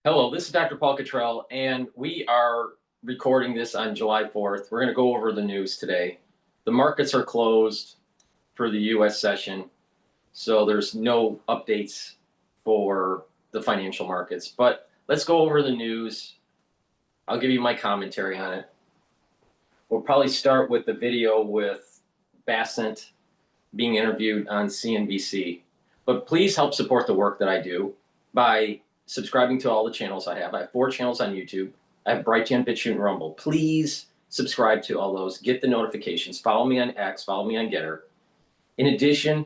Hello, this is Dr. Paul Cottrell, and we are recording this on July 4th. We're going to go over the news today. The markets are closed for the U.S. session, so there's no updates for the financial markets. But let's go over the news. I'll give you my commentary on it. We'll probably start with the video with Bassett being interviewed on CNBC. But please help support the work that I do by subscribing to all the channels I have. I have 4 channels on YouTube. I have Brighteon, Bitchute, and Rumble. Please subscribe to all those. Get the notifications. Follow me on X. Follow me on GETTR. In addition,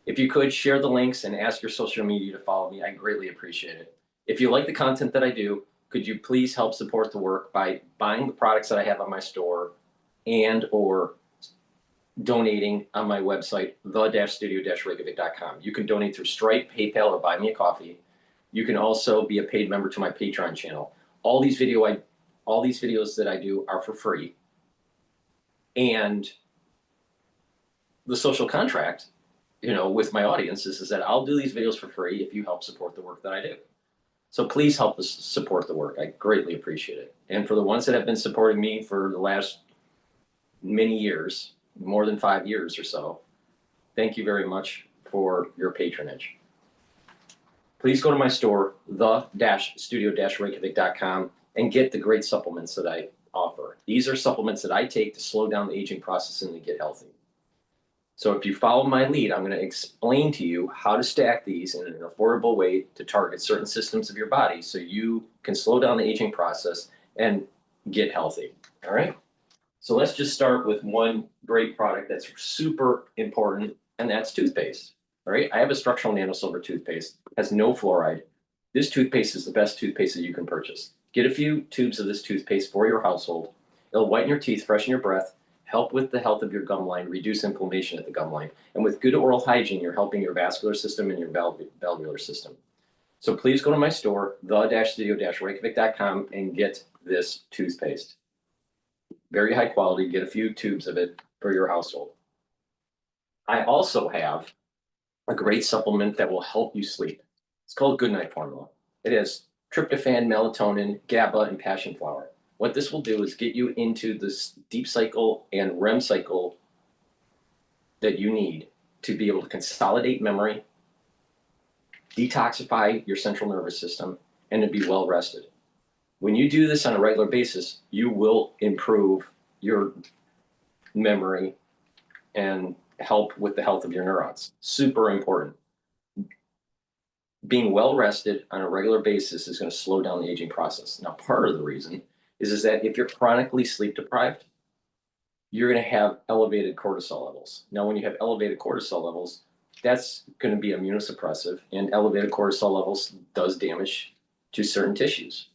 if you could share the links and ask your social media to follow me, I greatly appreciate it. If you like the content that I do, could you please help support the work by buying the products that I have on my store and or donating on my website, the-studio-reykjavik.com. You can donate through Stripe, PayPal, or buy me a coffee. You can also be a paid member to my Patreon channel. All these videos that I do are for free. And the social contract, with my audience is that I'll do these videos for free if you help support the work that I do. So please help us support the work. I greatly appreciate it. And for the ones that have been supporting me for the last many years, more than 5 years or so, thank you very much for your patronage. Please go to my store, the-studio-reykjavik.com, and get the great supplements that I offer. These are supplements that I take to slow down the aging process and to get healthy. So if you follow my lead, I'm going to explain to you how to stack these in an affordable way to target certain systems of your body so you can slow down the aging process and get healthy. All right? So let's just start with one great product that's super important, and that's toothpaste. All right, I have a structural nanosilver toothpaste. It has no fluoride. This toothpaste is the best toothpaste that you can purchase. Get a few tubes of this toothpaste for your household. It'll whiten your teeth, freshen your breath, help with the health of your gum line, reduce inflammation at the gum line. And with good oral hygiene, you're helping your vascular system and your valvular system. So please go to my store, the-studio-reykjavik.com, and get this toothpaste. Very high quality. Get a few tubes of it for your household. I also have a great supplement that will help you sleep. It's called Goodnight Formula. It has tryptophan, melatonin, GABA, and passion flower. What this will do is get you into this deep cycle and REM cycle that you need to be able to consolidate memory, detoxify your central nervous system, and to be well rested. When you do this on a regular basis, you will improve your memory and help with the health of your neurons. Super important. Being well rested on a regular basis is going to slow down the aging process. Now, part of the reason is that if you're chronically sleep deprived, you're going to have elevated cortisol levels. Now, when you have elevated cortisol levels, that's going to be immunosuppressive, and elevated cortisol levels does damage to certain tissues.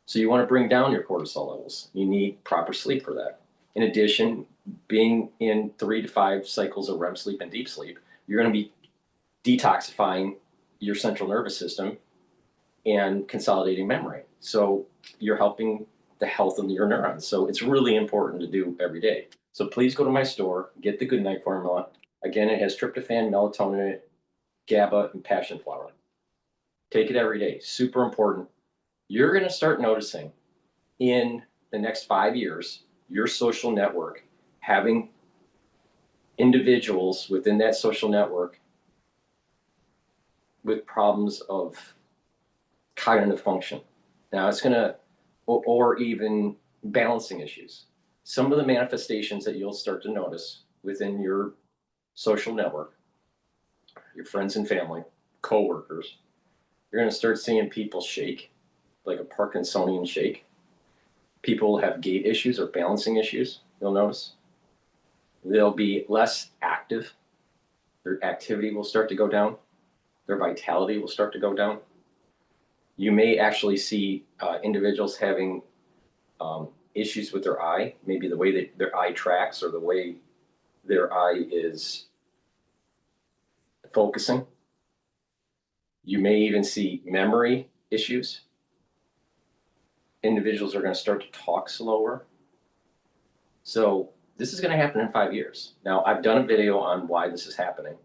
So you want to bring down your cortisol levels. You need proper sleep for that. In addition, being in 3 to 5 cycles of REM sleep and deep sleep, you're going to be detoxifying your central nervous system and consolidating memory. So you're helping the health of your neurons. So it's really important to do every day. So please go to my store, get the Goodnight Formula. Again, it has tryptophan, melatonin, GABA, and passion flower. Take it every day. Super important. You're going to start noticing in the next 5 years, your social network having individuals within that social network with problems of cognitive function. Now it's going to, or even balancing issues. Some of the manifestations that you'll start to notice within your social network, your friends and family, coworkers, you're going to start seeing people shake, like a Parkinsonian shake. People have gait issues or balancing issues, you'll notice. They'll be less active. Their activity will start to go down. Their vitality will start to go down. You may actually see individuals having issues with their eye, maybe the way that their eye tracks or the way their eye is focusing. You may even see memory issues. Individuals are going to start to talk slower. So this is going to happen in 5 years. Now, I've done a video on why this is happening.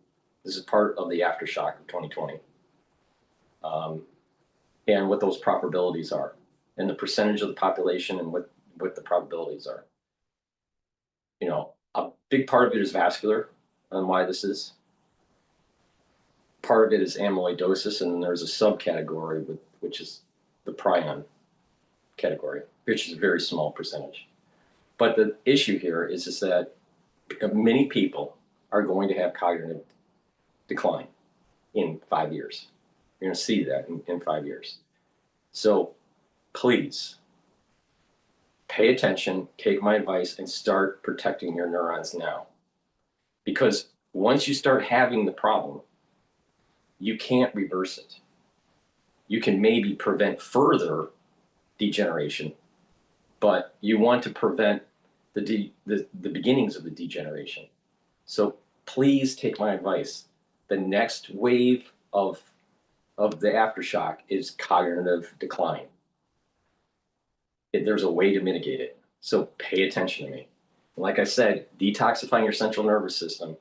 This is part of the aftershock of 2020. and what those probabilities are, and the percentage of the population and what the probabilities are. You know, a big part of it is vascular and why this is. Part of it is amyloidosis, and then there's a subcategory which is the prion category, which is a very small percentage. But the issue here is that many people are going to have cognitive decline in 5 years. You're going to see that in 5 years. So please pay attention, take my advice, and start protecting your neurons now. Because once you start having the problem, you can't reverse it. You can maybe prevent further degeneration, but you want to prevent the beginnings of the degeneration. So please take my advice. The next wave of the aftershock is cognitive decline. There's a way to mitigate it. So pay attention to me. Like I said, detoxifying your central nervous system,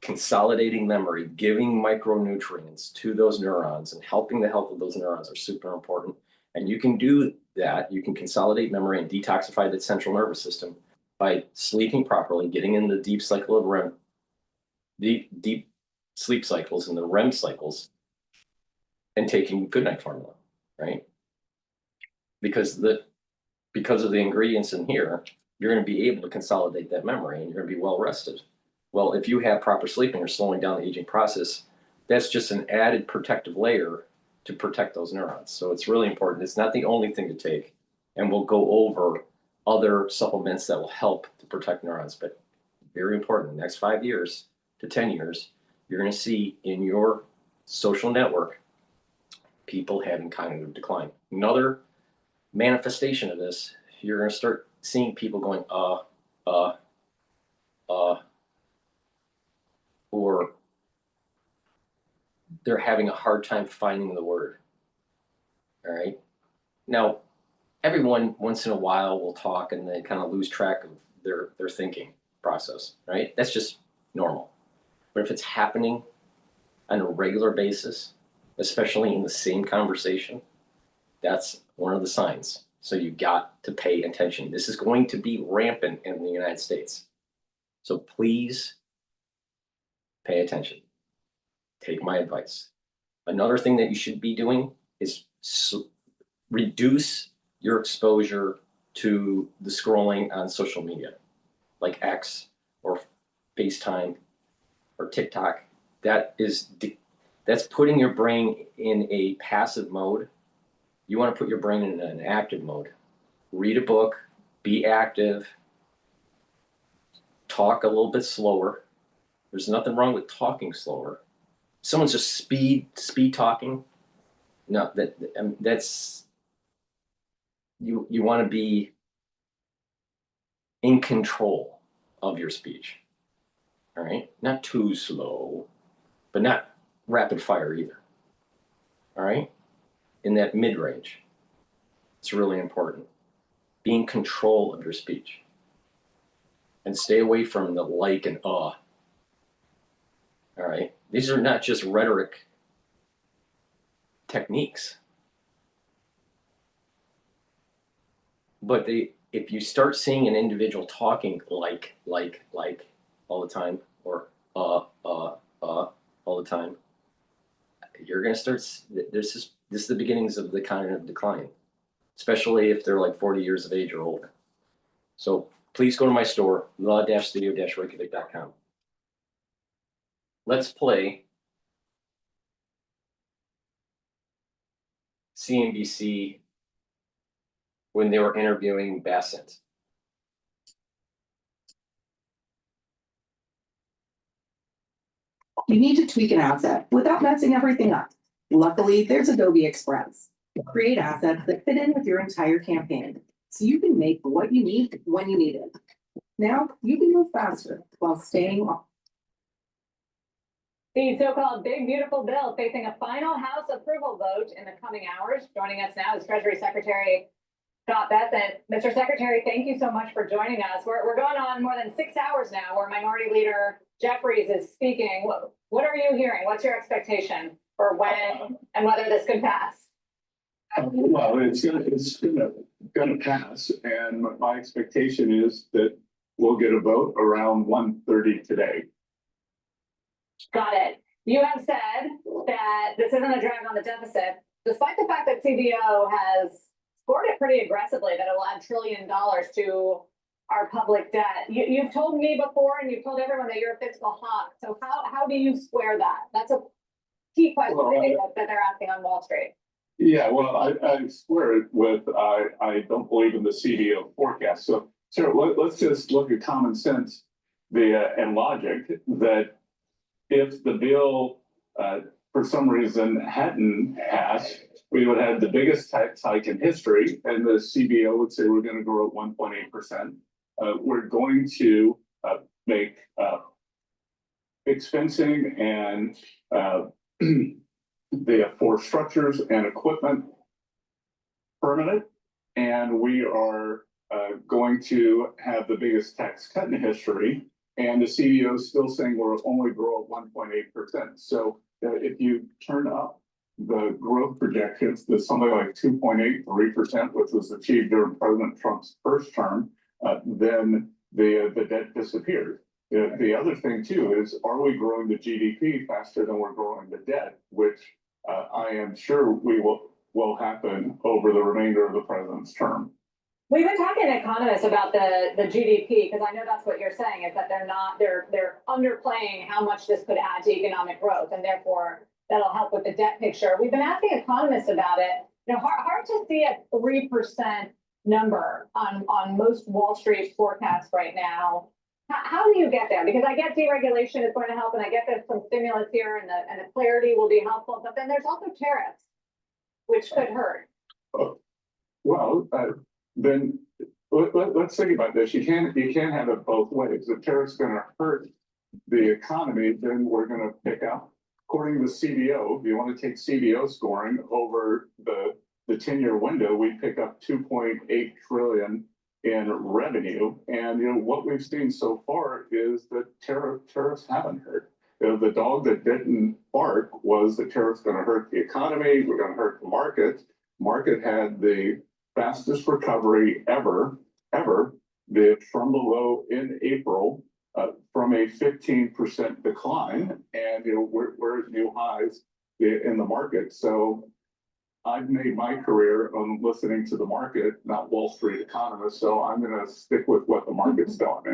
consolidating memory, giving micronutrients to those neurons, and helping the health of those neurons are super important. And you can do that. You can consolidate memory and detoxify the central nervous system by sleeping properly, getting in the deep cycle of REM, deep sleep cycles and the REM cycles, and taking goodnight formula, right? Because of the ingredients in here, you're going to be able to consolidate that memory and you're going to be well rested. Well, if you have proper sleeping or slowing down the aging process, that's just an added protective layer to protect those neurons. So it's really important. It's not the only thing to take. And we'll go over other supplements that will help to protect neurons. But very important, the next 5 years to 10 years, you're going to see in your social network people having cognitive decline. Another manifestation of this, you're going to start seeing people going, or they're having a hard time finding the word. All right. Now, everyone once in a while will talk and they kind of lose track of their thinking process, right? That's just normal. But if it's happening on a regular basis, especially in the same conversation, that's one of the signs. So you got to pay attention. This is going to be rampant in the United States. So please pay attention. Take my advice. Another thing that you should be doing is reduce your exposure to the scrolling on social media, like X or FaceTime or TikTok. That's putting your brain in a passive mode. You want to put your brain in an active mode. Read a book, be active, talk a little bit slower. There's nothing wrong with talking slower. Someone's just speed talking. No, that's you want to be in control of your speech. All right, not too slow, but not rapid fire either. All right, in that mid range. It's really important. Be in control of your speech. And stay away from the like and All right, these are not just rhetoric techniques. But if you start seeing an individual talking like all the time, or all the time, you're going to start. This is the beginnings of the cognitive decline, especially if they're like 40 years of age or older. So please go to my store, law-studio-reykjavik.com. Let's play CNBC when they were interviewing Bassett. You need to tweak an asset without messing everything up. Luckily, there's Adobe Express. Create assets that fit in with your entire campaign, so you can make what you need when you need it. Now, you can move faster while staying on. The so-called big beautiful bill facing a final House approval vote in the coming hours. Joining us now is Treasury Secretary Scott, Beth, and Mr. Secretary, thank you so much for joining us. We're going on more than 6 hours now where Minority Leader Jeffries is speaking. What are you hearing? What's your expectation for when and whether this could pass? Well, it's gonna pass, and my expectation is that we'll get a vote around 1:30 today. Got it. You have said that this isn't a drag on the deficit, despite the fact that CBO has scored it pretty aggressively, that it will add $1 trillion to our public debt. You've told me before, and you've told everyone that you're a fiscal hawk. So how do you square that? That's a key question Well, I think that they're asking on Wall Street. Yeah, well, I square it with, I don't believe in the CBO forecast. So let's just look at common sense, and logic that if the bill, for some reason hadn't passed, we would have the biggest tax hike in history, and the CBO would say we're going to grow at 1.8%. We're going to make expensing and for structures and equipment permanent, and we are going to have the biggest tax cut in history. And the CBO is still saying we're only grow at 1.8%. So if you turn up the growth projections to something like 2.83%, which was achieved during President Trump's first term, then the debt disappears. The other thing too is, are we growing the GDP faster than we're growing the debt, which I am sure will happen over the remainder of the president's term. We've been talking to economists about the GDP, because I know that's what you're saying, is that they're underplaying how much this could add to economic growth, and therefore that'll help with the debt picture. We've been asking economists about it. Hard to see a 3% number on most Wall Street forecasts right now. How do you get there? Because I get deregulation is going to help, and I get there's some stimulus here, and the clarity will be helpful, but then there's also tariffs, which could hurt. Well, then let's think about this. You can't have it both ways. If tariff's going to hurt the economy, then we're going to pick up. According to the CBO, if you want to take CBO scoring over the 10-year window, we pick up 2.8 trillion in revenue. And what we've seen so far is that tariffs haven't hurt. The dog that didn't bark was the tariffs going to hurt the economy. We're going to hurt the market. Market had the fastest recovery ever from the low in April, from a 15% decline, and we're at new highs in the market. So I've made my career on listening to the market, not Wall Street economists. So I'm going to stick with what the market's telling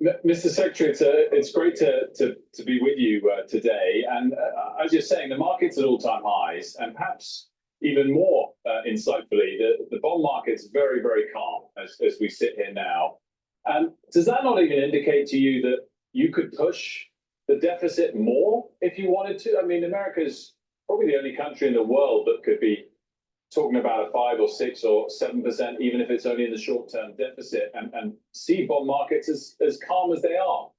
me. Mr. Secretary, it's great to be with you today. And I was just saying, the market's at all-time highs, and perhaps even more insightfully, the bond market's very, very calm as we sit here now. And does that not even indicate to you that you could push the deficit more if you wanted to? I mean, America's probably the only country in the world that could be talking about a 5 or 6 or 7%, even if it's only in the short-term deficit, and see bond markets as calm as they are.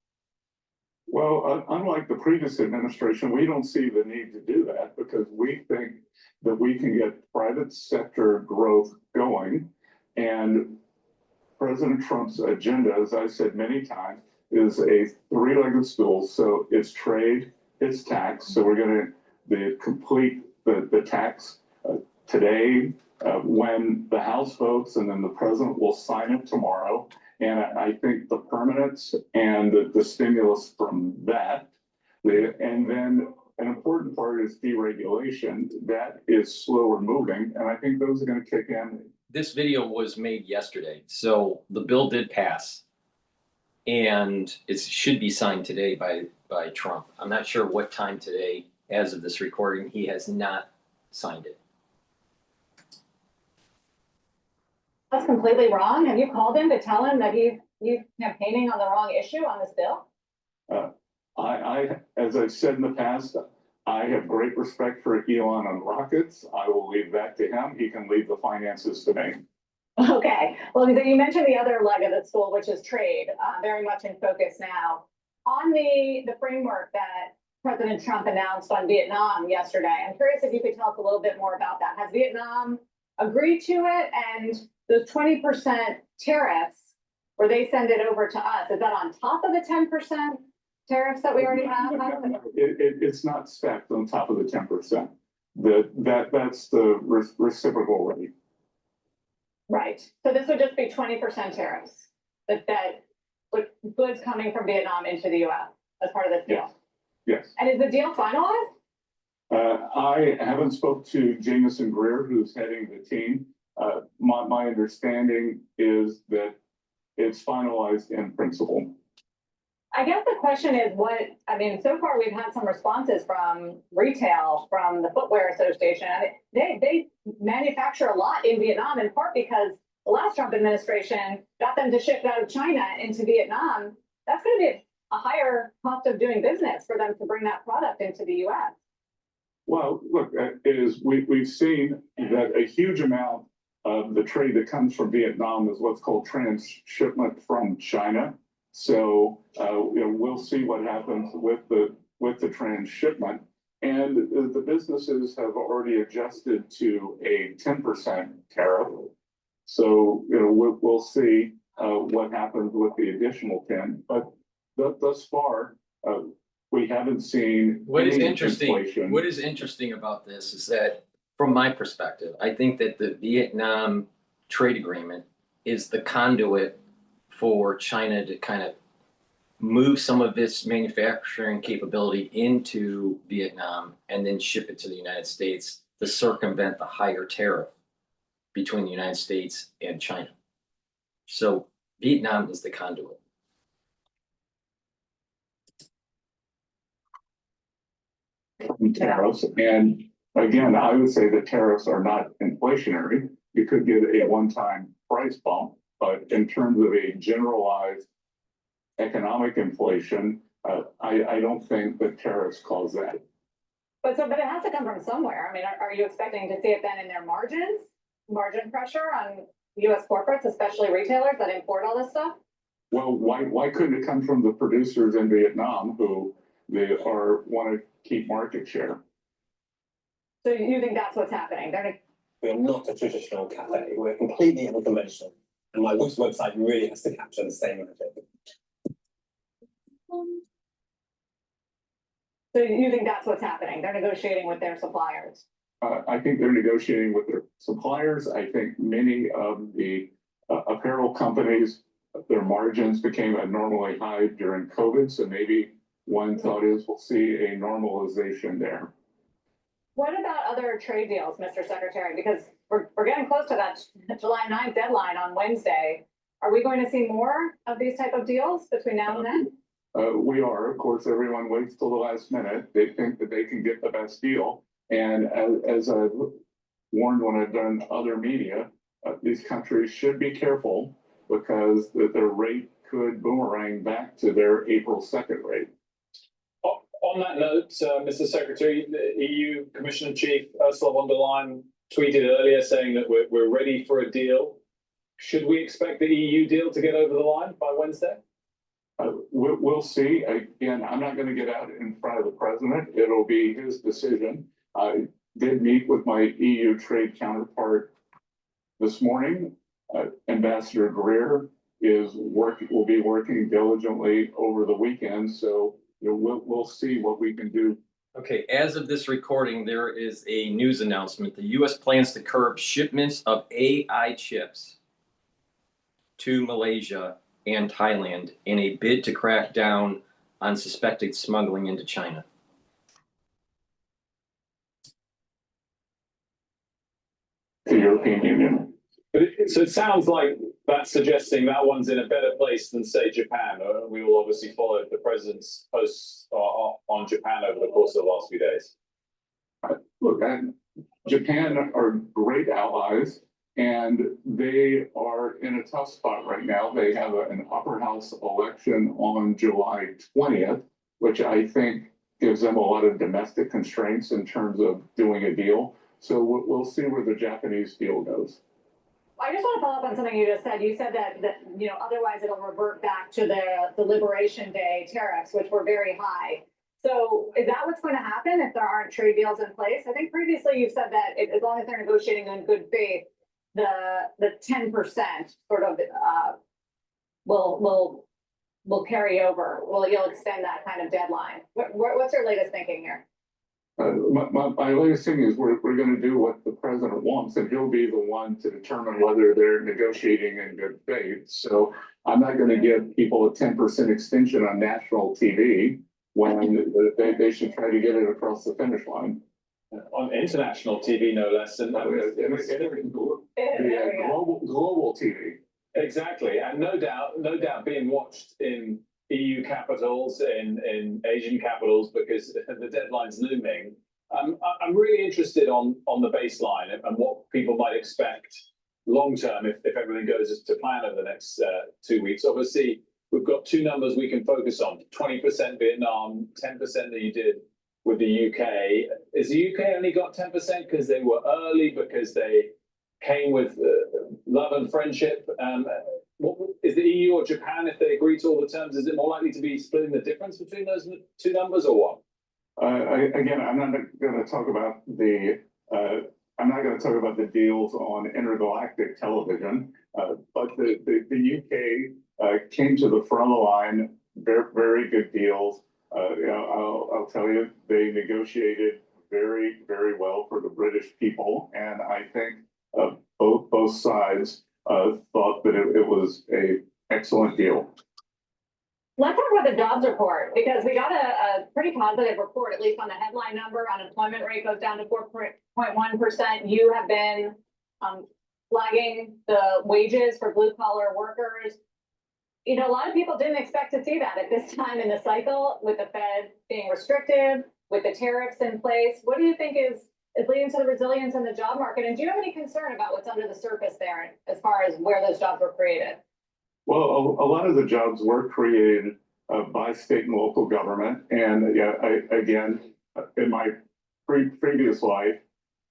Well, unlike the previous administration, we don't see the need to do that, because we think that we can get private sector growth going. And President Trump's agenda, as I said many times, is a three-legged stool. So it's trade, it's tax. So we're going to complete the tax today when the House votes, and then the president will sign it tomorrow. And I think the permanence and the stimulus from that, and then an important part is deregulation. That is slower moving, and I think those are going to kick in. This video was made yesterday, so the bill did pass, and it should be signed today by Trump. I'm not sure what time today, as of this recording. He has not signed it. That's completely wrong. Have you called him to tell him that he's campaigning on the wrong issue on this bill? As I've said in the past, I have great respect for Elon and rockets. I will leave that to him. He can leave the finances to me. Okay. Well, you mentioned the other leg of the stool, which is trade, very much in focus now. On the framework that President Trump announced on Vietnam yesterday, I'm curious if you could tell us a little bit more about that. Has Vietnam agreed to it? And those 20% tariffs, where they send it over to us, is that on top of the 10% tariffs that we already have? It's not stacked on top of the 10%. That's the reciprocal rate. Right, so this would just be 20% tariffs, that with goods coming from Vietnam into the US as part of this deal? Yes. And is the deal finalized? I haven't spoke to Jameson Greer, who's heading the team. My understanding is that it's finalized in principle. I guess the question is so far we've had some responses from retail, from the Footwear Association. They manufacture a lot in Vietnam, in part because the last Trump administration got them to ship out of China into Vietnam. That's going to be a higher cost of doing business for them to bring that product into the US. Well, look, we've seen that a huge amount of the trade that comes from Vietnam is what's called transshipment from China. So we'll see what happens with the transshipment, and the businesses have already adjusted to a 10% tariff. So we'll see what happens with the additional 10. But thus far, we haven't seen What is any interesting? inflation. What is interesting about this is that, from my perspective, I think that the Vietnam trade agreement is the conduit for China to kind of move some of its manufacturing capability into Vietnam and then ship it to the United States to circumvent the higher tariff between the United States and China. So Vietnam is the conduit. Tariffs, and again, I would say that tariffs are not inflationary. You could get a one-time price bump, but in terms of a generalized economic inflation, I don't think that tariffs cause that. But it has to come from somewhere. I mean, are you expecting to see it then in their margins? Margin pressure on US corporates, especially retailers that import all this stuff? Well, why couldn't it come from the producers in Vietnam who want to keep market share? So you think that's what's happening? We're not a traditional cafe. We're completely unconventional. And my website really has to capture the same magic. So you think that's what's happening? They're negotiating with their suppliers? I think they're negotiating with their suppliers. I think many of the apparel companies, their margins became abnormally high during COVID. So maybe one thought is we'll see a normalization there. What about other trade deals, Mr. Secretary? Because we're getting close to that July 9th deadline on Wednesday. Are we going to see more of these type of deals between now and then? We are. Of course, everyone waits till the last minute. They think that they can get the best deal. And as I've warned when I've done other media, these countries should be careful because their rate could boomerang back to their April 2nd rate. On that note, Mr. Secretary, the EU Commissioner Chief Ursula von der Leyen tweeted earlier saying that we're ready for a deal. Should we expect the EU deal to get over the line by Wednesday? We'll see. Again, I'm not going to get out in front of the president. It'll be his decision. I did meet with my EU trade counterpart this morning. Ambassador Greer will be working diligently over the weekend. So we'll see what we can do. Okay, as of this recording, there is a news announcement. The U.S. plans to curb shipments of AI chips to Malaysia and Thailand in a bid to crack down on suspected smuggling into China. The European Union. So it sounds like that's suggesting that one's in a better place than, say, Japan. We will obviously follow the president's posts on Japan over the course of the last few days. Look, Japan are great allies, and they are in a tough spot right now. They have an upper house election on July 20th, which I think gives them a lot of domestic constraints in terms of doing a deal. So we'll see where the Japanese deal goes. I just want to follow up on something you just said. You said that otherwise it'll revert back to the Liberation Day tariffs, which were very high. So is that what's going to happen if there aren't trade deals in place? I think previously you've said that as long as they're negotiating in good faith, the 10% sort of, will carry over? You'll extend that kind of deadline? What's your latest thinking here? My latest thing is we're gonna do what the president wants, and he'll be the one to determine whether they're negotiating in good faith. So I'm not gonna give people a 10% extension on national TV when they should try to get it across the finish line. On international TV, no less, and There we go. Global TV. exactly, and no doubt being watched in EU capitals, in Asian capitals, because the deadline's looming. I'm really interested on the baseline and what people might expect long term if everything goes as to plan over the next 2 weeks. Obviously, we've got two numbers we can focus on: 20% Vietnam, 10% that you did with the UK. Is the UK only got 10% because they were early, because they came with love and friendship? What is the EU or Japan, if they agree to all the terms, is it more likely to be splitting the difference between those two numbers, or what? Again, I'm not going to talk about the deals on intergalactic television, but the UK came to the front of the line. Very good deals. I'll tell you, they negotiated very, very well for the British people, and I think both sides thought that it was an excellent deal. Let's talk about the jobs report, because we got a pretty positive report, at least on the headline number. Unemployment rate goes down to 4.1%. You have been flagging the wages for blue collar workers. You know, a lot of people didn't expect to see that at this time in the cycle, with the Fed being restrictive, with the tariffs in place. What do you think is leading to the resilience in the job market? And do you have any concern about what's under the surface there as far as where those jobs were created? Well, a lot of the jobs were created by state and local government. And yeah, again, in my previous life,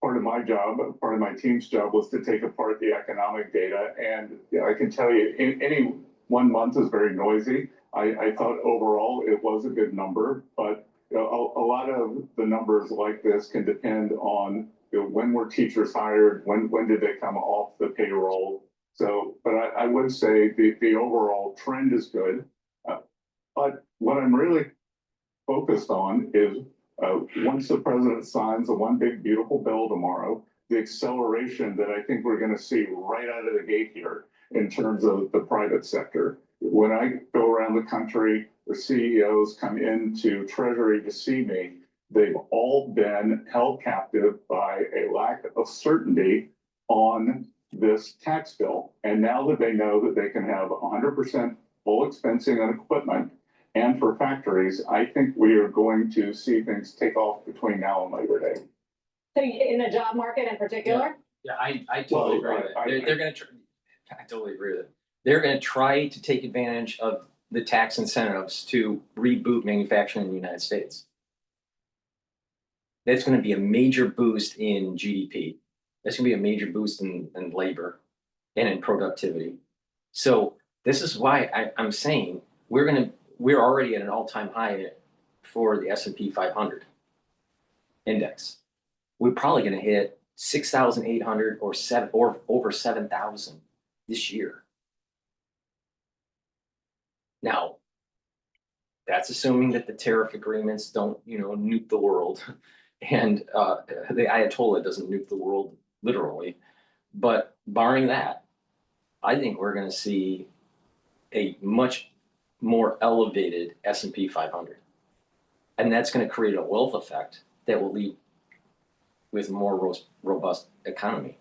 part of my job, part of my team's job was to take apart the economic data. And yeah, I can tell you, any 1 month is very noisy. I thought overall it was a good number, but a lot of the numbers like this can depend on when were teachers hired, when did they come off the payroll. So, but I would say the overall trend is good. But what I'm really focused on is once the president signs the one big beautiful bill tomorrow, the acceleration that I think we're going to see right out of the gate here in terms of the private sector. When I go around the country, the CEOs come into Treasury to see me. They've all been held captive by a lack of certainty on this tax bill. And now that they know that they can have 100% full expensing on equipment and for factories, I think we are going to see things take off between now and Labor Day. So in the job market in particular? Yeah, I totally agree with it. They're going to. I totally agree with it. They're going to try to take advantage of the tax incentives to reboot manufacturing in the United States. That's going to be a major boost in GDP. That's going to be a major boost in labor and in productivity. So this is why I'm saying we're already at an all-time high for the S&P 500 index. We're probably going to hit 6,800 or over 7,000 this year. Now, that's assuming that the tariff agreements don't, nuke the world, and the Ayatollah doesn't nuke the world literally. But barring that, I think we're going to see a much more elevated S&P 500, and that's going to create a wealth effect that will lead with a more robust economy.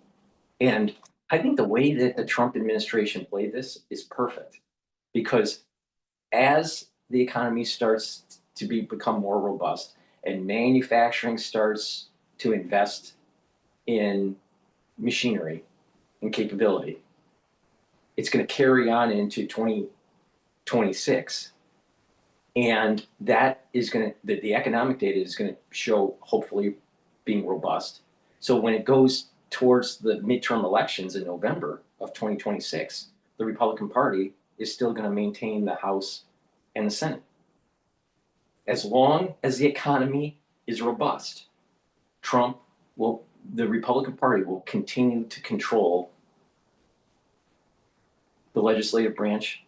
And I think the way that the Trump administration played this is perfect, because as the economy starts to become more robust and manufacturing starts to invest in machinery and capability, it's going to carry on into 2026. And that is going to, the economic data is going to show, hopefully, being robust. So when it goes towards the midterm elections in November of 2026, the Republican Party is still going to maintain the House and the Senate. As long as the economy is robust, the Republican Party will continue to control the legislative branch.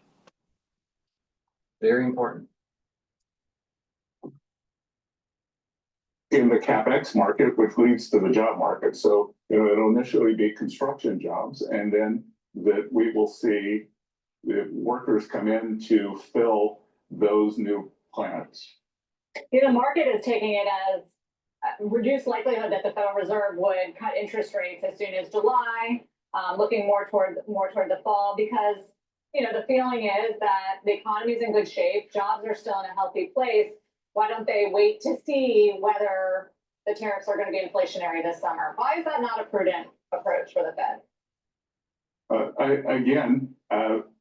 Very important. In the CapEx market, which leads to the job market. So, it'll initially be construction jobs, and then that we will see the workers come in to fill those new plants. The market is taking it as reduced likelihood that the Federal Reserve would cut interest rates as soon as July, looking more toward the fall, because the feeling is that the economy is in good shape, jobs are still in a healthy place. Why don't they wait to see whether the tariffs are going to be inflationary this summer? Why is that not a prudent approach for the Fed?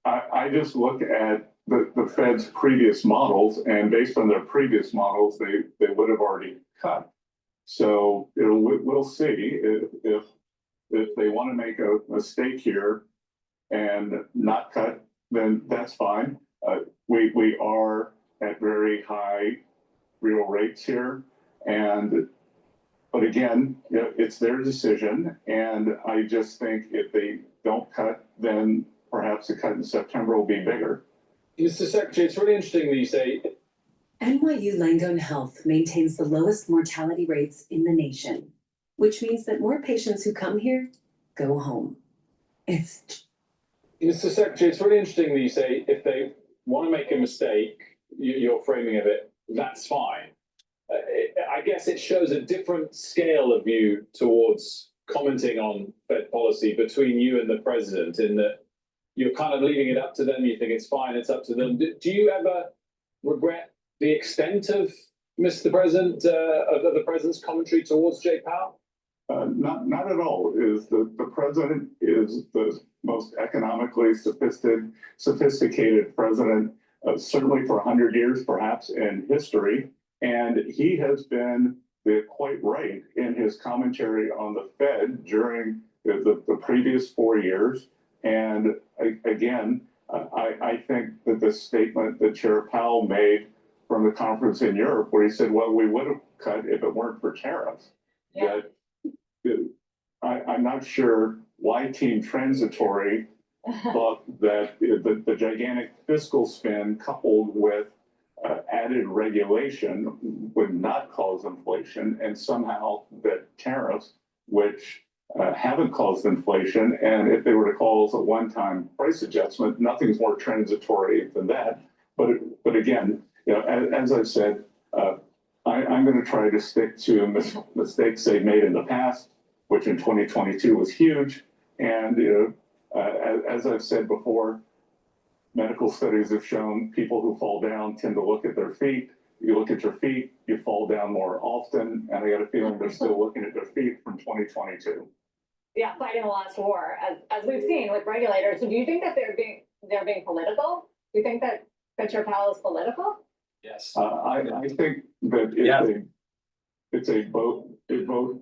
I just look at the Fed's previous models, and based on their previous models, they would have already cut. So we'll see if they want to make a mistake here and not cut, then that's fine. We are at very high real rates here, but again, it's their decision, and I just think if they don't cut, then perhaps the cut in September will be bigger. Mr. Secretary, it's really interesting that you say NYU Langone Health maintains the lowest mortality rates in the nation, which means that more patients who come here go home. Mr. Secretary, it's really interesting that you say if they want to make a mistake, your framing of it, that's fine. I guess it shows a different scale of you towards commenting on Fed policy between you and the president, in that you're kind of leaving it up to them. You think it's fine, it's up to them. Do you ever regret the extent of Mr. President, of the president's commentary towards Jay Powell? Not at all. The president is the most economically sophisticated president, certainly for 100 years, perhaps in history. And he has been quite right in his commentary on the Fed during the previous 4 years. And again, I think that the statement that Chair Powell made from the conference in Europe, where he said, well, we would have cut if it weren't for tariffs. Yeah. I'm not sure why Team Transitory thought that the gigantic fiscal spend coupled with added regulation would not cause inflation, and somehow that tariffs, which haven't caused inflation, and if they were to cause a one-time price adjustment, nothing's more transitory than that. But again, as I've said, I'm going to try to stick to mistakes they've made in the past, which in 2022 was huge. And as I've said before, medical studies have shown people who fall down tend to look at their feet. You look at your feet, you fall down more often, and I got a feeling they're still looking at their feet from 2022. Yeah, fighting the last war, as we've seen with regulators. So do you think that they're being political? Do you think that Chair Powell is political? Yes. I think that it's a vote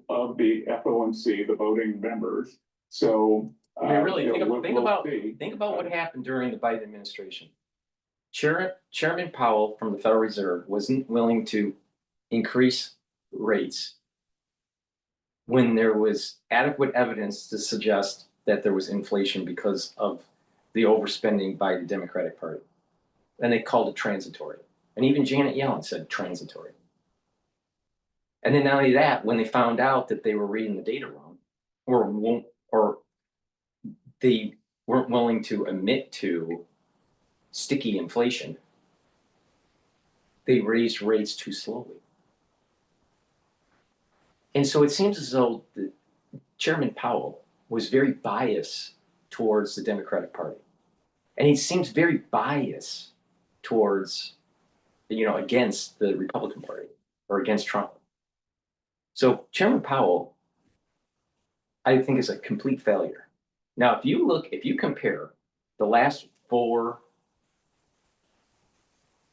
of the FOMC, the voting members. So I mean, really, think about what happened during the Biden administration. Chairman Powell from the Federal Reserve wasn't willing to increase rates when there was adequate evidence to suggest that there was inflation because of the overspending by the Democratic Party. And they called it transitory. And even Janet Yellen said transitory. And then not only that, when they found out that they were reading the data wrong, or they weren't willing to admit to sticky inflation, they raised rates too slowly. And so it seems as though Chairman Powell was very biased towards the Democratic Party. And he seems very biased towards, against the Republican Party or against Trump. So Chairman Powell, I think, is a complete failure. Now, if you compare the last 4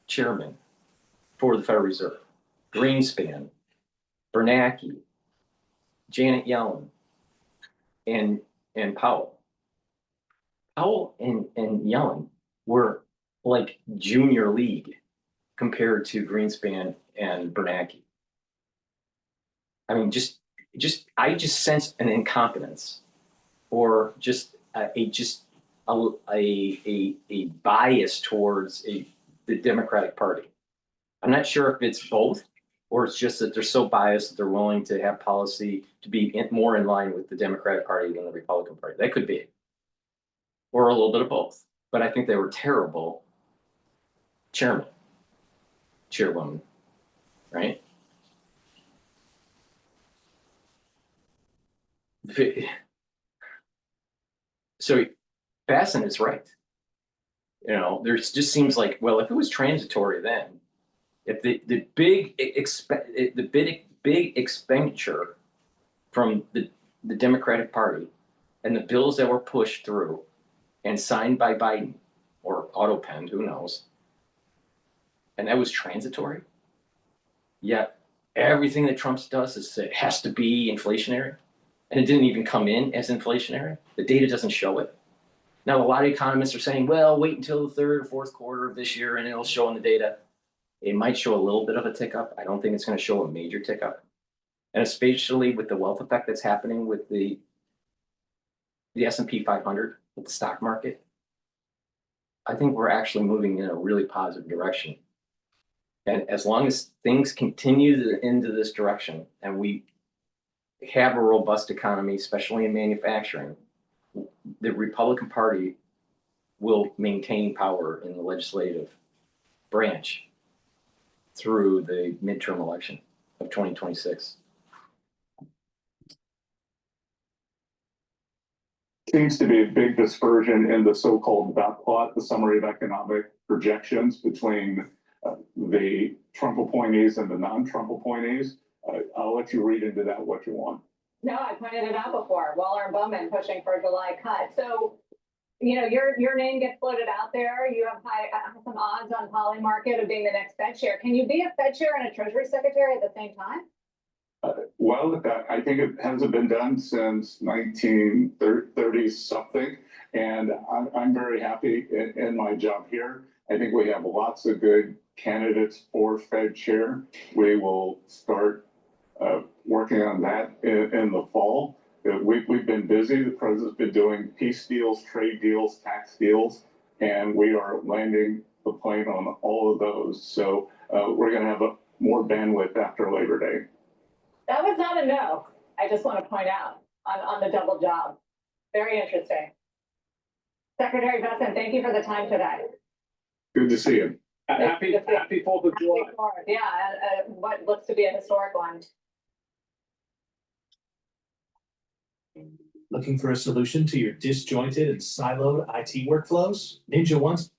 chairmen for the Federal Reserve, Greenspan, Bernanke, Janet Yellen, and Powell. Powell and Yellen were like junior league compared to Greenspan and Bernanke. I mean, I just sense an incompetence, or just a bias towards the Democratic Party. I'm not sure if it's both, or it's just that they're so biased that they're willing to have policy to be more in line with the Democratic Party than the Republican Party. That could be, or a little bit of both. But I think they were terrible chairwoman, right? So Basson is right. You know, there's just seems like, well, if it was transitory then, if the big expenditure from the Democratic Party and the bills that were pushed through and signed by Biden or auto-penned, who knows, and that was transitory, yet everything that Trump does is it has to be inflationary, and it didn't even come in as inflationary. The data doesn't show it. Now, a lot of economists are saying, well, wait until the third or fourth quarter of this year and it'll show in the data. It might show a little bit of a tick up. I don't think it's going to show a major tick up. And especially with the wealth effect that's happening with the S&P 500, with the stock market, I think we're actually moving in a really positive direction. And as long as things continue into this direction and we have a robust economy, especially in manufacturing, the Republican Party will maintain power in the legislative branch through the midterm election of 2026. Seems to be a big dispersion in the so-called dot plot, the summary of economic projections between the Trump appointees and the non-Trump appointees. I'll let you read into that what you want. No, I pointed it out before. Waller and Bowman pushing for a July cut. So, you know, your name gets floated out there. You have some odds on Polymarket of being the next Fed chair. Can you be a Fed chair and a Treasury Secretary at the same time? Well, I think it hasn't been done since 1930 something, and I'm very happy in my job here. I think we have lots of good candidates for Fed chair. We will start working on that in the fall. We've been busy. The president's been doing peace deals, trade deals, tax deals, and we are landing the plane on all of those. So we're going to have more bandwidth after Labor Day. That was not a no. I just want to point out on the double job. Very interesting. Secretary Basson, thank you for the time today. Good to see you. Happy 4th of July. Yeah, what looks to be a historic one. Looking for a solution to your disjointed and siloed IT workflows? Ninja wants.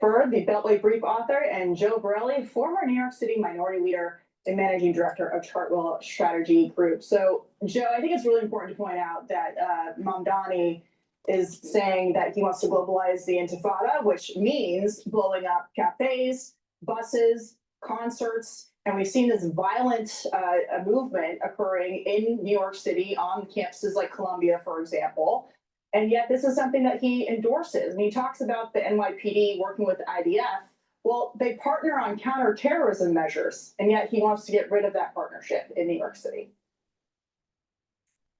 The Beltway Brief author, and Joe Borelli, former New York City minority leader and managing director of Chartwell Strategy Group. So, Joe, I think it's really important to point out that Mamdani is saying that he wants to globalize the Intifada, which means blowing up cafes, buses, concerts. And we've seen this violent movement occurring in New York City on campuses like Columbia, for example. And yet this is something that he endorses. And he talks about the NYPD working with the IDF. Well, they partner on counterterrorism measures, and yet he wants to get rid of that partnership in New York City.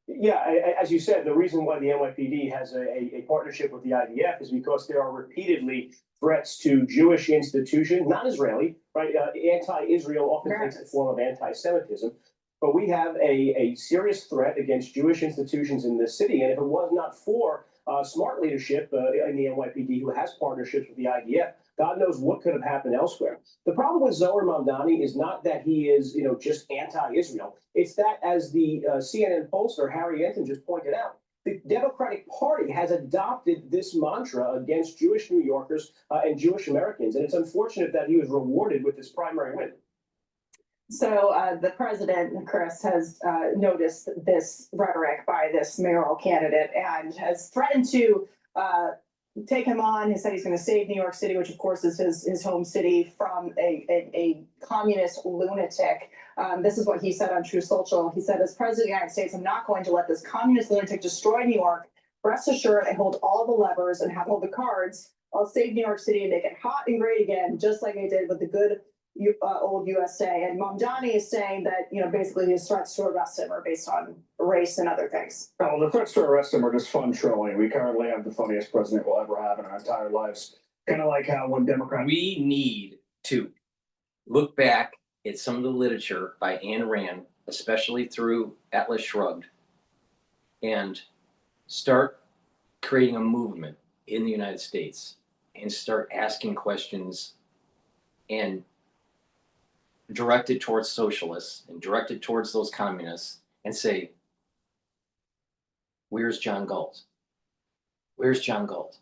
Yeah, as you said, the reason why the NYPD has a partnership with the IDF is because there are repeatedly threats to Jewish institutions, not Israeli, right? Anti-Israel often takes the form of anti-Semitism. But we have a serious threat against Jewish institutions in this city. And if it was not for smart leadership in the NYPD, who has partnerships with the IDF, God knows what could have happened elsewhere. The problem with Zohar Mamdani is not that he is, just anti-Israel. It's that, as the CNN pollster Harry Enton just pointed out, the Democratic Party has adopted this mantra against Jewish New Yorkers and Jewish Americans. And it's unfortunate that he was rewarded with this primary win. So the president, Chris, has noticed this rhetoric by this mayoral candidate and has threatened to take him on. He said he's going to save New York City, which of course is his home city, from a communist lunatic. This is what he said on True Social. He said, as president of the United States, I'm not going to let this communist lunatic destroy New York. Rest assured, I hold all the levers and have all the cards. I'll save New York City and make it hot and great again, just like I did with the good old USA, and Mamdani is saying that, basically his threats to arrest him are based on race and other things. Well, the threats to arrest him are just fun trolling. We currently have the funniest president we'll ever have in our entire lives. Kind of like how when Democrats. We need to look back at some of the literature by Ayn Rand, especially through Atlas Shrugged, and start creating a movement in the United States and start asking questions and directed towards socialists and directed towards those communists and say, where's John Galt? Where's John Galt?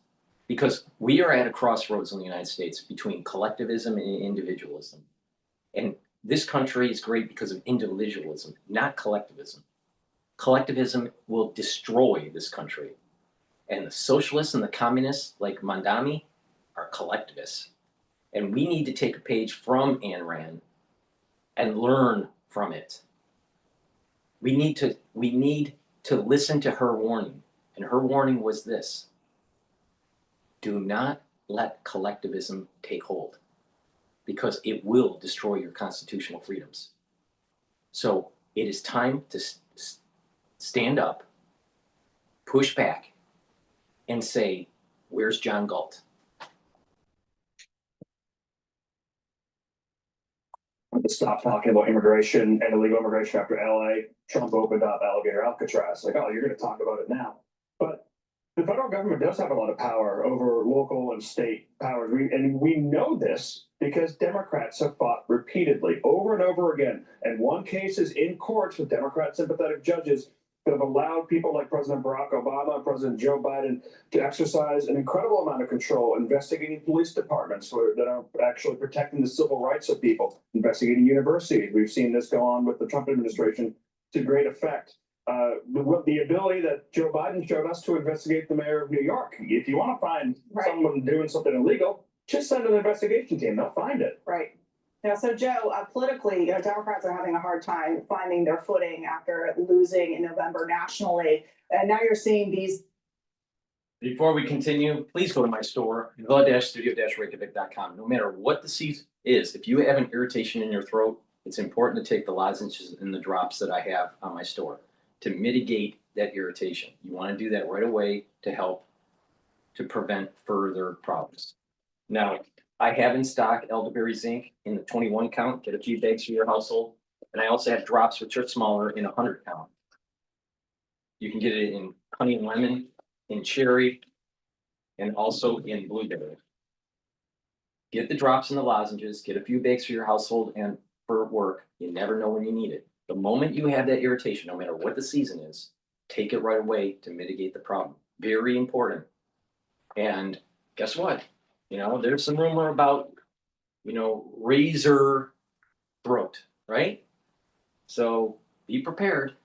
Because we are at a crossroads in the United States between collectivism and individualism. And this country is great because of individualism, not collectivism. Collectivism will destroy this country. And the socialists and the communists like Mamdani are collectivists. And we need to take a page from Ayn Rand and learn from it. We need to listen to her warning. And her warning was this: do not let collectivism take hold, because it will destroy your constitutional freedoms. So it is time to stand up, push back, and say, where's John Galt? Stop talking about immigration and illegal immigration after LA. Trump opened up Alligator Alcatraz. Like, oh, you're going to talk about it now. But the federal government does have a lot of power over local and state powers. We know this because Democrats have fought repeatedly over and over again. And won cases in courts with Democrat sympathetic judges that have allowed people like President Barack Obama and President Joe Biden to exercise an incredible amount of control, investigating police departments that are actually protecting the civil rights of people, investigating universities. We've seen this go on with the Trump administration to great effect. The ability that Joe Biden showed us to investigate the mayor of New York. If you want to find someone doing something illegal, just send an investigation team. They'll find it. Right. Yeah, so Joe, politically, Democrats are having a hard time finding their footing after losing in November nationally. And now you're seeing these. Before we continue, please go to my store, villa-studio-reykjavik.com. No matter what the season is, if you have an irritation in your throat, it's important to take the lozenges and the drops that I have on my store to mitigate that irritation. You want to do that right away to help to prevent further problems. Now, I have in stock elderberry zinc in the 21 count, get a few bags for your household. And I also have drops which are smaller in 100 count. You can get it in honey and lemon, in cherry, and also in blueberry. Get the drops and the lozenges, get a few bags for your household and for work. You never know when you need it. The moment you have that irritation, no matter what the season is, take it right away to mitigate the problem. Very important. And guess what? There's some rumor about, razor throat, right? So be prepared,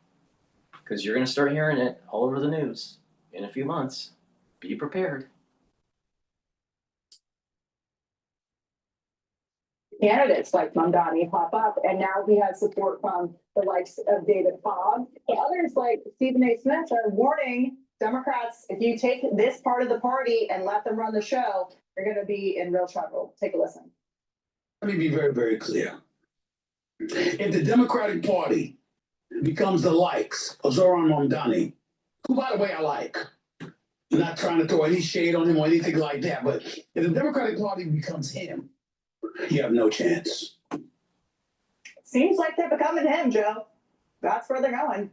because you're going to start hearing it all over the news in a few months. Be prepared. Candidates like Mamdani pop up, and now he has support from the likes of David Cobb. But others like Stephen A. Smith are warning Democrats, if you take this part of the party and let them run the show, you're going to be in real trouble. Take a listen. Let me be very, very clear. If the Democratic Party becomes the likes of Zoran Mamdani, who, by the way, I like, I'm not trying to throw any shade on him or anything like that, but if the Democratic Party becomes him, you have no chance. Seems like they're becoming him, Joe. That's where they're going.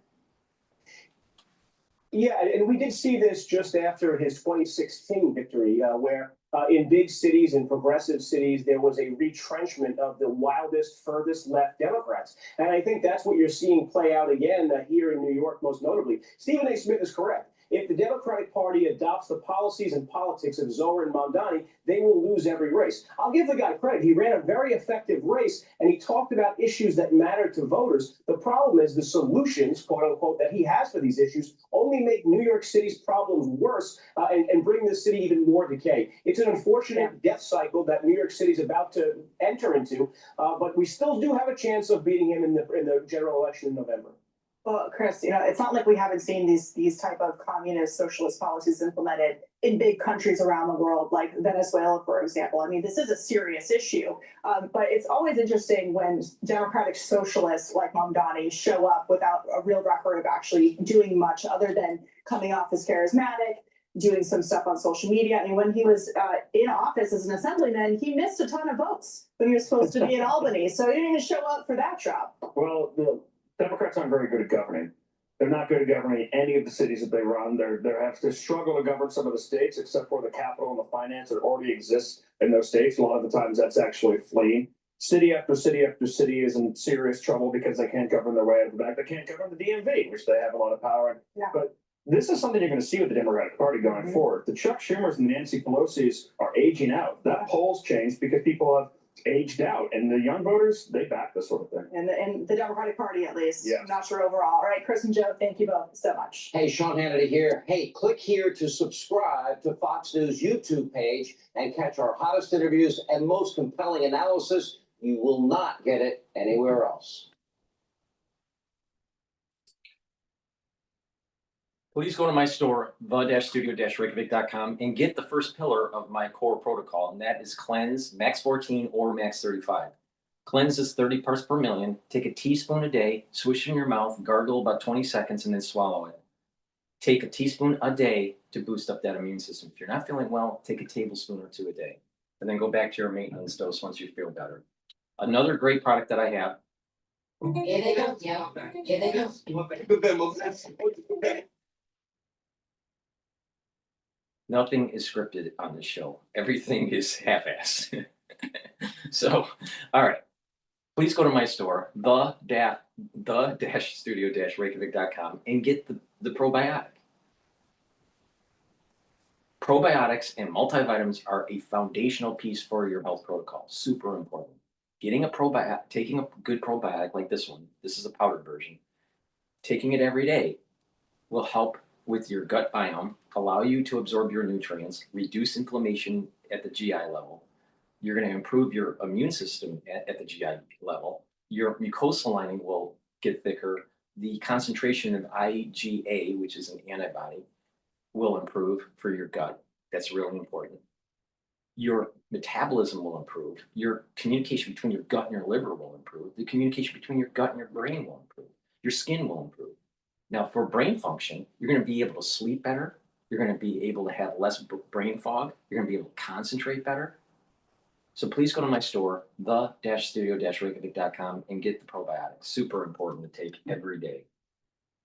Yeah, and we did see this just after his 2016 victory, where in big cities and progressive cities, there was a retrenchment of the wildest, furthest left Democrats. And I think that's what you're seeing play out again here in New York, most notably. Stephen A. Smith is correct. If the Democratic Party adopts the policies and politics of Zoran Mamdani, they will lose every race. I'll give the guy credit. He ran a very effective race, and he talked about issues that matter to voters. The problem is the solutions, quote unquote, that he has for these issues only make New York City's problems worse and bring the city even more decay. It's an unfortunate death cycle that New York City is about to enter into, but we still do have a chance of beating him in the general election in November. Well, Chris, it's not like we haven't seen these type of communist socialist policies implemented in big countries around the world, like Venezuela, for example. I mean, this is a serious issue, but it's always interesting when democratic socialists like Mamdani show up without a real record of actually doing much other than coming off as charismatic, doing some stuff on social media. I mean, when he was in office as an assemblyman, he missed a ton of votes when he was supposed to be in Albany. So he didn't even show up for that job. Well, the Democrats aren't very good at governing. They're not good at governing any of the cities that they run. They have to struggle to govern some of the states, except for the capital and the finance that already exists in those states. A lot of the times that's actually fleeing. City after city after city is in serious trouble because they can't govern their way out of the back. They can't govern the DMV, which they have a lot of power in. Yeah. But this is something you're going to see with the Democratic Party going forward. The Chuck Schumers and Nancy Pelosi's are aging out. That poll's changed because people have aged out, and the young voters, they back this sort of thing. And the Democratic Party, at least. Yes. I'm not sure overall. All right, Chris and Joe, thank you both so much. Hey, Sean Hannity here. Hey, click here to subscribe to Fox News YouTube page and catch our hottest interviews and most compelling analysis. You will not get it anywhere else. Please go to my store, the-studio-reykjavik.com, and get the first pillar of my core protocol, and that is cleanse, max 14 or max 35. Cleanse is 30 parts per million. Take a teaspoon a day, swish it in your mouth, gargle about 20 seconds, and then swallow it. Take a teaspoon a day to boost up that immune system. If you're not feeling well, take a tablespoon or two a day, and then go back to your maintenance dose once you feel better. Another great product that I have. Here they go. Yeah. Here they go. Nothing is scripted on this show. Everything is half-assed. So, all right. Please go to my store, the-studio-reykjavik.com, and get the probiotic. Probiotics and multivitamins are a foundational piece for your health protocol. Super important. Getting a probiotic, taking a good probiotic like this one, this is a powdered version, taking it every day will help with your gut biome, allow you to absorb your nutrients, reduce inflammation at the GI level. You're going to improve your immune system at the GI level. Your mucosal lining will get thicker. The concentration of IgA, which is an antibody, will improve for your gut. That's really important. Your metabolism will improve. Your communication between your gut and your liver will improve. The communication between your gut and your brain will improve. Your skin will improve. Now, for brain function, you're going to be able to sleep better. You're going to be able to have less brain fog. You're going to be able to concentrate better. So please go to my store, the-studio-reykjavik.com, and get the probiotics. Super important to take every day.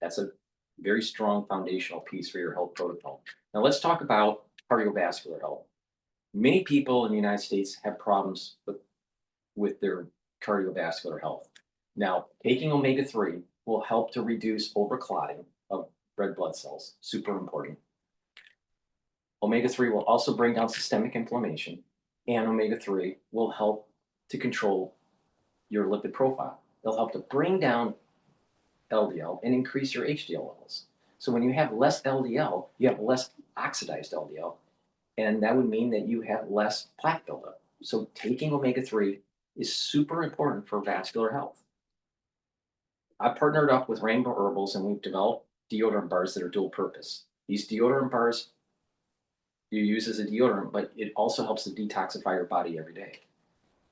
That's a very strong foundational piece for your health protocol. Now let's talk about cardiovascular health. Many people in the United States have problems with their cardiovascular health. Now, taking omega-3 will help to reduce overclotting of red blood cells. Super important. Omega-3 will also bring down systemic inflammation, and omega-3 will help to control your lipid profile. They'll help to bring down LDL and increase your HDL levels. So when you have less LDL, you have less oxidized LDL, and that would mean that you have less plaque buildup. So taking omega-3 is super important for vascular health. I partnered up with Rainbow Herbals, and we've developed deodorant bars that are dual purpose. These deodorant bars you use as a deodorant, but it also helps to detoxify your body every day.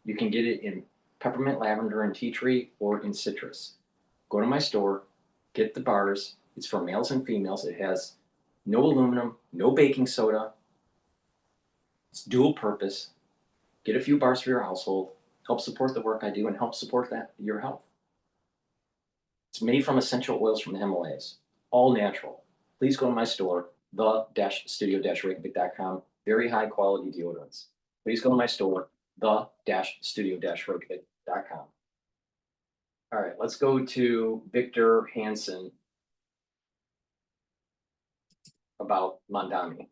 You can get it in peppermint, lavender, and tea tree, or in citrus. Go to my store, get the bars. It's for males and females. It has no aluminum, no baking soda. It's dual purpose. Get a few bars for your household. Help support the work I do and help support your health. It's made from essential oils from the Himalayas, all natural. Please go to my store, the-studio-reykjavik.com. Very high quality deodorants. Please go to my store, the-studio-reykjavik.com. All right, let's go to Victor Hansen about Mamdani.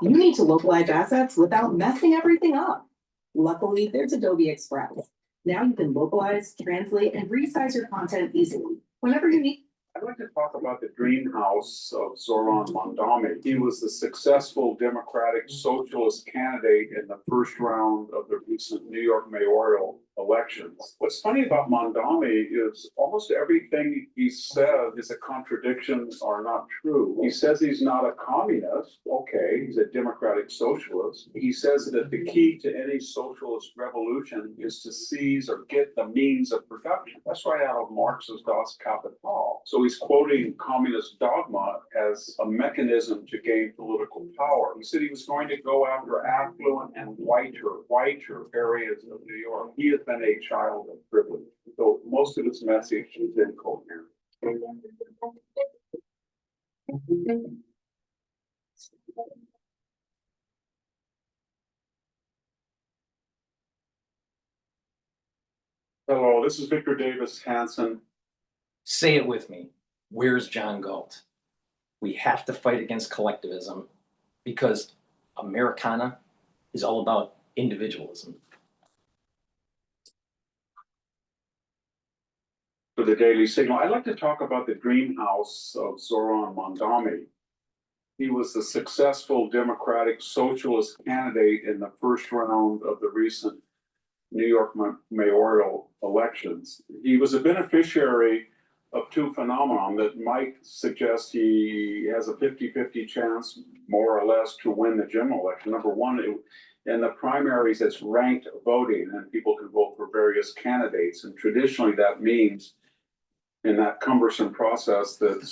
You need to localize assets without messing everything up. Luckily, there's Adobe Express. Now you can localize, translate, and resize your content easily, whenever you need. I'd like to talk about the dream house of Zoran Mamdani. He was the successful Democratic Socialist candidate in the first round of the recent New York mayoral elections. What's funny about Mamdani is almost everything he said is a contradiction or not true. He says he's not a communist. Okay, he's a democratic socialist. He says that the key to any socialist revolution is to seize or get the means of production. That's right out of Marx's Das Kapital. So he's quoting communist dogma as a mechanism to gain political power. He said he was going to go after affluent and whiter areas of New York. He has been a child of privilege. So most of his message is incoherent. Hello, this is Victor Davis Hanson. Say it with me. Where's John Galt? We have to fight against collectivism because Americana is all about individualism. For the Daily Signal, I'd like to talk about the dream house of Zoran Mamdani. He was the successful Democratic Socialist candidate in the first round of the recent New York mayoral elections. He was a beneficiary of two phenomena that might suggest he has a 50-50 chance, more or less, to win the general election. Number one, in the primaries, it's ranked voting, and people can vote for various candidates. And traditionally, that means in that cumbersome process that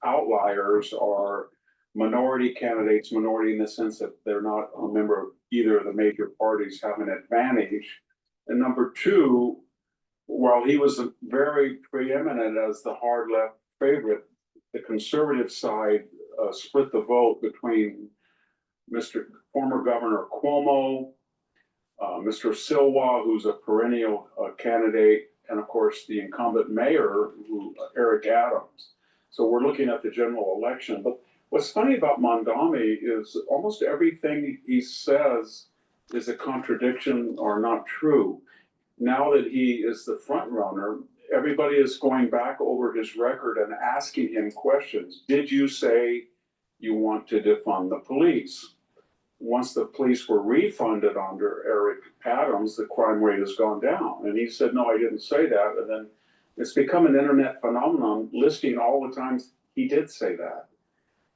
outliers are minority candidates, minority in the sense that they're not a member of either of the major parties, have an advantage. And number two, while he was very preeminent as the hard left favorite, the conservative side split the vote between Mr. former Governor Cuomo, Mr. Silwa, who's a perennial candidate, and of course the incumbent mayor, Eric Adams. So we're looking at the general election. But what's funny about Mamdani is almost everything he says is a contradiction or not true. Now that he is the front runner, everybody is going back over his record and asking him questions. Did you say you want to defund the police? Once the police were refunded under Eric Adams, the crime rate has gone down. And he said, no, I didn't say that. And then it's become an internet phenomenon listing all the times he did say that.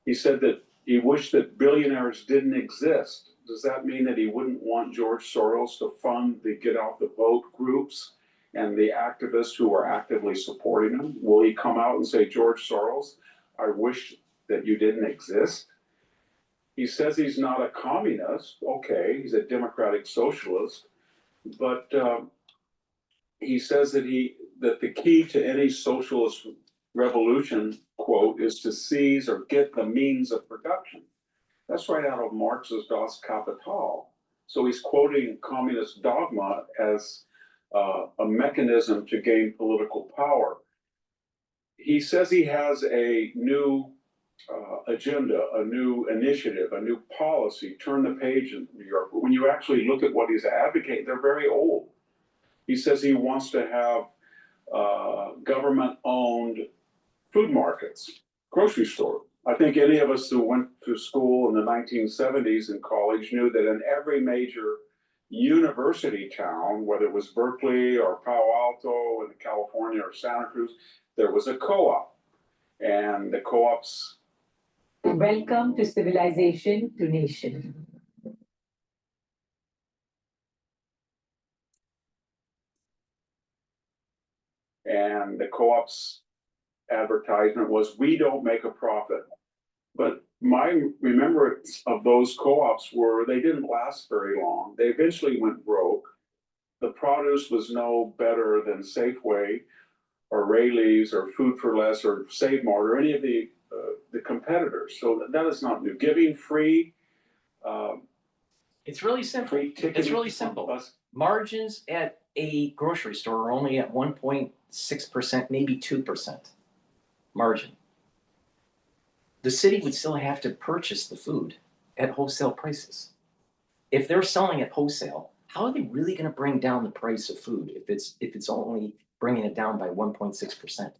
He said that he wished that billionaires didn't exist. Does that mean that he wouldn't want George Soros to fund the Get Out the Vote groups and the activists who are actively supporting him? Will he come out and say, George Soros, I wish that you didn't exist? He says he's not a communist. Okay, he's a democratic socialist, but he says that the key to any socialist revolution, quote, is to seize or get the means of production. That's right out of Marx's Das Kapital. So he's quoting communist dogma as a mechanism to gain political power. He says he has a new agenda, a new initiative, a new policy, turn the page in New York. But when you actually look at what he's advocating, they're very old. He says he wants to have government-owned food markets, grocery stores. I think any of us who went to school in the 1970s and college knew that in every major university town, whether it was Berkeley or Palo Alto in California or Santa Cruz, there was a co-op. And the co-ops. Welcome to civilization to nation. And the co-op's advertisement was, we don't make a profit. But my remembrance of those co-ops were they didn't last very long. They eventually went broke. The produce was no better than Safeway or Rayleigh's or Food for Less or Save Mart or any of the competitors. So that is not new. Giving free. It's really simple. It's really simple. Margins at a grocery store are only at 1.6%, maybe 2% margin. The city would still have to purchase the food at wholesale prices. If they're selling at wholesale, how are they really going to bring down the price of food if it's only bringing it down by 1.6%?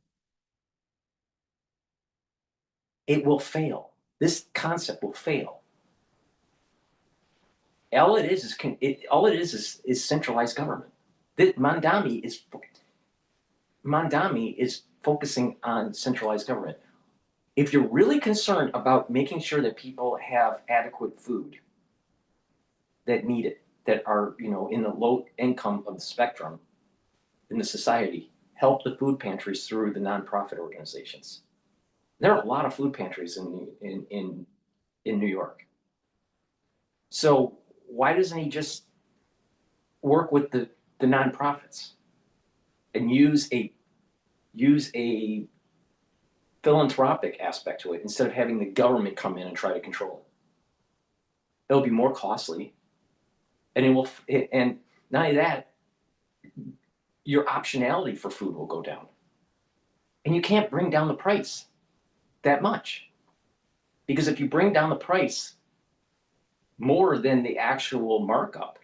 It will fail. This concept will fail. All it is centralized government. That Mamdani is focusing on centralized government. If you're really concerned about making sure that people have adequate food that need it, that are, you know, in the low income of the spectrum in the society, help the food pantries through the nonprofit organizations. There are a lot of food pantries in New York. So why doesn't he just work with the nonprofits and use a philanthropic aspect to it instead of having the government come in and try to control it? It'll be more costly, and and not only that, your optionality for food will go down, and you can't bring down the price that much, because if you bring down the price more than the actual markup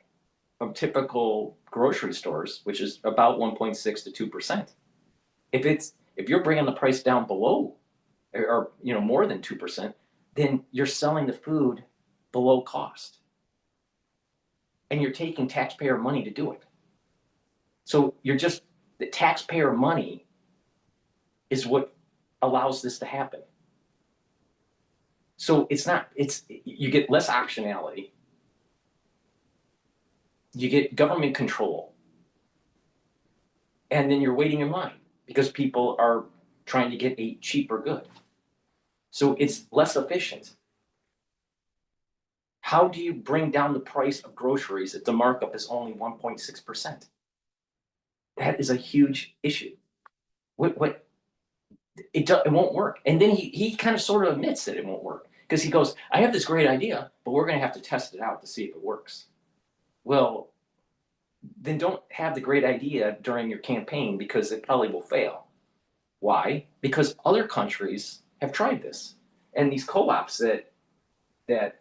of typical grocery stores, which is about 1.6 to 2%, if you're bringing the price down below or you know more than 2%, then you're selling the food below cost, and you're taking taxpayer money to do it. So the taxpayer money is what allows this to happen. So you get less optionality, you get government control, and then you're waiting in line because people are trying to get a cheaper good. So it's less efficient. How do you bring down the price of groceries if the markup is only 1.6%? That is a huge issue. It won't work. And then he kind of sort of admits that it won't work, because he goes, I have this great idea, but we're going to have to test it out to see if it works. Well, then don't have the great idea during your campaign, because it probably will fail. Why? Because other countries have tried this, and these co-ops that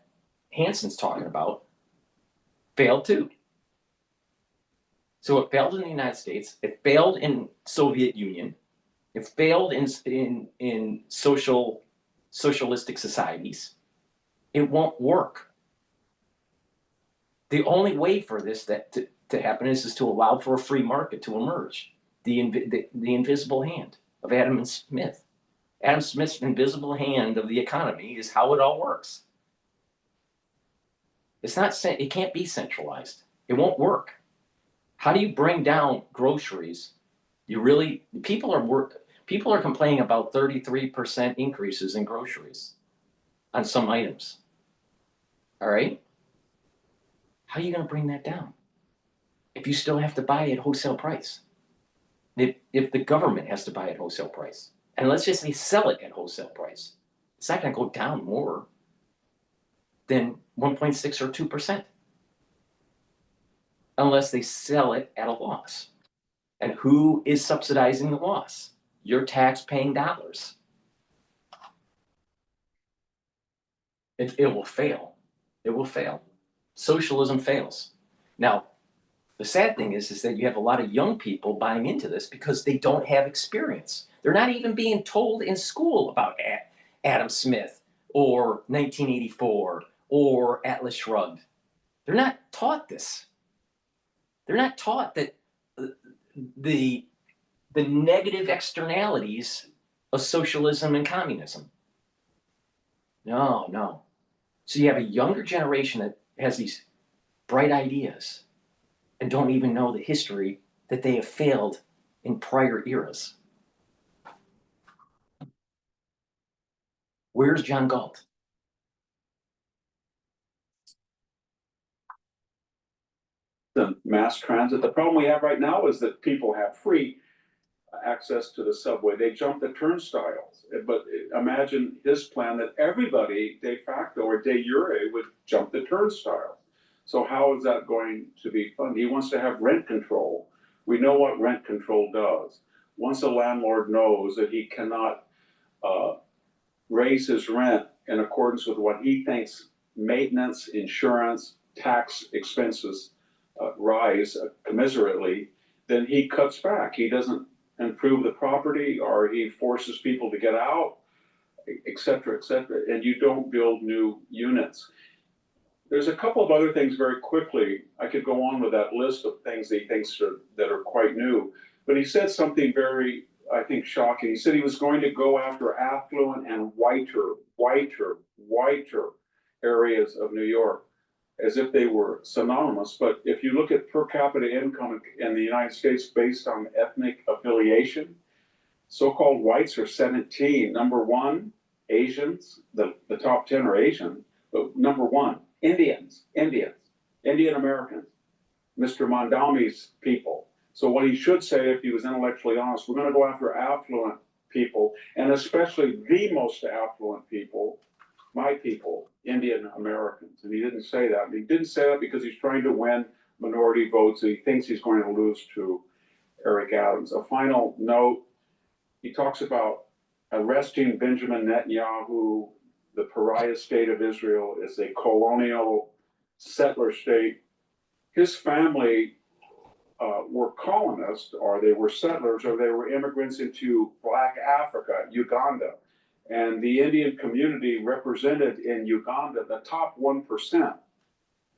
Hanson's talking about failed too. So it failed in the United States, it failed in Soviet Union, it failed in socialistic societies. It won't work. The only way for this to happen is to allow for a free market to emerge. The invisible hand of Adam Smith. Adam Smith's invisible hand of the economy is how it all works. It can't be centralized. It won't work. How do you bring down groceries? People are complaining about 33% increases in groceries on some items. All right? How are you going to bring that down if you still have to buy at wholesale price? If the government has to buy at wholesale price, and let's just say sell it at wholesale price, it's not going to go down more than 1.6 or 2%. Unless they sell it at a loss. And who is subsidizing the loss? Your tax-paying dollars. It will fail. It will fail. Socialism fails. Now, the sad thing is that you have a lot of young people buying into this because they don't have experience. They're not even being told in school about Adam Smith or 1984 or Atlas Shrugged. They're not taught this. They're not taught that the negative externalities of socialism and communism. No. So you have a younger generation that has these bright ideas and don't even know the history that they have failed in prior eras. Where's John Galt? The mass transit. The problem we have right now is that people have free access to the subway. They jump the turnstiles. But imagine his plan that everybody de facto or de jure would jump the turnstile. So how is that going to be funded? He wants to have rent control. We know what rent control does. Once a landlord knows that he cannot raise his rent in accordance with what he thinks maintenance, insurance, tax expenses rise commiserately, then he cuts back. He doesn't improve the property, or he forces people to get out, et cetera, and you don't build new units. There's a couple of other things very quickly. I could go on with that list of things that he thinks that are quite new. But he said something very, I think, shocking. He said he was going to go after affluent and whiter areas of New York, as if they were synonymous. But if you look at per capita income in the United States based on ethnic affiliation, so-called whites are 17. Number one, Asians, the top 10 are Asian, but number one, Indian Americans, Mr. Mamdani's people. So what he should say, if he was intellectually honest, we're going to go after affluent people, and especially the most affluent people, my people, Indian Americans. And he didn't say that. And he didn't say that because he's trying to win minority votes. And he thinks he's going to lose to Eric Adams. A final note, he talks about arresting Benjamin Netanyahu. The pariah state of Israel is a colonial settler state. His family were colonists, or they were settlers, or they were immigrants into Black Africa, Uganda. And the Indian community represented in Uganda the top 1%.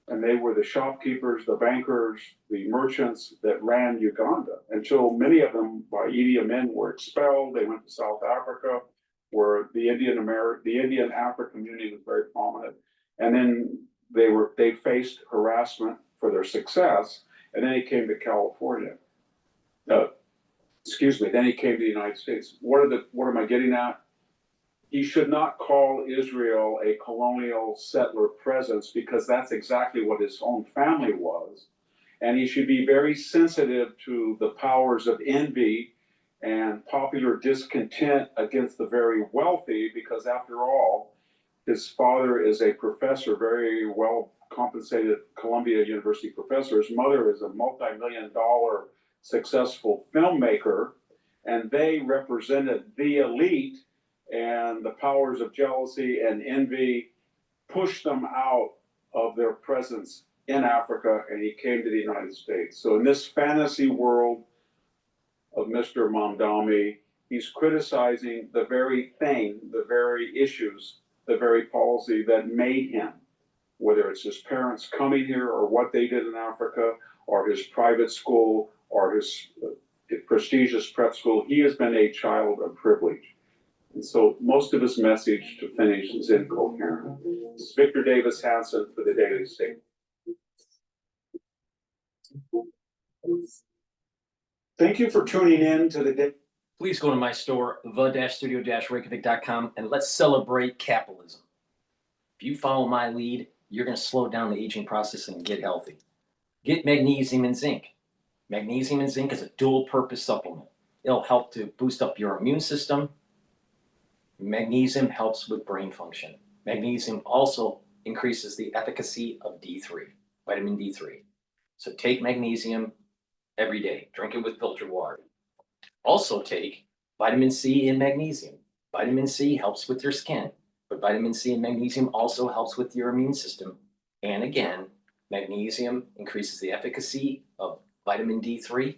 And they were the shopkeepers, the bankers, the merchants that ran Uganda, until many of them by Idi Amin were expelled. They went to South Africa, where the Indian African community was very prominent. And then they faced harassment for their success. And then he came to California. Then he came to the United States. What am I getting at? He should not call Israel a colonial settler presence, because that's exactly what his own family was. And he should be very sensitive to the powers of envy and popular discontent against the very wealthy, because after all, his father is a professor, very well compensated Columbia University professor. His mother is a multi-million-dollar successful filmmaker, and they represented the elite, and the powers of jealousy and envy pushed them out of their presence in Africa, and he came to the United States. So in this fantasy world of Mr. Mamdani, he's criticizing the very thing, the very issues, the very policy that made him, whether it's his parents coming here or what they did in Africa, or his private school, or his prestigious prep school. He has been a child of privilege. And so most of his message, to finish, is incoherent. This is Victor Davis Hanson for the Daily Statement. Thank you for tuning in to the day. Please go to my store, the-studio-reykjavik.com, and let's celebrate capitalism. If you follow my lead, you're going to slow down the aging process and get healthy. Get magnesium and zinc. Magnesium and zinc is a dual-purpose supplement. It'll help to boost up your immune system. Magnesium helps with brain function. Magnesium also increases the efficacy of D3, vitamin D3. So take magnesium every day. Drink it with filtered water. Also take vitamin C and magnesium. Vitamin C helps with your skin, but vitamin C and magnesium also helps with your immune system. And again, magnesium increases the efficacy of vitamin D3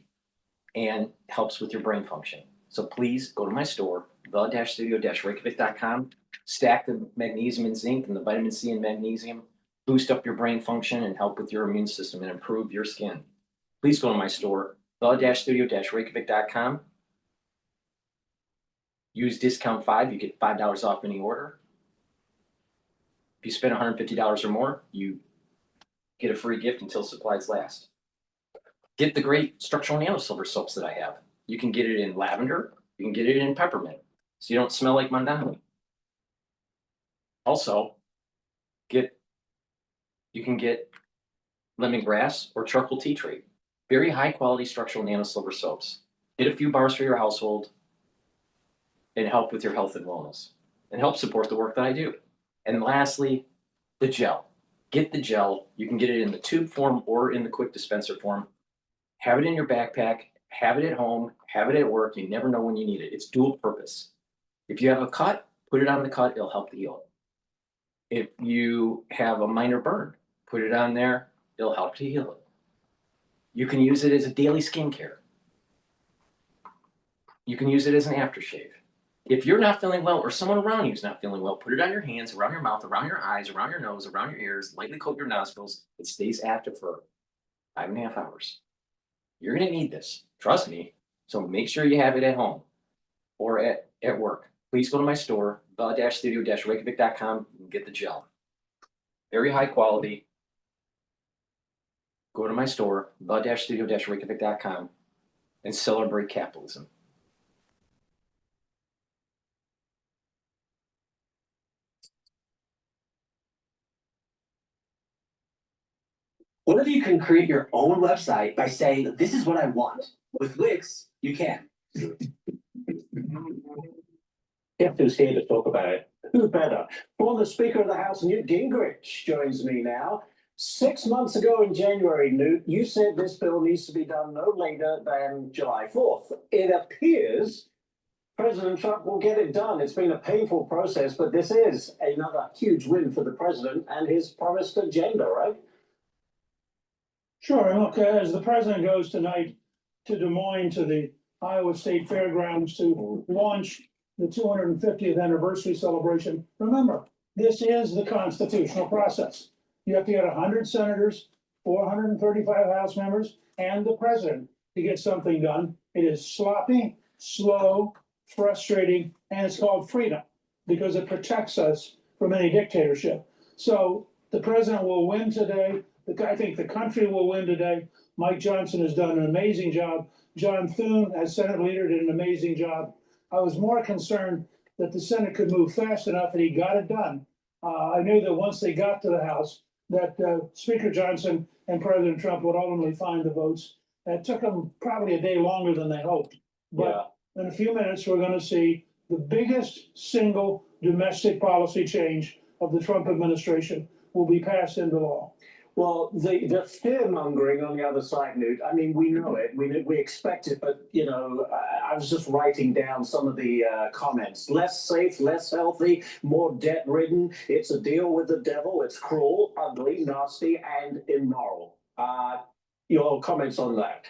and helps with your brain function. So please go to my store, the-studio-reykjavik.com, stack the magnesium and zinc and the vitamin C and magnesium, boost up your brain function and help with your immune system and improve your skin. Please go to my store, the-studio-reykjavik.com. Use discount 5, you get $5 off any order. If you spend $150 or more, you get a free gift until supplies last. Get the great structural nano silver soaps that I have. You can get it in lavender, you can get it in peppermint, so you don't smell like Mamdani. Also, you can get lemongrass or charcoal tea tree. Very high quality structural nano silver soaps. Get a few bars for your household and help with your health and wellness and help support the work that I do. And lastly, the gel. Get the gel. You can get it in the tube form or in the quick dispenser form. Have it in your backpack, have it at home, have it at work. You never know when you need it. It's dual purpose. If you have a cut, put it on the cut, it'll help to heal it. If you have a minor burn, put it on there, it'll help to heal it. You can use it as a daily skincare. You can use it as an aftershave. If you're not feeling well, or someone around you is not feeling well, put it on your hands, around your mouth, around your eyes, around your nose, around your ears, lightly coat your nostrils. It stays active for 5.5 hours. You're gonna need this, trust me. So make sure you have it at home or at work. Please go to my store, the-studio-reykjavik.com, and get the gel. Very high quality. Go to my store, the-studio-reykjavik.com, and celebrate capitalism. What if you can create your own website by saying, this is what I want? With Wix, you can. Who's here to talk about it? Who better? Former Speaker of the House, Newt Gingrich, joins me now. 6 months ago in January, Newt, you said this bill needs to be done no later than July 4th. It appears President Trump will get it done. It's been a painful process, but this is another huge win for the president and his promised agenda, right? Sure, and look, as the president goes tonight to Des Moines to the Iowa State Fairgrounds to launch the 250th anniversary celebration, remember, this is the constitutional process. You have to get 100 senators, 435 House members, and the president to get something done. It is sloppy, slow, frustrating, and it's called freedom because it protects us from any dictatorship. So the president will win today. I think the country will win today. Mike Johnson has done an amazing job. John Thune, as Senate leader, did an amazing job. I was more concerned that the Senate could move fast enough that he got it done. I knew that once they got to the House, that Speaker Johnson and President Trump would ultimately find the votes. It took them probably a day longer than they hoped. But in a few minutes, we're going to see the biggest single domestic policy change of the Trump administration will be passed into law. Well, the fear mongering on the other side, Newt, I mean, we know it, we expect it, but, you know, I was just writing down some of the comments. Less safe, less healthy, more debt ridden. It's a deal with the devil. It's cruel, ugly, nasty, and immoral. Your comments on that?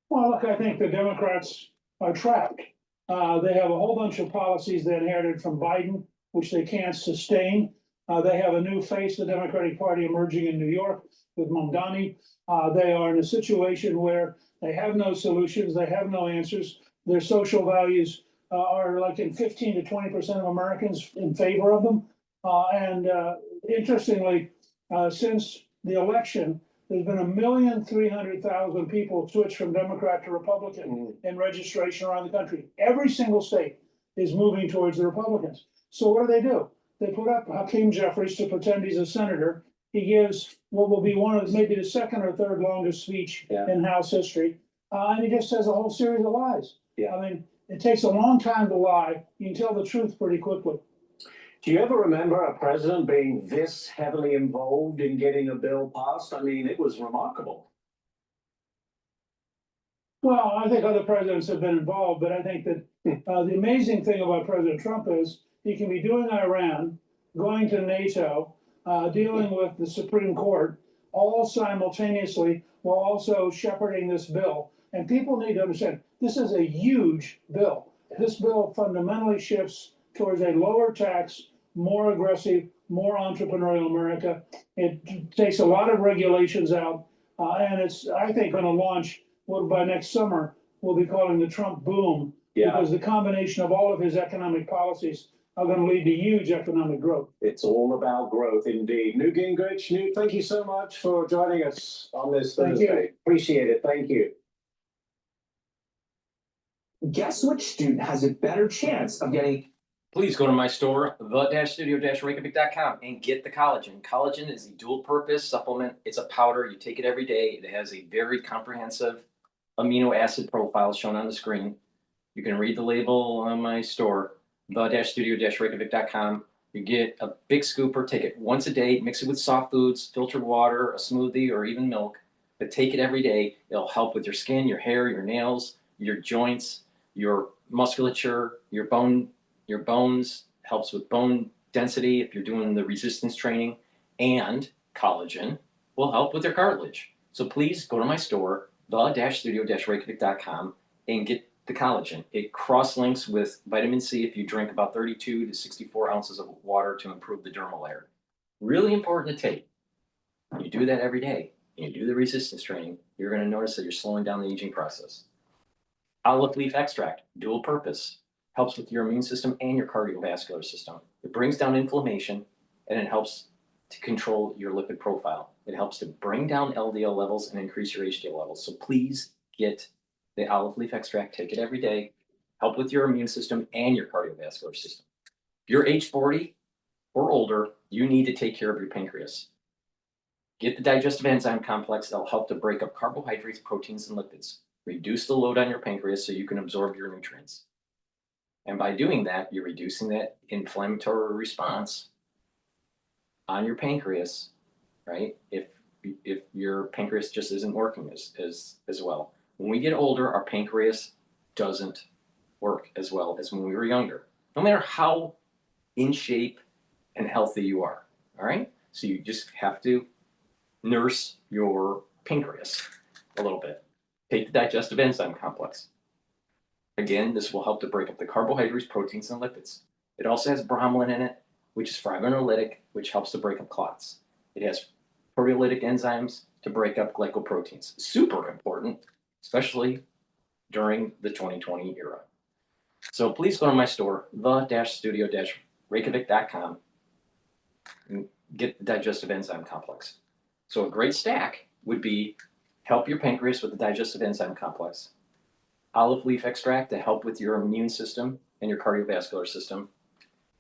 Well, look, I think the Democrats are trapped. They have a whole bunch of policies they inherited from Biden, which they can't sustain. They have a new face, the Democratic Party, emerging in New York with Mamdani. They are in a situation where they have no solutions, they have no answers. Their social values are like in 15 to 20% of Americans in favor of them. Interestingly, since the election, there's been 1,300,000 people switch from Democrat to Republican in registration around the country. Every single state is moving towards the Republicans. So what do? They put up Hakeem Jeffries to pretend he's a senator. He gives what will be one of maybe the second or third longest speech in House history. And he just says a whole series of lies. I mean, it takes a long time to lie. You can tell the truth pretty quickly. Do you ever remember a president being this heavily involved in getting a bill passed? I mean, it was remarkable. Well, I think other presidents have been involved, but I think that the amazing thing about President Trump is he can be doing Iran, going to NATO, dealing with the Supreme Court, all simultaneously, while also shepherding this bill. And people need to understand, this is a huge bill. This bill fundamentally shifts towards a lower tax, more aggressive, more entrepreneurial America. It takes a lot of regulations out, and it's, I think, going to launch what by next summer we'll be calling the Trump boom, because the combination of all of his economic policies are going to lead to huge economic growth. It's all about growth, indeed. Newt Gingrich, Newt, thank you so much for joining us on this Thursday. Appreciate it. Thank you. Guess which student has a better chance of getting... Please go to my store, the-studio-reykjavik.com, and get the collagen. Collagen is a dual-purpose supplement. It's a powder. You take it every day. It has a very comprehensive amino acid profile shown on the screen. You can read the label on my store, the-studio-reykjavik.com. You get a big scooper, take it once a day, mix it with soft foods, filtered water, a smoothie, or even milk. But take it every day. It'll help with your skin, your hair, your nails, your joints, your musculature, your bones, helps with bone density if you're doing the resistance training, and collagen will help with your cartilage. So please go to my store, the-studio-reykjavik.com, and get the collagen. It cross-links with vitamin C if you drink about 32 to 64 ounces of water to improve the dermal layer. Really important to take. You do that every day, and you do the resistance training, you're going to notice that you're slowing down the aging process. Olive leaf extract, dual purpose, helps with your immune system and your cardiovascular system. It brings down inflammation, and it helps to control your lipid profile. It helps to bring down LDL levels and increase your HDL levels. So please get the olive leaf extract, take it every day, help with your immune system and your cardiovascular system. If you're age 40 or older, you need to take care of your pancreas. Get the digestive enzyme complex that'll help to break up carbohydrates, proteins, and lipids. Reduce the load on your pancreas so you can absorb your nutrients. And by doing that, you're reducing that inflammatory response on your pancreas, right? If your pancreas just isn't working as well. When we get older, our pancreas doesn't work as well as when we were younger, no matter how in shape and healthy you are, all right? So you just have to nurse your pancreas a little bit. Take the digestive enzyme complex. Again, this will help to break up the carbohydrates, proteins, and lipids. It also has bromelain in it, which is fibrinolytic, which helps to break up clots. It has proteolytic enzymes to break up glycoproteins. Super important, especially during the 2020 era. So please go to my store, the-studio-reykjavik.com, and get the digestive enzyme complex. So a great stack would be help your pancreas with the digestive enzyme complex, olive leaf extract to help with your immune system and your cardiovascular system,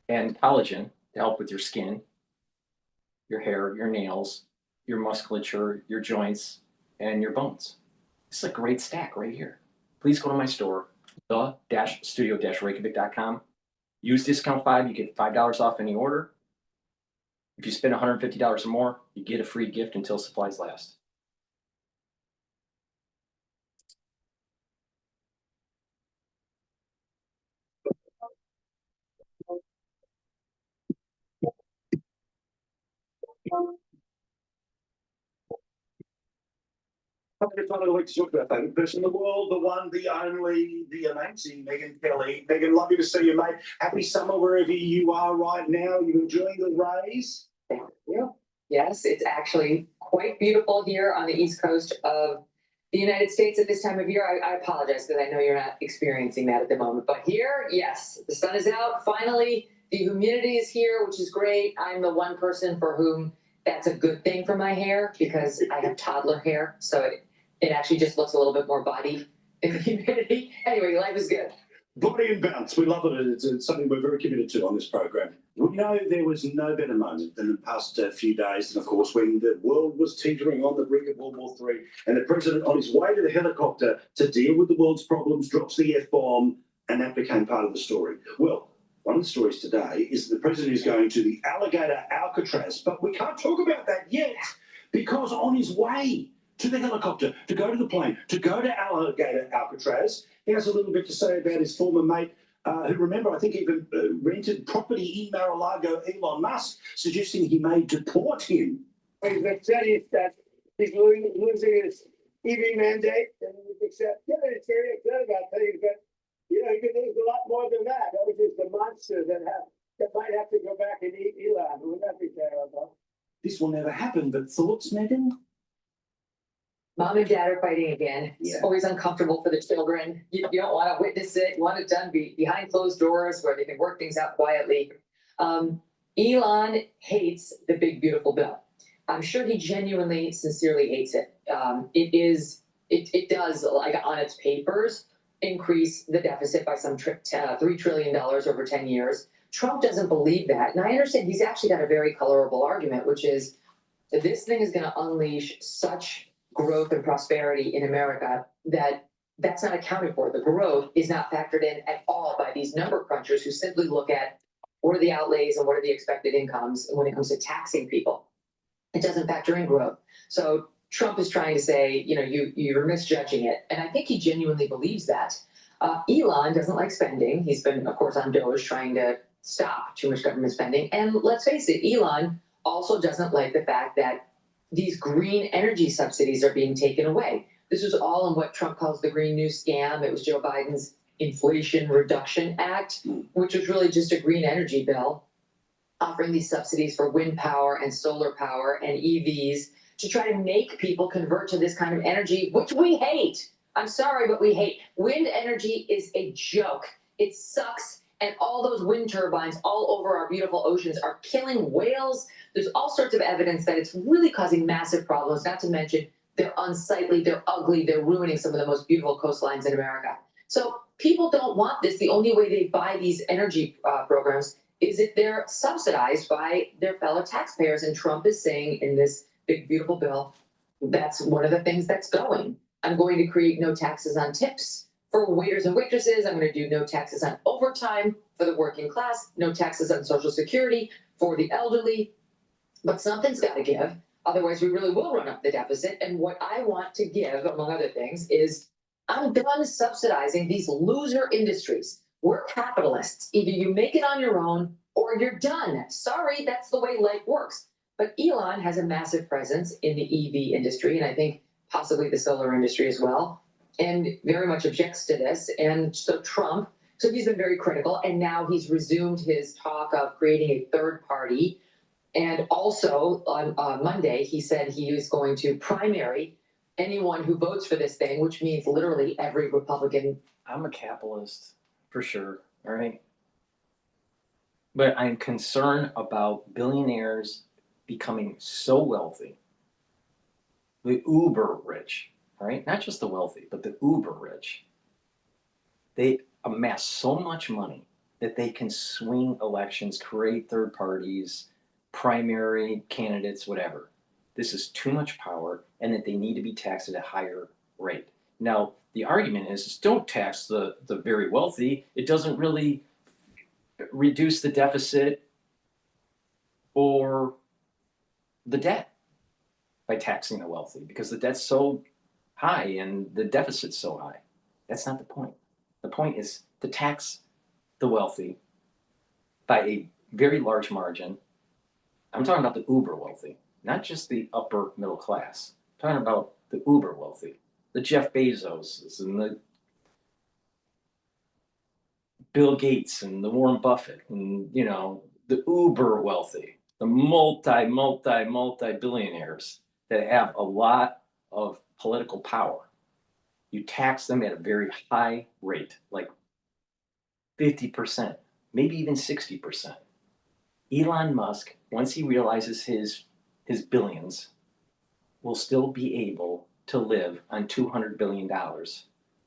and collagen to help with your skin, your hair, your nails, your musculature, your joints, and your bones. This is a great stack right here. Please go to my store, the-studio-reykjavik.com. Use discount 5, you get $5 off any order. If you spend $150 or more, you get a free gift until supplies last. It's one of the weeks to talk about favourite person in the world, the one, the only, the amazing Megan Kelly. Megan, lovely to see you, mate. Happy summer wherever you are right now. You enjoying the rays? Yeah. Yes, it's actually quite beautiful here on the east coast of the United States at this time of year. I apologize because I know you're not experiencing that at the moment, but here, yes, the sun is out. Finally, the humidity is here, which is great. I'm the one person for whom that's a good thing for my hair because I have toddler hair, so it actually just looks a little bit more body in the humidity. Anyway, life is good. Body and bounce, we love it. It's something we're very committed to on this program. We know there was no better moment than the past few days, and of course, when the world was teetering on the brink of World War III, and the president, on his way to the helicopter to deal with the world's problems, drops the F-bomb, and that became part of the story. Well, one of the stories today is that the president is going to the alligator Alcatraz, but we can't talk about that yet because on his way to the helicopter, to go to the plane, to go to alligator Alcatraz, he has a little bit to say about his former mate, who, remember, I think even rented property in Mar-a-Lago, Elon Musk, suggesting he may deport him. He's upset that he's losing his EV mandate, and he's very upset about things, but you know, he could lose a lot more than that. That was just the monster that might have to go back and eat Elon. Wouldn't that be terrible? This will never happen, but thoughts, Megan? Mom and dad are fighting again. It's always uncomfortable for the children. You don't want to witness it. You want it done behind closed doors where they can work things out quietly. Elon hates the big, beautiful bill. I'm sure he genuinely, sincerely hates it. It does, like on its papers, increase the deficit by some $3 trillion over 10 years. Trump doesn't believe that. And I understand he's actually got a very colorable argument, which is that this thing is going to unleash such growth and prosperity in America that's not accounted for. The growth is not factored in at all by these number crunchers who simply look at what are the outlays and what are the expected incomes when it comes to taxing people. It doesn't factor in growth. So Trump is trying to say, you know, you're misjudging it. And I think he genuinely believes that. Elon doesn't like spending. He's been, of course, on Doge trying to stop too much government spending. And let's face it, Elon also doesn't like the fact that these green energy subsidies are being taken away. This was all in what Trump calls the Green New Scam. It was Joe Biden's Inflation Reduction Act, which was really just a green energy bill offering these subsidies for wind power and solar power and EVs to try to make people convert to this kind of energy, which we hate. I'm sorry, but we hate. Wind energy is a joke. It sucks. And all those wind turbines all over our beautiful oceans are killing whales. There's all sorts of evidence that it's really causing massive problems, not to mention they're unsightly, they're ugly, they're ruining some of the most beautiful coastlines in America. So people don't want this. The only way they buy these energy programs is if they're subsidized by their fellow taxpayers. And Trump is saying in this big, beautiful bill, that's one of the things that's going. I'm going to create no taxes on tips for waiters and waitresses. I'm going to do no taxes on overtime for the working class, no taxes on Social Security for the elderly. But something's got to give. Otherwise, we really will run up the deficit. And what I want to give, among other things, is I'm done subsidizing these loser industries. We're capitalists. Either you make it on your own or you're done. Sorry, that's the way life works. But Elon has a massive presence in the EV industry, and I think possibly the solar industry as well, and very much objects to this. And so Trump, so he's been very critical, and now he's resumed his talk of creating a third party. And also on Monday, he said he was going to primary anyone who votes for this thing, which means literally every Republican. I'm a capitalist, for sure, all right? But I'm concerned about billionaires becoming so wealthy, the uber rich, all right? Not just the wealthy, but the uber rich. They amass so much money that they can swing elections, create third parties, primary candidates, whatever. This is too much power, and that they need to be taxed at a higher rate. Now, the argument is don't tax the very wealthy. It doesn't really reduce the deficit or the debt by taxing the wealthy, because the debt's so high and the deficit's so high. That's not the point. The point is to tax the wealthy by a very large margin. I'm talking about the uber wealthy, not just the upper middle class. I'm talking about the uber wealthy, the Jeff Bezos and the Bill Gates and the Warren Buffett and, you know, the uber wealthy, the multi billionaires that have a lot of political power. You tax them at a very high rate, like 50%, maybe even 60%. Elon Musk, once he realizes his billions, will still be able to live on $200 billion,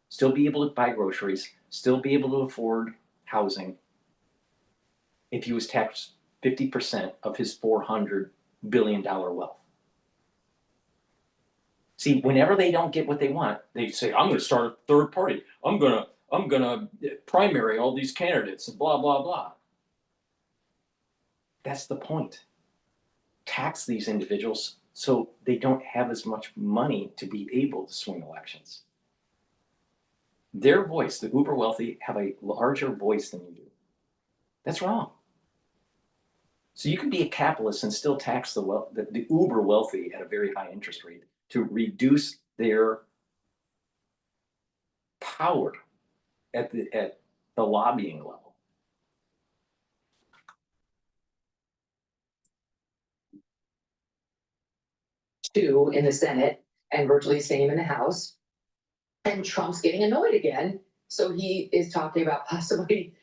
still be able to buy groceries, still be able to afford housing if he was taxed 50% of his $400 billion wealth. See, whenever they don't get what they want, they say, I'm going to start a third party. I'm going to primary all these candidates and blah, blah, blah. That's the point. Tax these individuals so they don't have as much money to be able to swing elections. Their voice, the uber wealthy, have a larger voice than you do. That's wrong. So you can be a capitalist and still tax the uber wealthy at a very high interest rate to reduce their power at the lobbying level. Two in the Senate and virtually same in the House. And Trump's getting annoyed again. So he is talking about possibly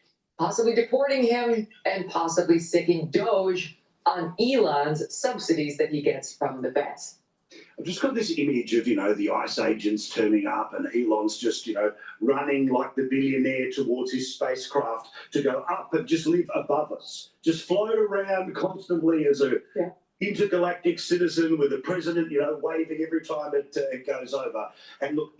deporting him and possibly sticking Doge on Elon's subsidies that he gets from the feds. I've just got this image of, the ICE agents turning up and Elon's just, running like the billionaire towards his spacecraft to go up and just live above us. Just float around constantly as a intergalactic citizen with the president, waving every time it goes over. And look,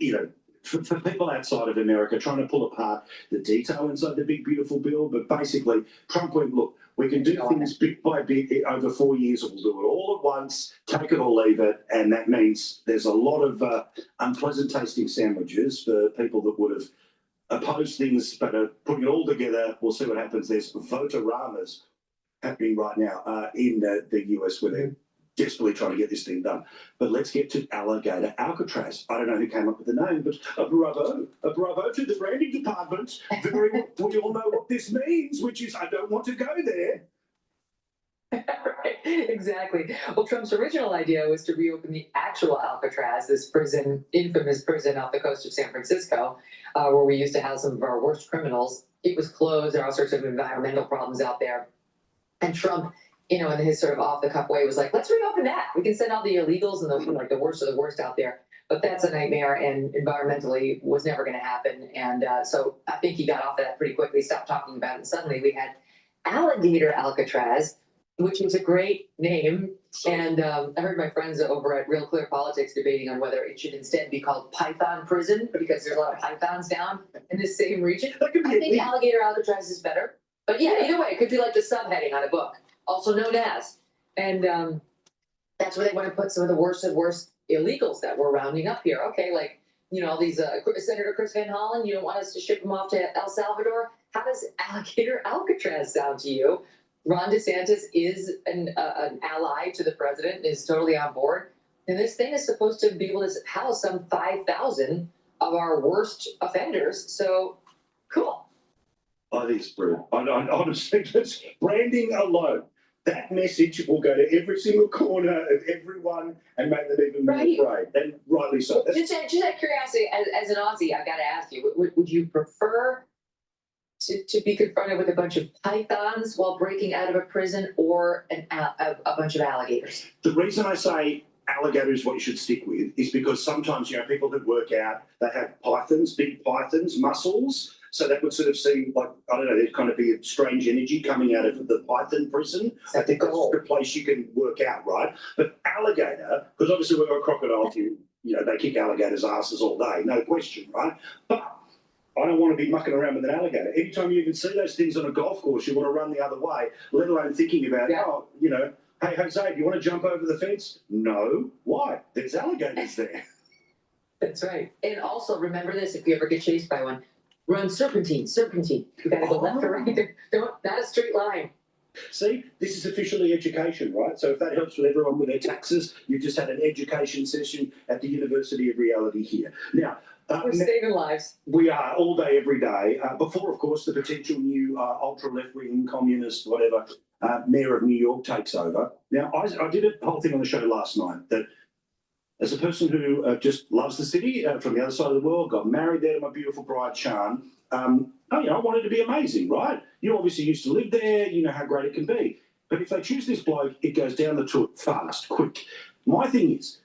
for people outside of America trying to pull apart the detail inside the big, beautiful bill, but basically Trump went, look, we can do things bit by bit over 4 years. We'll do it all at once, take it or leave it. And that means there's a lot of unpleasant tasting sandwiches for people that would have opposed things, but putting it all together, we'll see what happens. There's vote-a-ramas happening right now in the US with him. desperately trying to get this thing done. But let's get to alligator Alcatraz. I don't know who came up with the name, but a bravo to the branding department. We all know what this means, which is I don't want to go there. Right, exactly. Well, Trump's original idea was to reopen the actual Alcatraz, this prison, infamous prison off the coast of San Francisco, where we used to have some of our worst criminals. It was closed. There are all sorts of environmental problems out there. And Trump, in his sort of off-the-cuff way, was like, let's reopen that. We can send all the illegals and the worst of the worst out there. But that's a nightmare, and environmentally was never going to happen. And so I think he got off of that pretty quickly, stopped talking about it. And suddenly we had Alligator Alcatraz, which was a great name. And I heard my friends over at Real Clear Politics debating on whether it should instead be called Python Prison, because there's a lot of pythons down in this same region. I think Alligator Alcatraz is better. But yeah, either way, it could be like the subheading on a book, also known as. And that's where they want to put some of the worst illegals that we're rounding up here. Okay, like, all these Senator Chris Van Hollen, you don't want us to ship them off to El Salvador? How does Alligator Alcatraz sound to you? Ron DeSantis is an ally to the president, is totally on board. And this thing is supposed to be able to house some 5,000 of our worst offenders. So, cool. I think it's brilliant. Honestly, just branding alone. That message will go to every single corner of everyone and make them even more afraid. And rightly so. Just out of curiosity, as an Aussie, I've got to ask you, would you prefer to be confronted with a bunch of pythons while breaking out of a prison, or a bunch of alligators? The reason I say alligator is what you should stick with is because sometimes, people that work out, they have pythons, big pythons, muscles. So that would sort of seem like, I don't know, there'd kind of be a strange energy coming out of the python prison. I think that's the place you can work out, right? But alligator, because obviously we've got crocodiles, they kick alligators' asses all day, no question, right? But I don't want to be mucking around with an alligator. Anytime you even see those things on a golf course, you want to run the other way, let alone thinking about, hey, Jose, do you want to jump over the fence? No. Why? There's alligators there. That's right. And also remember this, if you ever get chased by one, run serpentine. You got to go left or right. Not a straight line. See, this is officially education, right? So if that helps with everyone with their taxes, you've just had an education session at the University of Reality here. Now, we're saving lives. We are all day, every day. Before, of course, the potential new ultra left-wing communist, whatever, mayor of New York takes over. Now, I did a whole thing on the show last night that, as a person who just loves the city from the other side of the world, got married there to my beautiful bride, Sian, I want it to be amazing, right? You obviously used to live there. You know how great it can be. But if they choose this bloke, it goes down the toilet fast, quick. My thing is,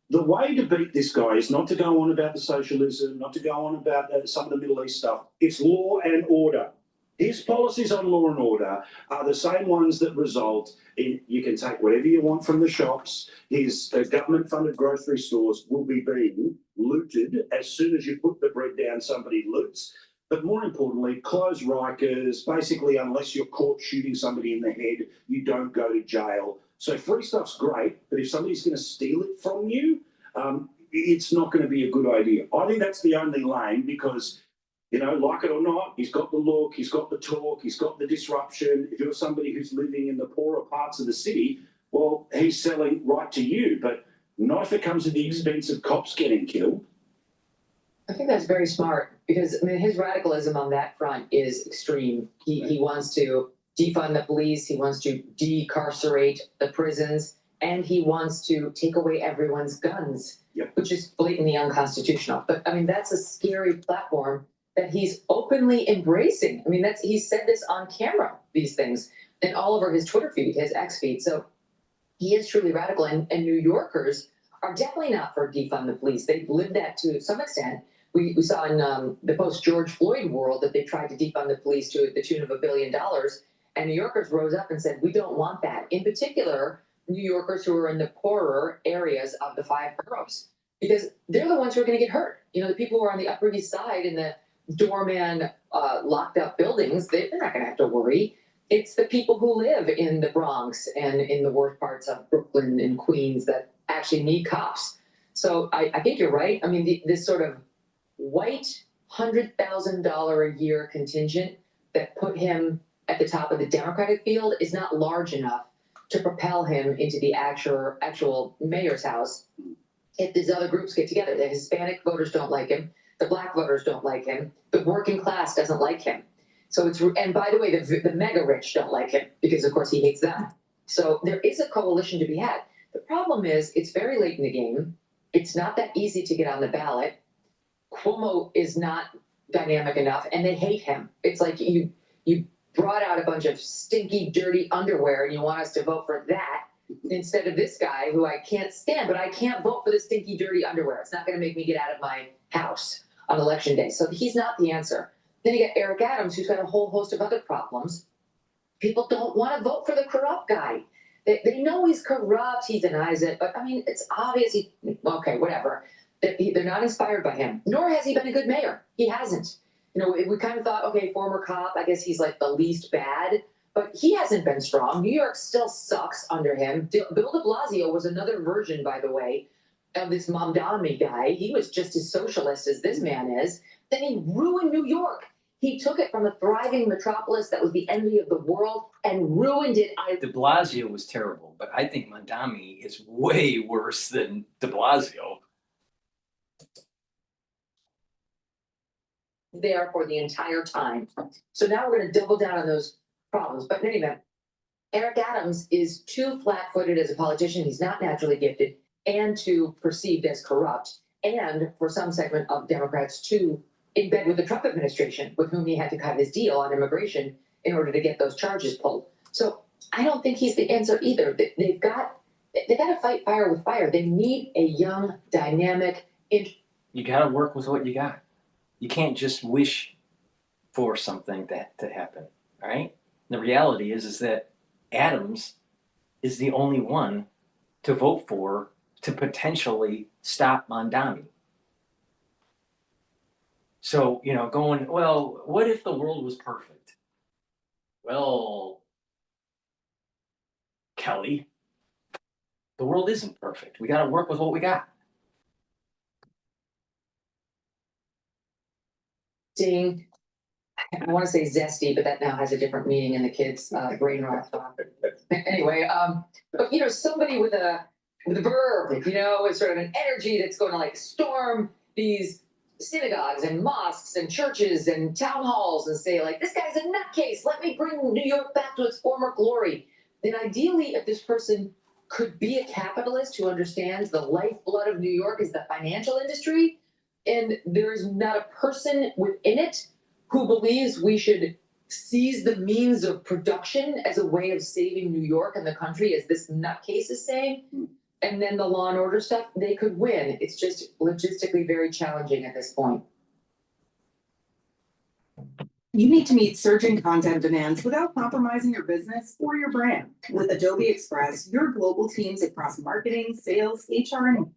the way to beat this guy is not to go on about the socialism, not to go on about some of the Middle East stuff. It's law and order. His policies on law and order are the same ones that result in you can take whatever you want from the shops. His government-funded grocery stores will be being looted as soon as you put the bread down. Somebody loots. But more importantly, close Rikers. Basically, unless you're caught shooting somebody in the head, you don't go to jail. So free stuff's great, but if somebody's going to steal it from you, it's not going to be a good idea. I think that's the only lane because, like it or not, he's got the look, he's got the talk, he's got the disruption. If you're somebody who's living in the poorer parts of the city, well, he's selling right to you, but not if it comes at the expense of cops getting killed. I think that's very smart because, his radicalism on that front is extreme. He wants to defund the police, he wants to decarcerate the prisons, and he wants to take away everyone's guns, which is blatantly unconstitutional. But that's a scary platform that he's openly embracing. He said this on camera, these things, and all over his Twitter feed, his X feed. So he is truly radical, and New Yorkers are definitely not for defund the police. They've lived that to some extent. We saw in the post-George Floyd world that they tried to defund the police to the tune of $1 billion. And New Yorkers rose up and said, we don't want that. In particular, New Yorkers who are in the poorer areas of the 5 boroughs, because they're the ones who are going to get hurt. The people who are on the Upper East Side in the doorman locked up buildings, they're not going to have to worry. It's the people who live in the Bronx and in the worst parts of Brooklyn and Queens that actually need cops. So I think you're right. This sort of white $100,000 a year contingent that put him at the top of the Democratic field is not large enough to propel him into the actual mayor's house. If these other groups get together, the Hispanic voters don't like him, the Black voters don't like him, the working class doesn't like him. So and by the way, the mega rich don't like him because of course he hates them. So there is a coalition to be had. The problem is it's very late in the game. It's not that easy to get on the ballot. Cuomo is not dynamic enough and they hate him. It's like you brought out a bunch of stinky, dirty underwear and you want us to vote for that instead of this guy who I can't stand, but I can't vote for the stinky, dirty underwear. It's not going to make me get out of my house on election day. So he's not the answer. Then you got Eric Adams, who's got a whole host of other problems. People don't want to vote for the corrupt guy. They know he's corrupt. He denies it. But I mean, it's obvious. Okay, whatever. They're not inspired by him, nor has he been a good mayor. He hasn't. You know, we kind of thought, okay, former cop, I guess he's like the least bad, but he hasn't been strong. New York still sucks under him. Bill de Blasio was another version, by the way, of this Mamdani guy. He was just as socialist as this man is. Then he ruined New York. He took it from a thriving metropolis that was the envy of the world and ruined it. De Blasio was terrible, but I think Mamdani is way worse than de Blasio. There for the entire time. So now we're going to double down on those problems. But in any event, Eric Adams is too flat-footed as a politician. He's not naturally gifted and too perceived as corrupt. And for some segment of Democrats, too in bed with the Trump administration, with whom he had to cut his deal on immigration in order to get those charges pulled. So I don't think he's the answer either. They've got to fight fire with fire. They need a young, dynamic. You got to work with what you got. You can't just wish for something to happen, all right? The reality is that Adams is the only one to vote for to potentially stop Mamdani. So, you know, going, well, what if the world was perfect? Well, Kelly, the world isn't perfect. We got to work with what we got. Seeing, I want to say zesty, but that now has a different meaning in the kids' brain rot. Anyway, but you know, somebody with a verb, you know, with sort of an energy that's going to like storm these synagogues and mosques and churches and town halls and say like, this guy's a nutcase. Let me bring New York back to its former glory. Then ideally, if this person could be a capitalist who understands the lifeblood of New York is the financial industry, and there is not a person within it who believes we should seize the means of production as a way of saving New York and the country, as this nutcase is saying, and then the law and order stuff, they could win. It's just logistically very challenging at this point. You need to meet surging content demands without compromising your business or your brand. With Adobe Express, your global teams across marketing, sales, HR, and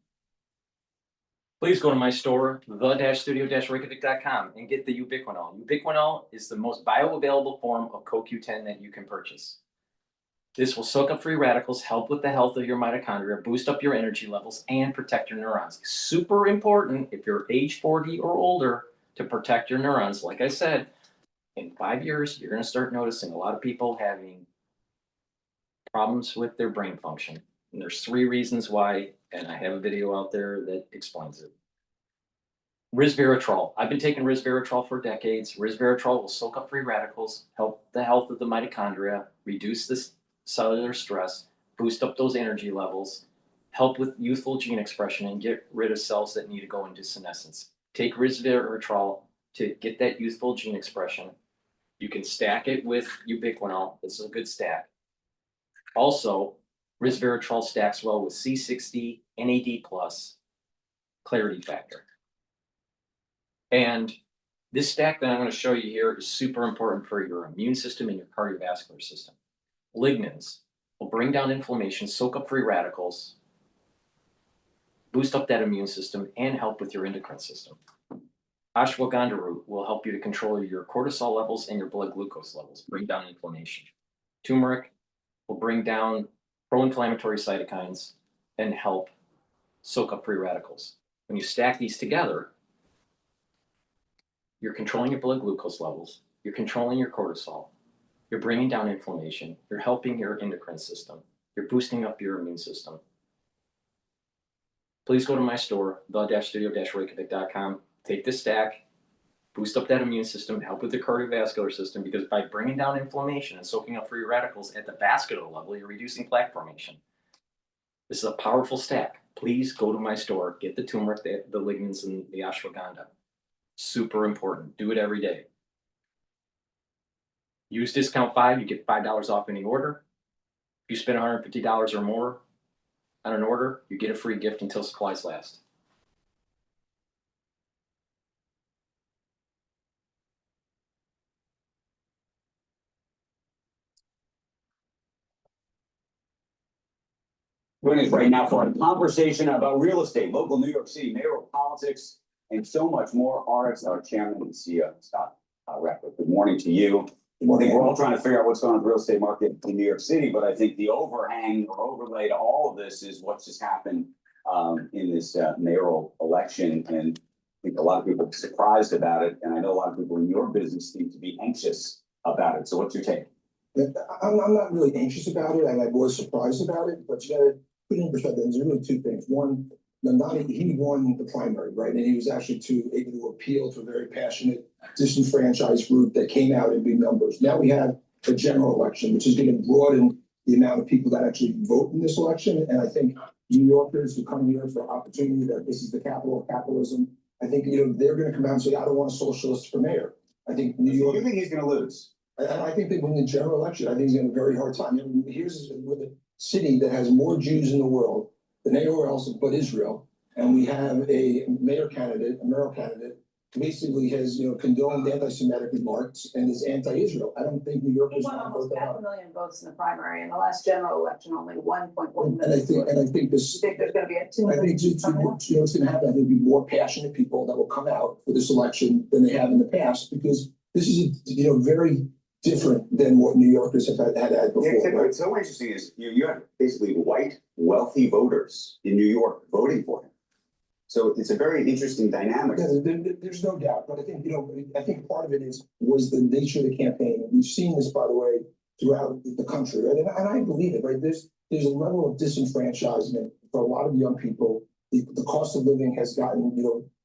Please go to my store, the-studio-reykjavik.com, and get the ubiquinol. Ubiquinol is the most bioavailable form of CoQ10 that you can purchase. This will soak up free radicals, help with the health of your mitochondria, boost up your energy levels, and protect your neurons. Super important if you're age 40 or older to protect your neurons. Like I said, in 5 years, you're going to start noticing a lot of people having problems with their brain function. And there's 3 reasons why, and I have a video out there that explains it. Resveratrol. I've been taking resveratrol for decades. Resveratrol will soak up free radicals, help the health of the mitochondria, reduce this cellular stress, boost up those energy levels, help with youthful gene expression, and get rid of cells that need to go into senescence. Take resveratrol to get that youthful gene expression. You can stack it with ubiquinol. This is a good stack. Also, resveratrol stacks well with C60, NAD+, clarity factor. And this stack that I'm going to show you here is super important for your immune system and your cardiovascular system. Lignans will bring down inflammation, soak up free radicals, boost up that immune system, and help with your endocrine system. Ashwagandha root will help you to control your cortisol levels and your blood glucose levels, bring down inflammation. Turmeric will bring down pro-inflammatory cytokines and help soak up free radicals. When you stack these together, you're controlling your blood glucose levels, you're controlling your cortisol, you're bringing down inflammation, you're helping your endocrine system, You're boosting up your immune system. Please go to my store, the-studio-reykjavik.com. Take this stack, boost up that immune system, help with the cardiovascular system, because by bringing down inflammation and soaking up free radicals at the vascular level, you're reducing plaque formation. This is a powerful stack. Please go to my store, get the turmeric, the lignans, and the ashwagandha. Super important. Do it every day. Use discount 5, you get $5 off any order. If you spend $150 or more on an order, you get a free gift until supplies last. Joining us right now for a conversation about real estate, local New York City, mayoral politics, and so much more. Our chairman and CEO, Scott Reckler. Good morning to you. I think we're all trying to figure out what's going on in the real estate market in New York City, but I think the overhang or overlay to all of this is what's just happened in this mayoral election. And I think a lot of people are surprised about it. And I know a lot of people in your business seem to be anxious about it. So what's your take? I'm not really anxious about it, and I was surprised about it, but you gotta put it in perspective. There's really two things. One, Mamdani, he won the primary, right? And he was actually able to appeal to a very passionate, disenfranchised group that came out in big numbers. Now we have a general election, which is going to broaden the amount of people that actually vote in this election. And I think New Yorkers who come here for opportunity, that this is the capital of capitalism, I think, they're going to come out and say, I don't want a socialist for mayor. I think New York. You think he's going to lose? And I think that when the general election, I think he's going to have a very hard time. Here's with a city that has more Jews in the world than anywhere else but Israel, and we have a mayoral candidate who basically has condoned anti-Semitic remarks and is anti-Israel. I don't think New Yorkers He won almost 500,000 votes in the primary. In the last general election, only 1.1 million. And I think this. You think there's going to be a 2 I think what's going to happen. I think there'll be more passionate people that will come out for this election than they have in the past, because this is very different than what New Yorkers have had before. Yeah, exactly. What's so interesting is you have basically white, wealthy voters in New York voting for him. So it's a very interesting dynamic. Yeah, there's no doubt, but I think I think part of it was the nature of the campaign. We've seen this, by the way, throughout the country, right? And I believe it, right? There's a level of disenfranchisement for a lot of young people. The cost of living has gotten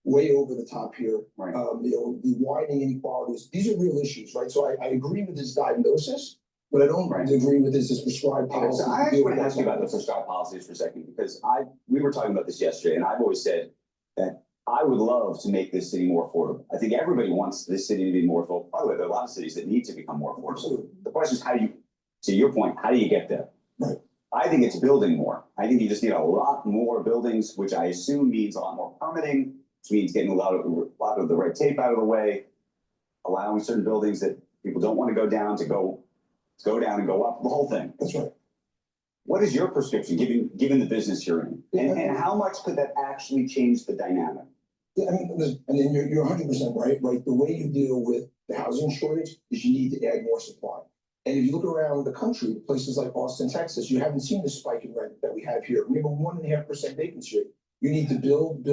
way over the top here. Right. The widening inequalities. These are real issues, right? So I agree with his diagnosis, but I don't agree with his prescribed policy. So I actually want to ask you about the prescribed policies for a second, because we were talking about this yesterday, and I've always said that I would love to make this city more affordable. I think everybody wants this city to be more affordable. By the way, there are a lot of cities that need to become more affordable. Absolutely. The question is, to your point, how do you get there? Right. I think it's building more. I think you just need a lot more buildings, which I assume means a lot more permitting, which means getting a lot of the red tape out of the way, allowing certain buildings that people don't want to go down to go down and go up, the whole thing. That's right. What is your prescription, given the business you're in? And how much could that actually change the dynamic? Yeah, I mean, you're 100% right. Right. The way you deal with the housing shortage is you need to add more supply. And if you look around the country, places like Austin, Texas, you haven't seen the spike in rent that we have here. We have a 1.5% vacancy rate. You need to build,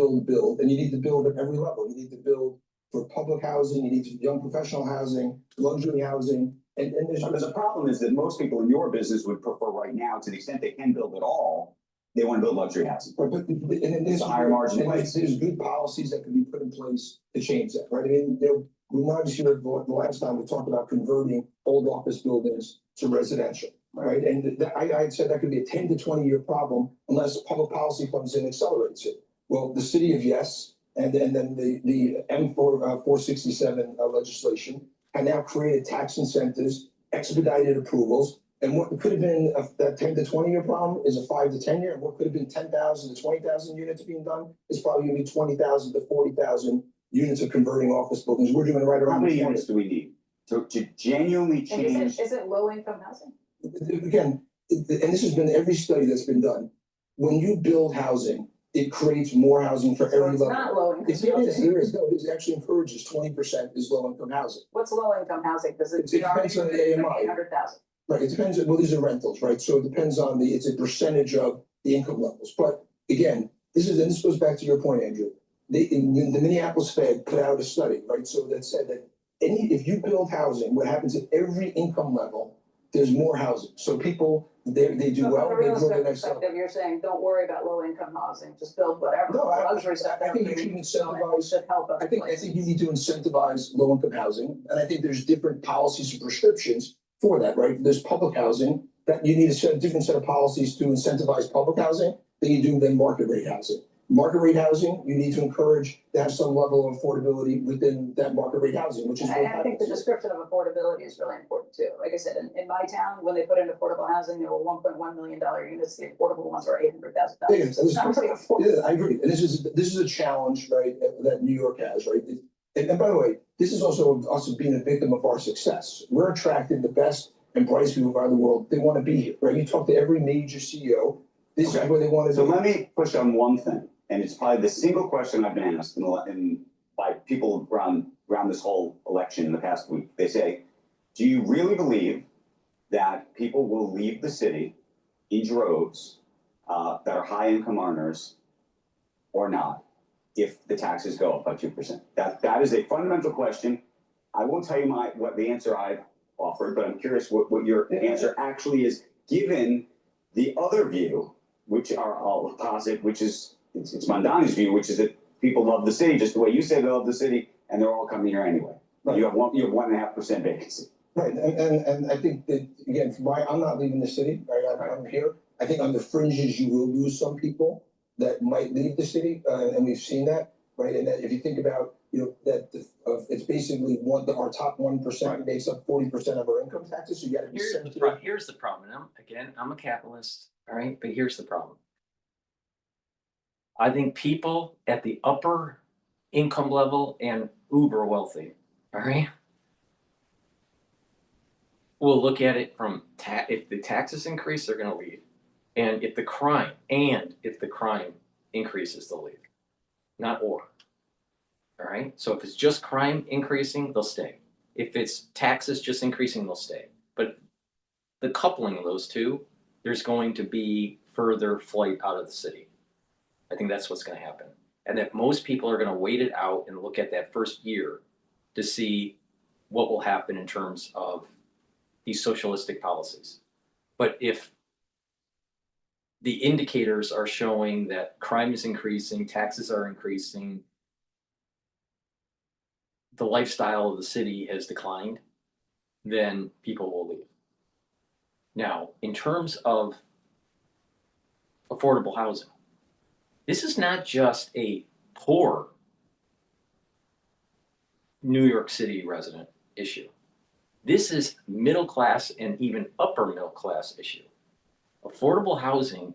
and you need to build at every level. You need to build for public housing, you need to young professional housing, luxury housing. And there's the problem is that most people in your business would prefer right now, to the extent they can build at all, they want to build luxury housing. Right, but and there's a higher margin place. There's good policies that can be put in place to change that, right? I mean, we wanted to the last time we talked about converting old office buildings to residential, right? And I had said that could be a 10 to 20 year problem unless public policy comes in and accelerates it. Well, the city of Yes and then the M467 legislation have now created tax incentives, expedited approvals, and what could have been that 10 to 20 year problem is a 5 to 10 year. And what could have been 10,000 to 20,000 units being done is probably going to be 20,000 to 40,000 units of converting office buildings. We're doing right around. How many units do we need to genuinely change? Is it low income housing? Again, and this has been every study that's been done. When you build housing, it creates more housing for every level. It's not low income. It actually encourages 20% is low income housing. What's low income housing? Because it depends on the AMI. 800,000. Right, it depends. Well, these are rentals, right? So it depends on it's a percentage of the income levels. But again, this goes back to your point, Andrew. The Minneapolis Fed put out a study, right? So that said that if you build housing, what happens at every income level, there's more housing. So people, they do So well, from a they real grow the estate next level. perspective, you're saying, don't worry about low income housing, just build whatever. No, Luxury stuff. I think you should incentivize, Should help us. I think you need to incentivize low income housing, and I think there's different policies and prescriptions for that, right? There's public housing, that you need a different set of policies to incentivize public housing than you do market rate housing. Market rate housing, you need to encourage to have some level of affordability within that market rate housing, which is. And I think the description of affordability is really important too. Like I said, in my town, when they put in affordable housing, there were $1.1 million units. The affordable ones are $800,000. It's not really affordable. Yeah, I agree. And this is a challenge, right, that New York has, right? And by the way, this is also us being a victim of our success. We're attracting the best and brightest people around the world. They want to be here, right? You talk to every major CEO, this is where they want to So be. let me push on one thing, and it's probably the single question I've been asked by people around this whole election in the past week. They say, do you really believe that people will leave the city in droves that are high income earners or not if the taxes go up by 2%? That is a fundamental question. I won't tell you what the answer I've offered, but I'm curious what your answer actually is, given the other view, which are all opposite, which is it's Mamdani's view, which is that people love the city just the way you say they love the city, and they're all coming here anyway. Right. You have 1.5% vacancy. Right, and I think that, again, I'm not leaving the city, right, I'm here. I think on the fringes, you will lose some people that might leave the city, and we've seen that, right? And that if you think about, that it's basically our top 1% makes up 40% of our income taxes, so you gotta be sensitive. Here's the problem, and I'm a capitalist, all right, but here's the problem. I think people at the upper income level and uber wealthy, all right, will look at it from if the taxes increase, they're going to leave, and if the crime increases, they'll leave, not or. All right. So if it's just crime increasing, they'll stay. If it's taxes just increasing, they'll stay. But the coupling of those two, there's going to be further flight out of the city. I think that's what's going to happen, and that most people are going to wait it out and look at that first year to see what will happen in terms of these socialistic policies. But if the indicators are showing that crime is increasing, taxes are increasing, the lifestyle of the city has declined, then people will leave. Now, in terms of affordable housing, this is not just a poor New York City resident issue. This is middle class and even upper middle class issue. Affordable housing,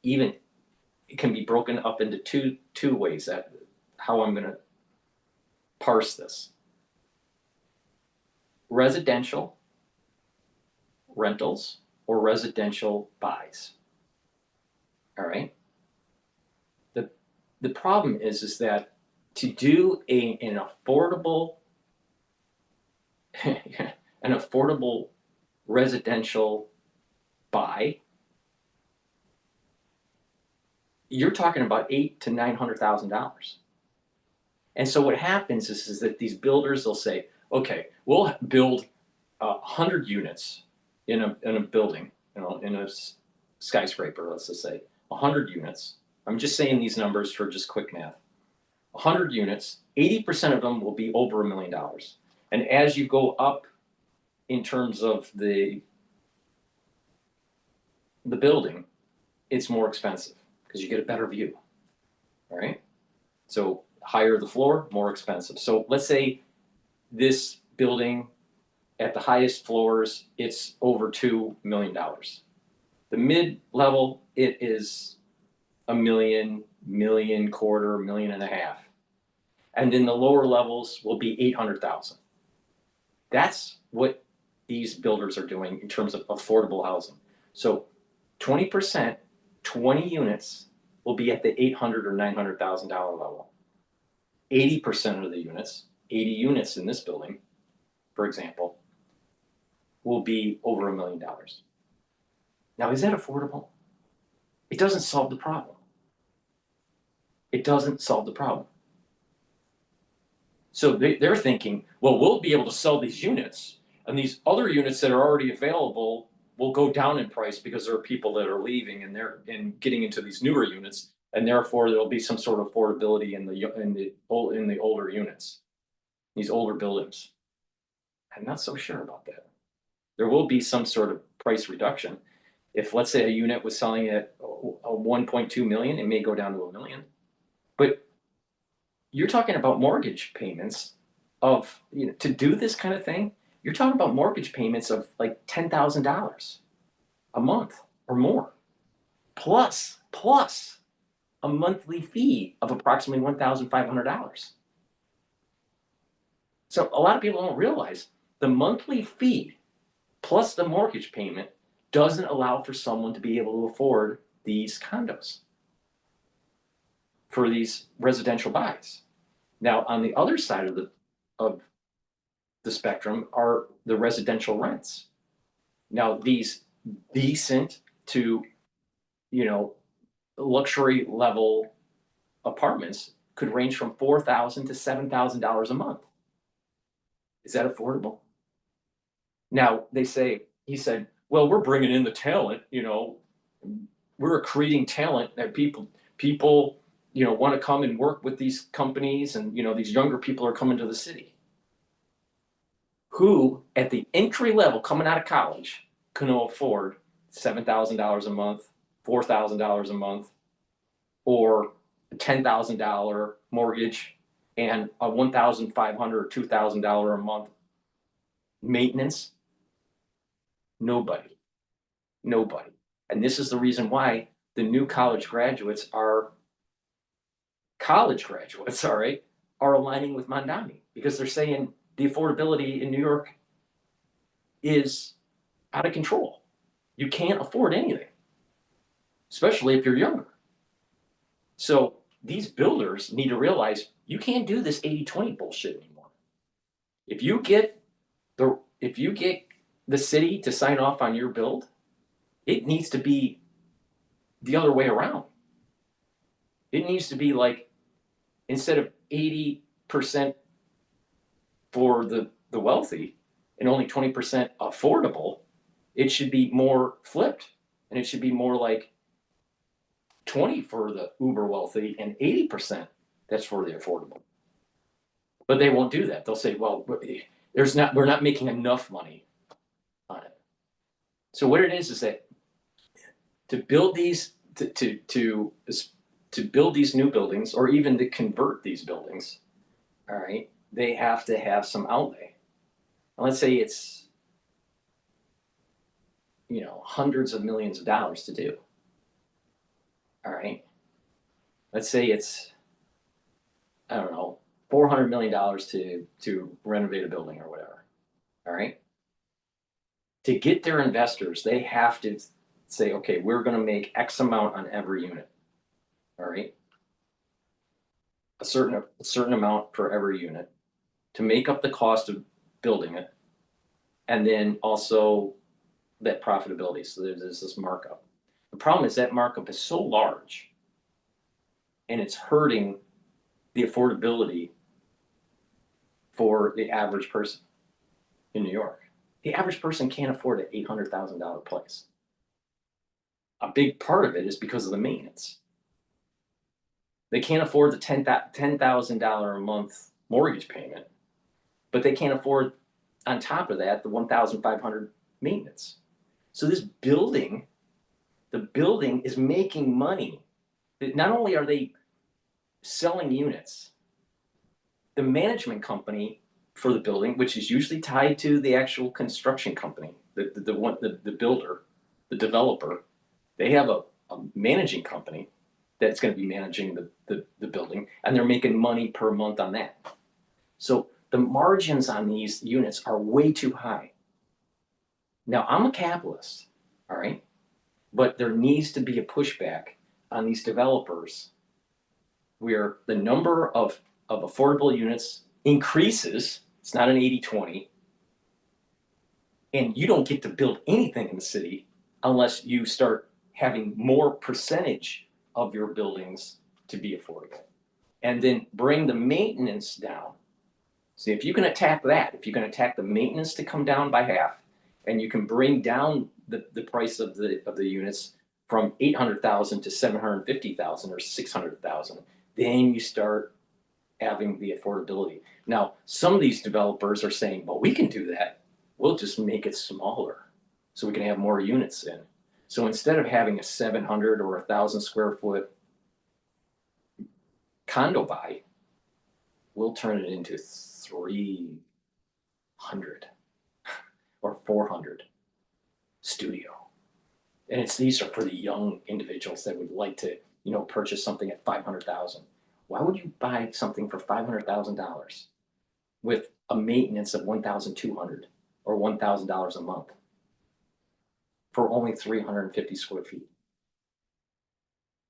even it can be broken up into two ways. That how I'm going to parse this. Residential rentals or residential buys. All right. The problem is that to do an affordable residential buy, you're talking about $800,000 to $900,000. And so what happens is that these builders, they'll say, okay, we'll build 100 units in a building, in a skyscraper, let's just say 100 units. I'm just saying these numbers for just quick math. 100 units, 80% of them will be over $1 million. And as you go up in terms of the building, it's more expensive because you get a better view. All right. So higher the floor, more expensive. So let's say this building at the highest floors, it's over $2 million. The mid level, it is $1 million, $1.25 million. And then the lower levels will be 800,000. That's what these builders are doing in terms of affordable housing. So 20%, 20 units will be at the $800,000 or $900,000 level. 80% of the units, 80 units in this building, for example, will be over $1 million. Now, is that affordable? It doesn't solve the problem. It doesn't solve the problem. So they're thinking, well, we'll be able to sell these units, and these other units that are already available will go down in price because there are people that are leaving and they're getting into these newer units, and therefore there'll be some sort of affordability in the older units, these older buildings. I'm not so sure about that. There will be some sort of price reduction. If, let's say, a unit was selling at a 1.2 million, it may go down to $1 million. But you're talking about mortgage payments of, to do this kind of thing, you're talking about mortgage payments of like $10,000 a month or more, plus a monthly fee of approximately $1,500. So a lot of people don't realize the monthly fee plus the mortgage payment doesn't allow for someone to be able to afford these condos for these residential buys. Now, on the other side of the spectrum are the residential rents. Now, these decent to, luxury level apartments could range from $4,000 to $7,000 a month. Is that affordable? Now, he said, well, we're bringing in the talent, we're creating talent that people, want to come and work with these companies, and, these younger people are coming to the city who, at the entry level coming out of college, can afford $7,000 a month, $4,000 a month, or a $10,000 mortgage and a $1,500 or $2,000 a month maintenance. Nobody. And this is the reason why the new college graduates, all right, are aligning with Mamdani, because they're saying the affordability in New York is out of control. You can't afford anything, especially if you're younger. So these builders need to realize you can't do this 80-20 bullshit anymore. If you get the city to sign off on your build, it needs to be the other way around. It needs to be like, instead of 80% for the wealthy and only 20% affordable, it should be more flipped. And it should be more like 20 for the uber wealthy and 80% that's for the affordable. But they won't do that. They'll say, well, we're not making enough money on it. So what it is that to build these, to build these new buildings, or even to convert these buildings, all right, they have to have some outlay. And let's say it's, hundreds of millions of dollars to do. All right. Let's say it's, I don't know, $400 million to renovate a building or whatever. All right. To get their investors, they have to say, okay, we're going to make X amount on every unit. All right. A certain amount for every unit to make up the cost of building it. And then also that profitability. So there's this markup. The problem is that markup is so large and it's hurting the affordability for the average person in New York. The average person can't afford an $800,000 place. A big part of it is because of the maintenance. They can't afford the $10,000 a month mortgage payment, but they can't afford, on top of that, the $1,500 maintenance. So this building, the building is making money. Not only are they selling units, the management company for the building, which is usually tied to the actual construction company, the builder, the developer, they have a managing company that's going to be managing the building, and they're making money per month on that. So the margins on these units are way too high. Now, I'm a capitalist, all right? But there needs to be a pushback on these developers where the number of affordable units increases. It's not an 80-20. And you don't get to build anything in the city unless you start having more percentage of your buildings to be affordable. And then bring the maintenance down. See, if you can attack that, if you can attack the maintenance to come down by half, and you can bring down the price of the units from 800,000 to 750,000 or 600,000, then you start having the affordability. Now, some of these developers are saying, well, we can do that. We'll just make it smaller so we can have more units in. So instead of having a 700 or 1,000 square foot condo buy, we'll turn it into 300 or 400 studio. And these are for the young individuals that would like to, purchase something at 500,000. Why would you buy something for $500,000 with a maintenance of $1,200 or $1,000 a month for only 350 square feet?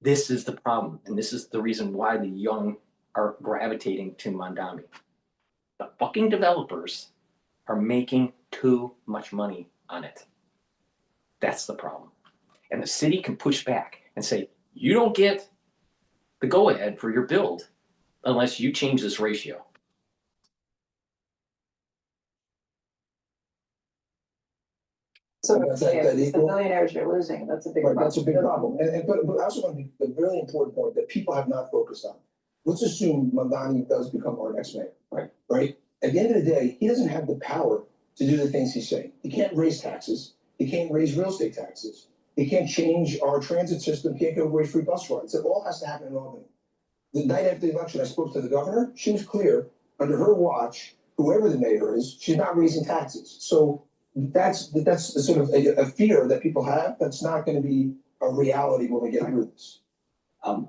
This is the problem, and this is the reason why the young are gravitating to Mamdani. The fucking developers are making too much money on it. That's the problem. And the city can push back and say, you don't get the go-ahead for your build unless you change this ratio. So That's that the equal? millionaires you're losing, that's a big Right, problem. that's a big problem. But I also want to be a really important point that people have not focused on. Let's assume Mamdani does become our next mayor. Right? At the end of the day, he doesn't have the power to do the things he's saying. He can't raise taxes. He can't raise real estate taxes. He can't change our transit system. He can't give away free bus rides. It all has to happen in Albany. The night after the election, I spoke to the governor. She was clear, under her watch, whoever the mayor is, she's not raising taxes. So that's sort of a fear that people have. That's not going to be a reality when we get through this.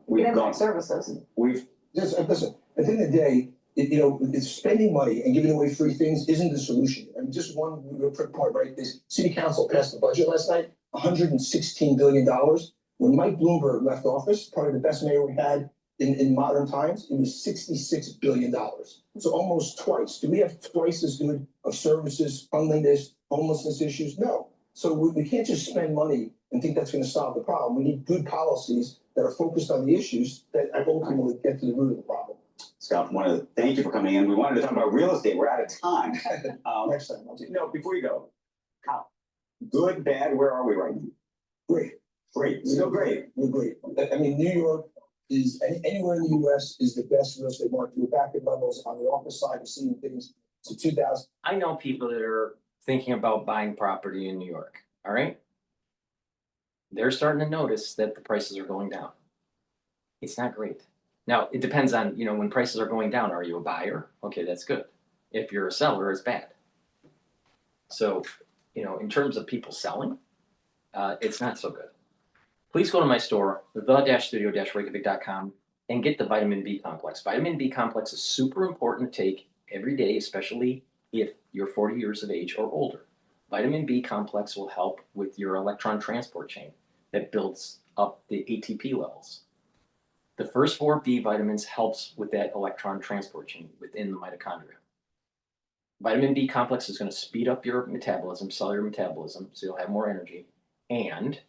We've gone. Services. Listen, at the end of the day, it's spending money and giving away free things isn't the solution. I mean, just one real quick point, right? This city council passed the budget last night, $116 billion. When Mike Bloomberg left office, probably the best mayor we had in modern times, it was $66 billion. So almost twice. Do we have twice as good of services, cleanliness, homelessness issues? No. So we can't just spend money and think that's going to solve the problem. We need good policies that are focused on the issues that ultimately get to the root of the problem. Scott, thank you for coming in. We wanted to talk about real estate. We're out of time. Next time. No, before you go, how good, bad, where are we right now? Great. Still great. We're great. I mean, New York is anywhere in the US is the best real estate market. We're back at levels on the office side of seeing things to 2000. I know people that are thinking about buying property in New York, all right? They're starting to notice that the prices are going down. It's not great. Now, it depends on, when prices are going down, are you a buyer? Okay, that's good. If you're a seller, it's bad. So, in terms of people selling, it's not so good. Please go to my store, the-studio-reykjavik.com, and get the vitamin B complex. Vitamin B complex is super important to take every day, especially if you're 40 years of age or older. Vitamin B complex will help with your electron transport chain that builds up the ATP levels. The first 4 B vitamins helps with that electron transport chain within the mitochondria. Vitamin B complex is going to speed up your metabolism, cellular metabolism, so you'll have more energy. And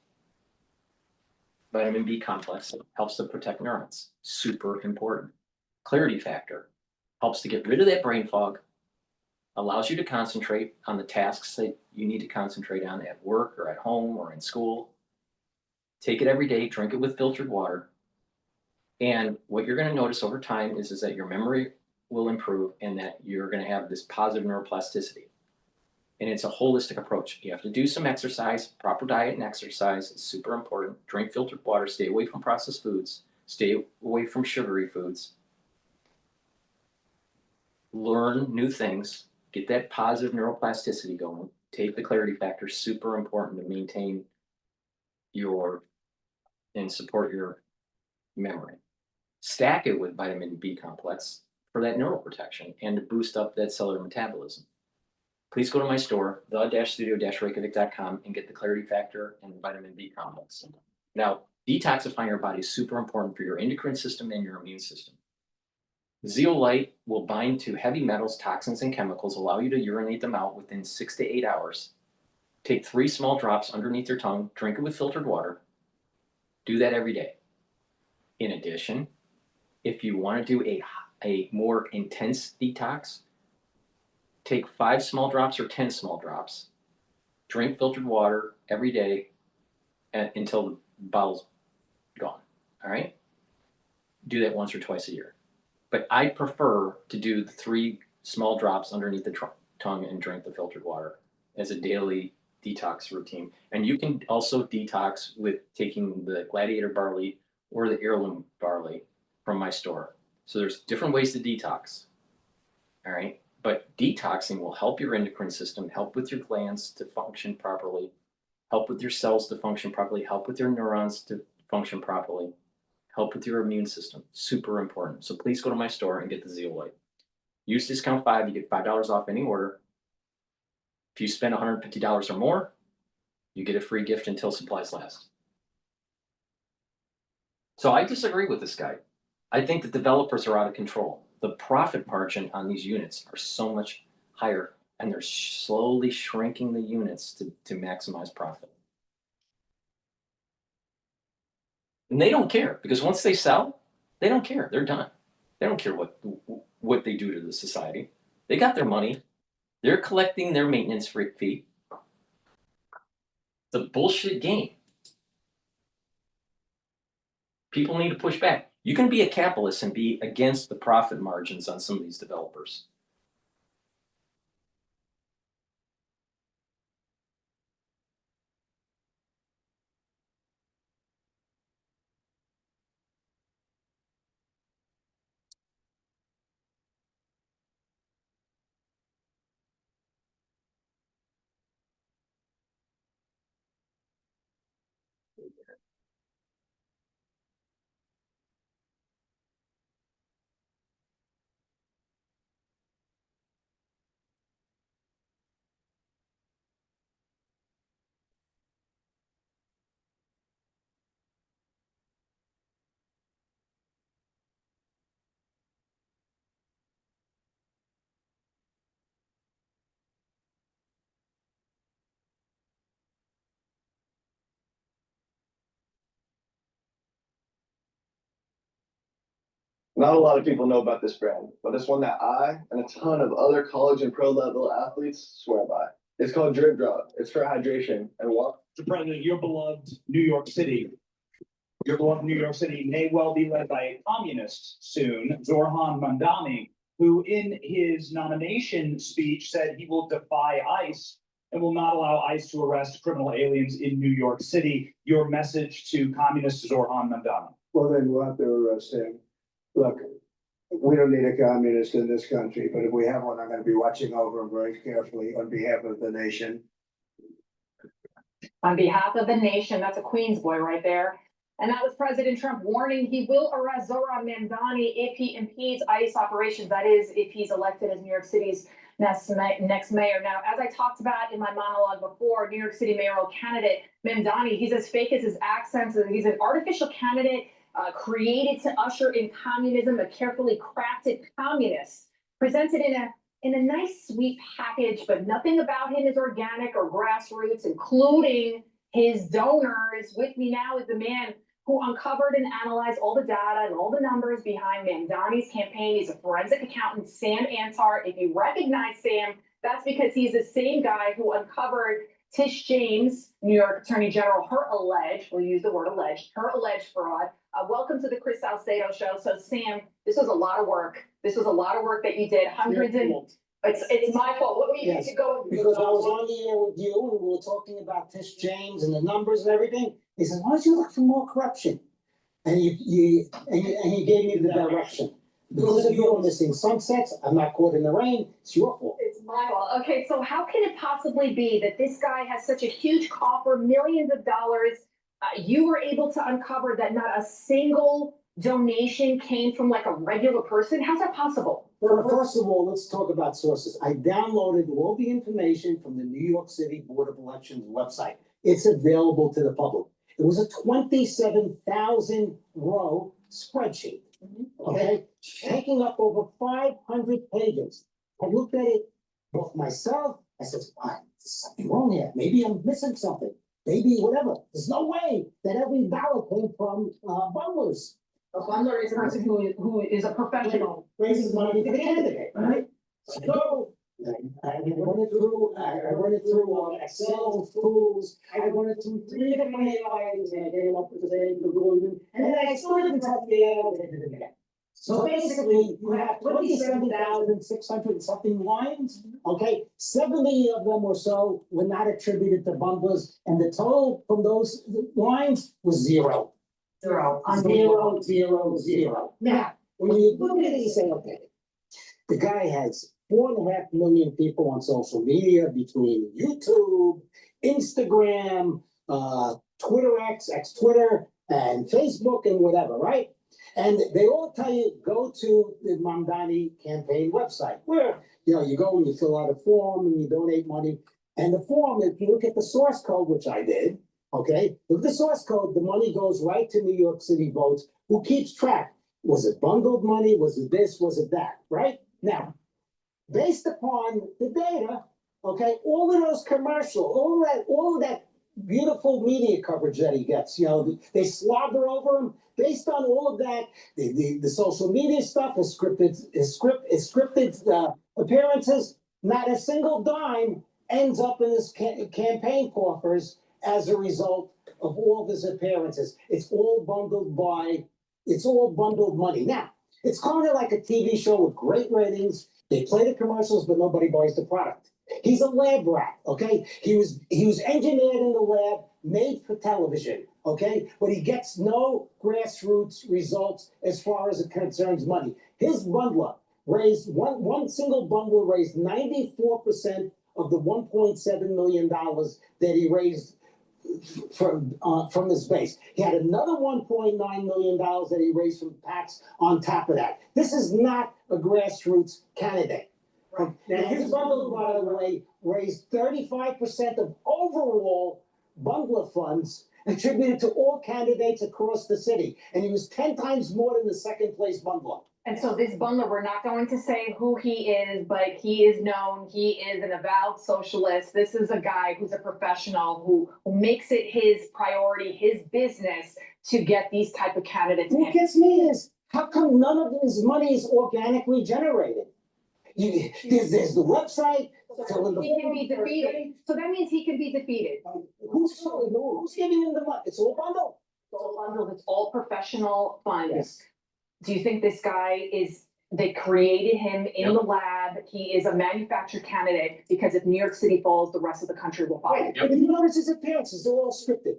vitamin B complex helps to protect neurons. Super important. Clarity factor helps to get rid of that brain fog, allows you to concentrate on the tasks that you need to concentrate on at work or at home or in school. Take it every day, drink it with filtered water. And what you're going to notice over time is that your memory will improve and that you're going to have this positive neuroplasticity. And it's a holistic approach. You have to do some exercise, proper diet and exercise is super important. Drink filtered water, stay away from processed foods, stay away from sugary foods. Learn new things, get that positive neuroplasticity going. Take the clarity factor, super important to maintain and support your memory. Stack it with vitamin B complex for that neuroprotection and to boost up that cellular metabolism. Please go to my store, the-studio-reykjavik.com, and get the clarity factor and the vitamin B complex. Now, detoxifying your body is super important for your endocrine system and your immune system. Zeolite will bind to heavy metals, toxins, and chemicals, allow you to urinate them out within 6 to 8 hours. Take 3 small drops underneath your tongue, drink it with filtered water. Do that every day. In addition, if you want to do a more intense detox, take 5 small drops or 10 small drops drink filtered water every day until the bottle's gone, all right? Do that once or twice a year. But I prefer to do the 3 small drops underneath the tongue and drink the filtered water as a daily detox routine. And you can also detox with taking the Gladiator barley or the heirloom barley from my store. So there's different ways to detox, all right? But detoxing will help your endocrine system, help with your glands to function properly, help with your cells to function properly, help with your neurons to function properly, help with your immune system. Super important. So please go to my store and get the zeolite. Use discount 5, you get $5 off any order. If you spend $150 or more, you get a free gift until supplies last. So I disagree with this guy. I think that developers are out of control. The profit margin on these units are so much higher, and they're slowly shrinking the units to maximize profit. And they don't care, because once they sell, they don't care. They're done. They don't care what they do to the society. They got their money. They're collecting their maintenance fee. It's a bullshit game. People need to push back. You can be a capitalist and be against the profit margins on some of these developers. Not a lot of people know about this brand, but it's one that I and a ton of other college and pro level athletes swear by. It's called Drip Drop. It's for hydration and what? Mr. President, your beloved New York City. Your beloved New York City may well be led by a communist soon, Zoran Mamdani, who in his nomination speech said he will defy ICE and will not allow ICE to arrest criminal aliens in New York City. Your message to communist Zoran Mamdani. Well, then we'll have to arrest him. Look, we don't need a communist in this country, but if we have one, I'm going to be watching over him very carefully on behalf of the nation. On behalf of the nation, that's a Queens boy right there. And that was President Trump warning he will arrest Zoran Mamdani if he impedes ICE operations. That is, if he's elected as New York City's next mayor. Now, as I talked about in my monologue before, New York City mayoral candidate Mamdani, he's as fake as his accents. He's an artificial candidate created to usher in communism, a carefully crafted communist, presented in a nice, sweet package, but nothing about him is organic or grassroots, including his donors. With me now is the man who uncovered and analyzed all the data and all the numbers behind Mamdani's campaign. He's a forensic accountant, Sam Antar. If you recognize Sam, that's because he's the same guy who uncovered Tish James, New York Attorney General, we'll use the word alleged, her alleged fraud. Welcome to the Chris Salcedo Show. So Sam, this was a lot of work. This was a lot of work that you did, hundreds and it's my fault. What were you to go? Because I was on the air with you and we were talking about Tish James and the numbers and everything. He says, why don't you look for more corruption? And you gave me the direction. Because of your missing sunsets, I'm not caught in the rain, it's your fault. It's my fault. Okay, so how can it possibly be that this guy has such a huge coffer, millions of dollars? You were able to uncover that not a single donation came from like a regular person. How's that possible? Well, first of all, let's talk about sources. I downloaded all the information from the New York City Board of Elections website. It's available to the public. It was a 27,000 row spreadsheet, okay? Taking up over 500 pages. I looked at it both myself. I said, what? There's something wrong here. Maybe I'm missing something. Maybe whatever. There's no way that every dollar came from bundlers. A bundler is a person who is a professional. Raises money for the candidate, right? So I run it through Excel tools, I run it through 3 different AIs, and I came up with the same conclusion, and then I still didn't test the AI again. So basically, you have 27,600 and something lines, okay? 70 of them or so were not attributed to bundlers, and the total from those lines was 0. Zero. 0, 0, 0. Now, when you look at it, you say, okay, the guy has 4.5 million people on social media between YouTube, Instagram, Twitter X Twitter, and Facebook and whatever, right? And they all tell you, go to the Mamdani campaign website, where, you go and you fill out a form and you donate money. And the form, if you look at the source code, which I did, okay, look at the source code, the money goes right to New York City Votes, who keeps track. Was it bundled money? Was it this? Was it that? Right? Now, based upon the data, okay, all of those commercials, all of that beautiful media coverage that he gets, they slobber over him. Based on all of that, the social media stuff is scripted appearances. Not a single dime ends up in his campaign coffers as a result of all of his appearances. It's all bundled money. Now, it's kind of like a TV show with great ratings. They play the commercials, but nobody buys the product. He's a lab rat, okay? He was engineered in the lab, made for television, okay? But he gets no grassroots results as far as it concerns money. His bundler raised, one single bundler raised 94% of the $1.7 million that he raised from his base. He had another $1.9 million that he raised from PACs on top of that. This is not a grassroots candidate. Now, his bundle, by the way, raised 35% of overall bundler funds attributed to all candidates across the city. And he was 10 times more than the second place bundler. And so this bundler, we're not going to say who he is, but he is known. He is an avowed socialist. This is a guy who's a professional who makes it his priority, his business to get these type of candidates. What gets me is, how come none of his money is organically generated? There's the website. He can be defeated. So that means he can be defeated. Who's giving him the money? It's all bundled. It's all bundled. It's all professional funds. Yes. Do you think this guy they created him in the lab? He is a manufactured candidate because if New York City falls, the rest of the country will follow. Right. But you notice his appearances, they're all scripted.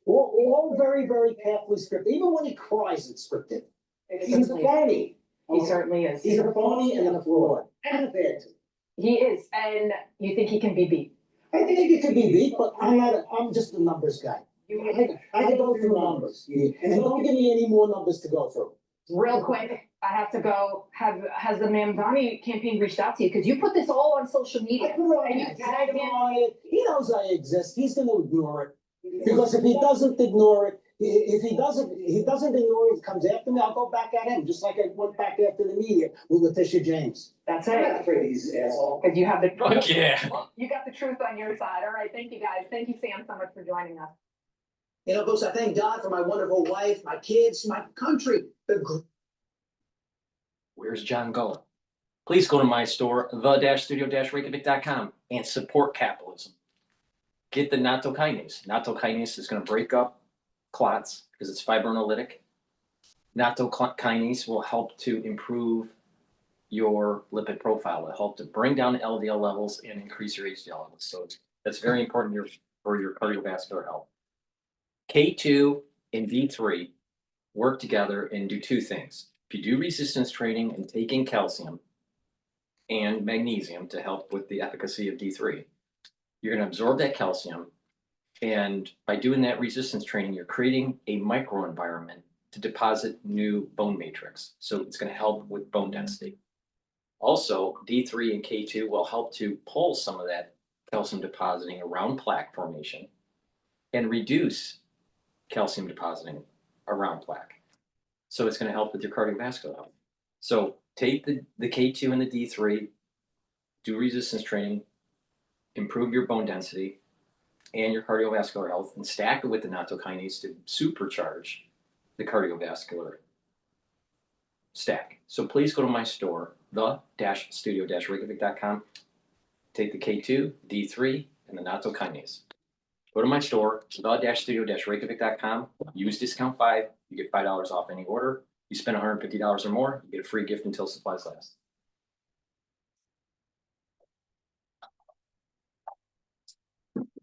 All very, very carefully scripted. Even when he cries, it's scripted. He's a phony. He certainly is. He's a phony and a fraud. And a bad. He is. And you think he can be beat? I think he could be beat, but I'm just a numbers guy. I go through numbers. And don't give me any more numbers to go through. Real quick, I have to go. Has the Mamdani campaign reached out to you? Because you put this all on social media. And you tagged him on it. He knows I exist. He's going to ignore it. Because if he doesn't ignore it, if he doesn't ignore it, comes after me, I'll go back at him, just like I went back after the media with Letitia James. That's it. I'm not afraid he's an asshole. Because you have the truth. Yeah. You got the truth on your side. All right. Thank you, guys. Thank you, Sam, so much for joining us. Folks, I thank God for my wonderful wife, my kids, my country. Where's John going? Please go to my store, the-studio-reykjavik.com, and support capitalism. Get the nattokinase. Nattokinase is going to break up clots because it's fibrinolytic. Nattokinase will help to improve your lipid profile. It'll help to bring down LDL levels and increase your HDL levels. So that's very important for your cardiovascular health. K2 and D3 work together and do two things. If you do resistance training and take in calcium and magnesium to help with the efficacy of D3, you're going to absorb that calcium. And by doing that resistance training, you're creating a microenvironment to deposit new bone matrix. So it's going to help with bone density. Also, D3 and K2 will help to pull some of that calcium depositing around plaque formation and reduce calcium depositing around plaque. So it's going to help with your cardiovascular health. So take the K2 and the D3, do resistance training, improve your bone density and your cardiovascular health, and stack it with the nattokinase to supercharge the cardiovascular stack. So please go to my store, the-studio-reykjavik.com. Take the K2, D3, and the natto kinase. Go to my store, the-studio-reykjavik.com. Use discount 5. You get $5 off any order. You spend $150 or more, you get a free gift until supplies last.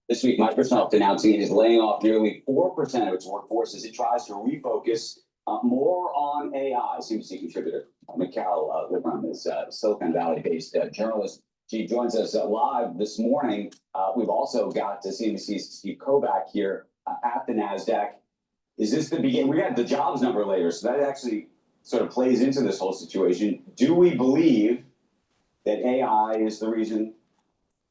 This week, Microsoft announcing it is laying off nearly 4% of its workforce as it tries to refocus more on AI. CNBC contributor Mikhail Libram is Silicon Valley-based journalist. She joins us live this morning. We've also got CNBC's Steve Kovach here at the NASDAQ. Is this the beginning? We got the jobs number later, so that actually sort of plays into this whole situation. Do we believe that AI is the reason?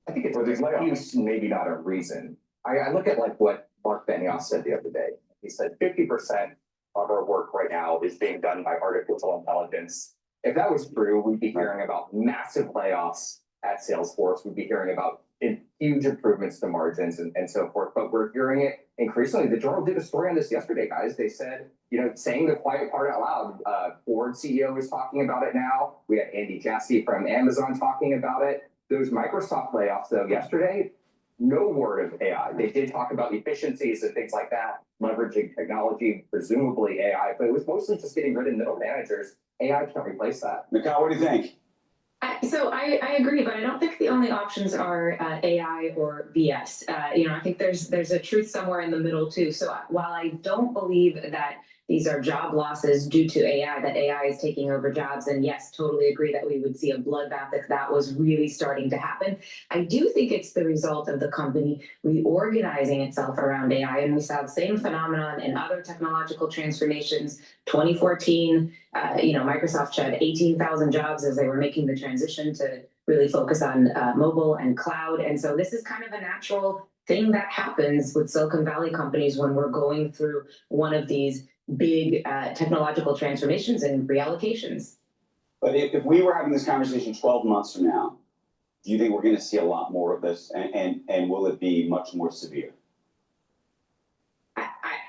I think it's excuse, maybe not a reason. I look at like what Mark Benioff said the other day. He said 50% of our work right now is being done by artificial intelligence. If that was true, we'd be hearing about massive layoffs at Salesforce. We'd be hearing about huge improvements to margins and so forth. But we're hearing it increasingly. The Journal did a story on this yesterday, guys. They said, you know, saying the quiet part out loud. Ford CEO is talking about it now. We had Andy Jassy from Amazon talking about it. Those Microsoft layoffs, though, yesterday, no word of AI. They did talk about efficiencies and things like that, leveraging technology, presumably AI, but it was mostly just getting rid of middle managers. AI can't replace that. Mikhail, what do you think? So I agree, but I don't think the only options are AI or BS. I think there's a truth somewhere in the middle too. So while I don't believe that these are job losses due to AI, that AI is taking over jobs, and yes, totally agree that we would see a bloodbath if that was really starting to happen. I do think it's the result of the company reorganizing itself around AI, and we saw the same phenomenon in other technological transformations. 2014, Microsoft shed 18,000 jobs as they were making the transition to really focus on mobile and cloud. And so this is kind of a natural thing that happens with Silicon Valley companies when we're going through one of these big technological transformations and reallocations. But if we were having this conversation 12 months from now, do you think we're going to see a lot more of this, and will it be much more severe?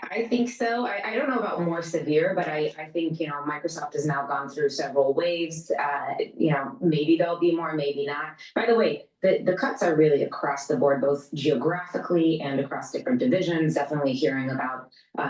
I think so. I don't know about more severe, but I think, Microsoft has now gone through several waves. Maybe there'll be more, maybe not. By the way, the cuts are really across the board, both geographically and across different divisions. Definitely hearing about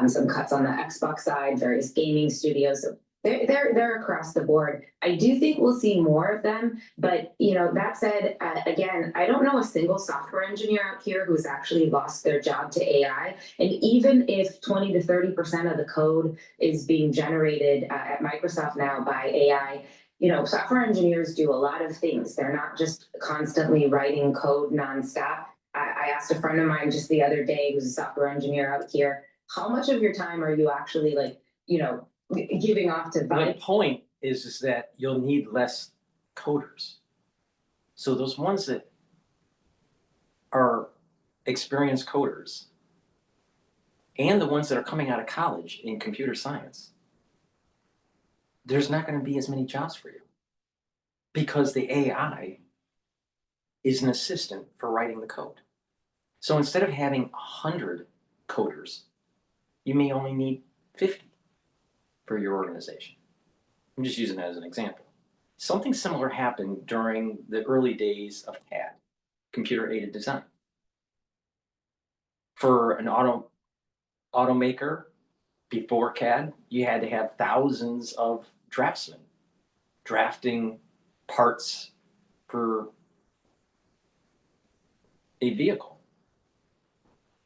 some cuts on the Xbox side, various gaming studios. So they're across the board. I do think we'll see more of them, but that said, again, I don't know a single software engineer out here who's actually lost their job to AI. And even if 20 to 30% of the code is being generated at Microsoft now by AI, software engineers do a lot of things. They're not just constantly writing code nonstop. I asked a friend of mine just the other day, who's a software engineer out here, how much of your time are you actually giving off to The point is that you'll need less coders. So those ones that are experienced coders and the ones that are coming out of college in computer science, there's not going to be as many jobs for you because the AI is an assistant for writing the code. So instead of having 100 coders, you may only need 50 for your organization. I'm just using that as an example. Something similar happened during the early days of CAD, computer-aided design. For an automaker before CAD, you had to have thousands of draftsmen drafting parts for a vehicle.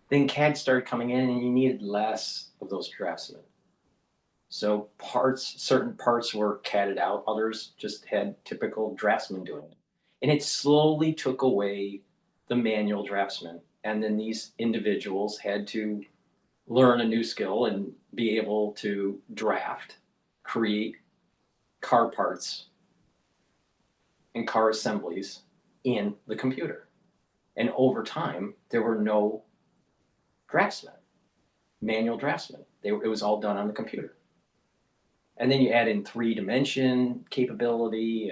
Then CAD started coming in and you needed less of those draftsmen. So certain parts were CAD'd out, others just had typical draftsmen doing it. And it slowly took away the manual draftsman. And then these individuals had to learn a new skill and be able to draft, create car parts and car assemblies in the computer. And over time, there were no draftsmen, manual draftsmen. It was all done on the computer. And then you add in 3-dimension capability,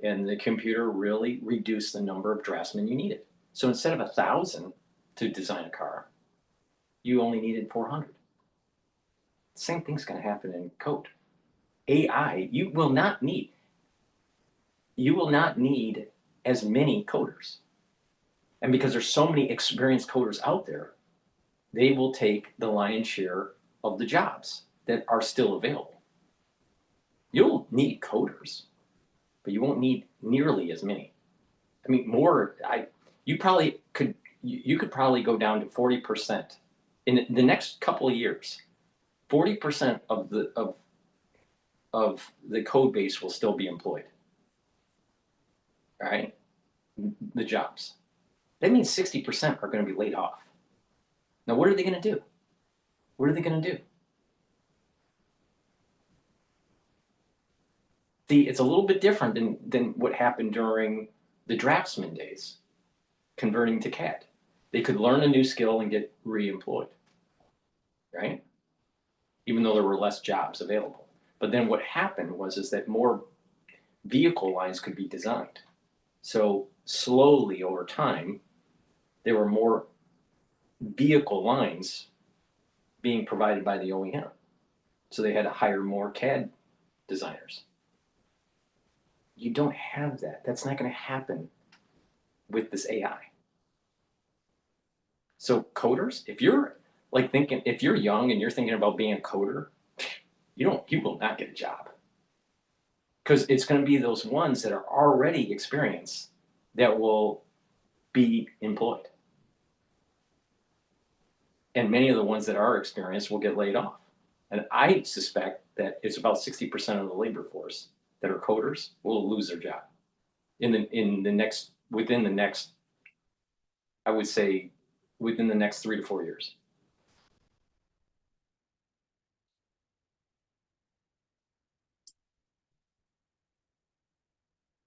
and the computer really reduced the number of draftsmen you needed. So instead of 1,000 to design a car, you only needed 400. Same thing's going to happen in code. AI, you will not need. you will not need as many coders. And because there's so many experienced coders out there, they will take the lion's share of the jobs that are still available. You'll need coders, but you won't need nearly as many. I mean, you could probably go down to 40% in the next couple of years. 40% of the code base will still be employed. All right, the jobs. That means 60% are going to be laid off. Now, what are they going to do? What are they going to do? See, it's a little bit different than what happened during the draftsman days, converting to CAD. They could learn a new skill and get re-employed, right? Even though there were less jobs available. But then what happened is that more vehicle lines could be designed. So slowly over time, there were more vehicle lines being provided by the OEM. So they had to hire more CAD designers. You don't have that. That's not going to happen with this AI. So coders, if you're if you're young and you're thinking about being a coder, you will not get a job. Because it's going to be those ones that are already experienced that will be employed. And many of the ones that are experienced will get laid off. And I suspect that it's about 60% of the labor force that are coders will lose their job within the next, I would say, within the next 3 to 4 years.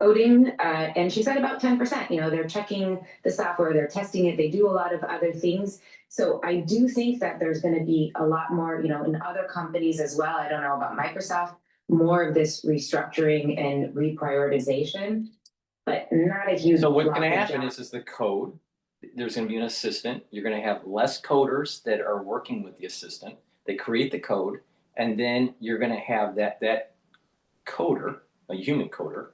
Coding, and she said about 10%, they're checking the software, they're testing it, they do a lot of other things. So I do think that there's going to be a lot more, in other companies as well. I don't know about Microsoft, more of this restructuring and reprioritization, but not a huge. So what's going to happen is the code, there's going to be an assistant. You're going to have less coders that are working with the assistant. They create the code, and then you're going to have that coder, a human coder,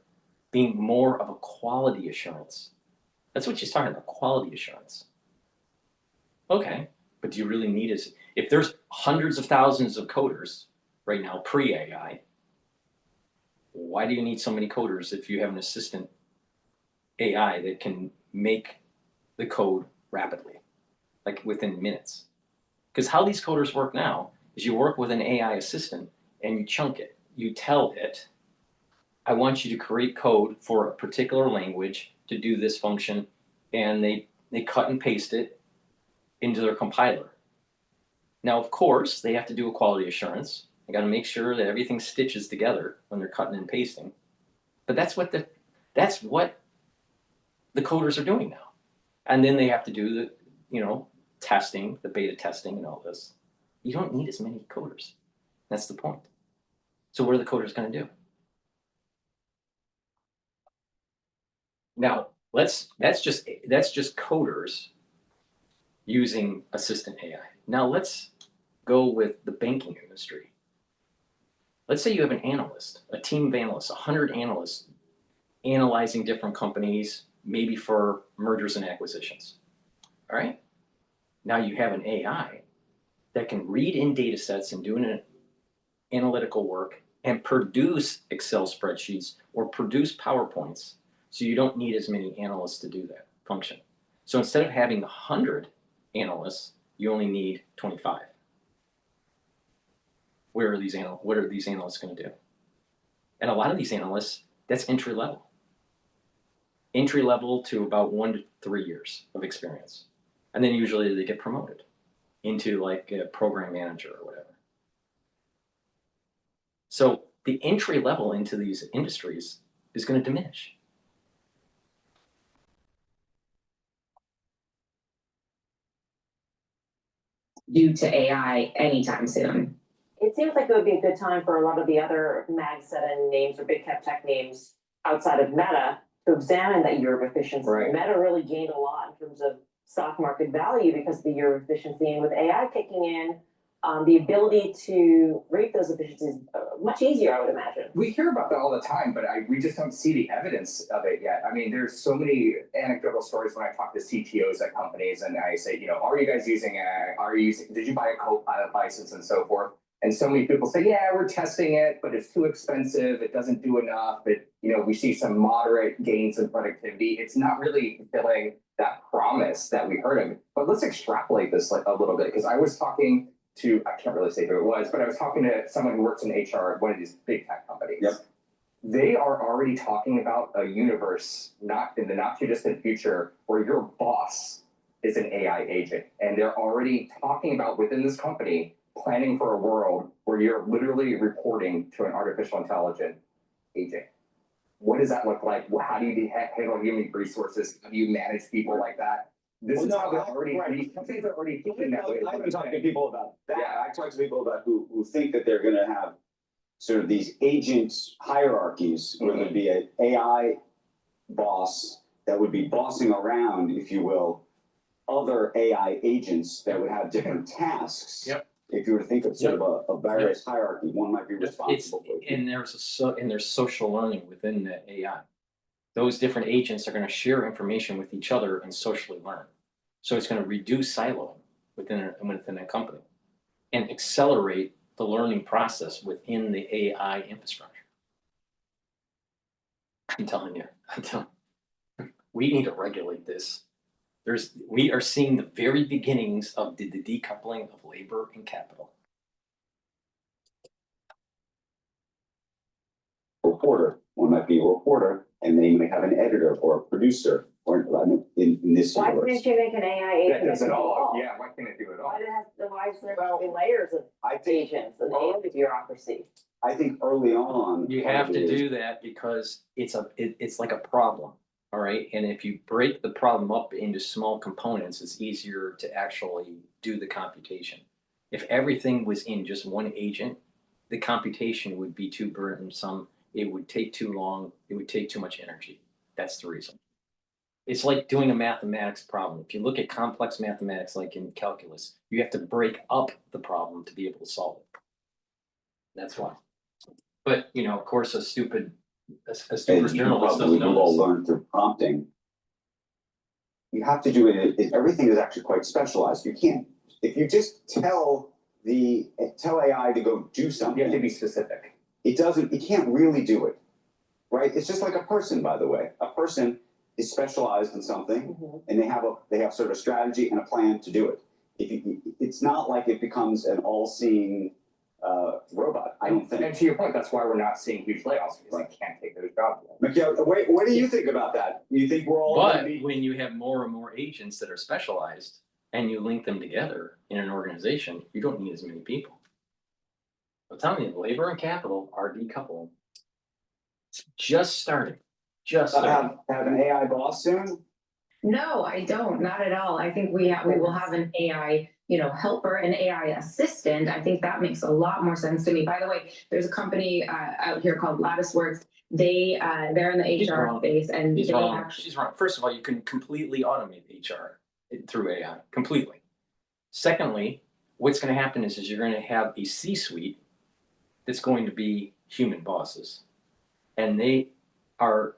being more of a quality assurance. That's what she's talking about, quality assurance. Okay, but do you really need it? If there's hundreds of thousands of coders right now, pre-AI, why do you need so many coders if you have an assistant AI that can make the code rapidly, like within minutes? Because how these coders work now is you work with an AI assistant and you chunk it. You tell it, I want you to create code for a particular language to do this function, and they cut and paste it into their compiler. Now, of course, they have to do a quality assurance. They got to make sure that everything stitches together when they're cutting and pasting. But that's what the coders are doing now. And then they have to do the testing, the beta testing and all this. You don't need as many coders. That's the point. So what are the coders going to do? Now, that's just coders using assistant AI. Now let's go with the banking industry. Let's say you have an analyst, a team of analysts, 100 analysts analyzing different companies, maybe for mergers and acquisitions. All right? Now you have an AI that can read in data sets and do an analytical work and produce Excel spreadsheets or produce PowerPoints. So you don't need as many analysts to do that function. So instead of having 100 analysts, you only need 25. What are these analysts going to do? And a lot of these analysts, that's entry level. Entry level to about 1 to 3 years of experience. And then usually they get promoted into like a program manager or whatever. So the entry level into these industries is going to diminish. Due to AI anytime soon. It seems like it would be a good time for a lot of the other Mag 7 names or big cap tech names outside of Meta to examine that year of efficiency. Right. Meta really gained a lot in terms of stock market value because of the year of efficiency. And with AI kicking in, the ability to rate those efficiencies much easier, I would imagine. We hear about that all the time, but we just don't see the evidence of it yet. I mean, there's so many anecdotal stories when I talk to CTOs at companies and I say, are you guys using AI? Did you buy a Copilot license and so forth? And so many people say, yeah, we're testing it, but it's too expensive. It doesn't do enough. We see some moderate gains in productivity. It's not really fulfilling that promise that we heard of. But let's extrapolate this a little bit, because I was talking to, I can't really say who it was, but I was talking to someone who works in HR at one of these big tech companies. Yep. They are already talking about a universe, not in the not too distant future, where your boss is an AI agent. And they're already talking about within this company, planning for a world where you're literally reporting to an artificial intelligent agent. What does that look like? How do you handle human resources? How do you manage people like that? These companies are already thinking that way. I've been talking to people about that. Yeah, I talk to people about who think that they're gonna have sort of these agent hierarchies, where there'd be an AI boss that would be bossing around, if you will, other AI agents that would have different tasks. Yep. If you were to think of sort of a various hierarchy, one might be responsible for. And there's social learning within the AI. Those different agents are going to share information with each other and socially learn. So it's going to reduce siloing within a company and accelerate the learning process within the AI infrastructure. I'm telling you, we need to regulate this. We are seeing the very beginnings of the decoupling of labor and capital. Reporter, one might be a reporter, and they may have an editor or a producer, or in this Why universe. couldn't you make an AI agent? That does it all. Yeah, why can't it do it all? Why is there be layers of agents and the bureaucracy? I think early on. You have to do that because it's like a problem, all right? And if you break the problem up into small components, it's easier to actually do the computation. If everything was in just one agent, the computation would be too burdensome. It would take too long. It would take too much energy. That's the reason. It's like doing a mathematics problem. If you look at complex mathematics, like in calculus, you have to break up the problem to be able to solve it. That's why. But, of course, a stupid journalist doesn't know all this. learned through prompting. You have to do it. Everything is actually quite specialized. You can't, if you just tell AI to go do something. You have to be specific. It can't really do it, right? It's just like a person, by the way. A person is specialized in something, and they have sort of a strategy and a plan to do it. It's not like it becomes an all-seeing robot, I don't think. And to your point, that's why we're not seeing huge layoffs, because they can't take those jobs. Mikhail, what do you think about that? You think we're all But when you have more and more agents that are specialized and you link them together in an organization, you don't need as many people. I'm telling you, labor and capital are decoupling. It's just starting. Have an AI boss soon? No, I don't, not at all. I think we will have an AI, helper, an AI assistant. I think that makes a lot more sense to me. By the way, there's a company out here called Latticeworks. They're in the HR space, and She's wrong. First of all, you can completely automate HR through AI, completely. Secondly, what's going to happen is you're going to have a C-suite that's going to be human bosses, and they are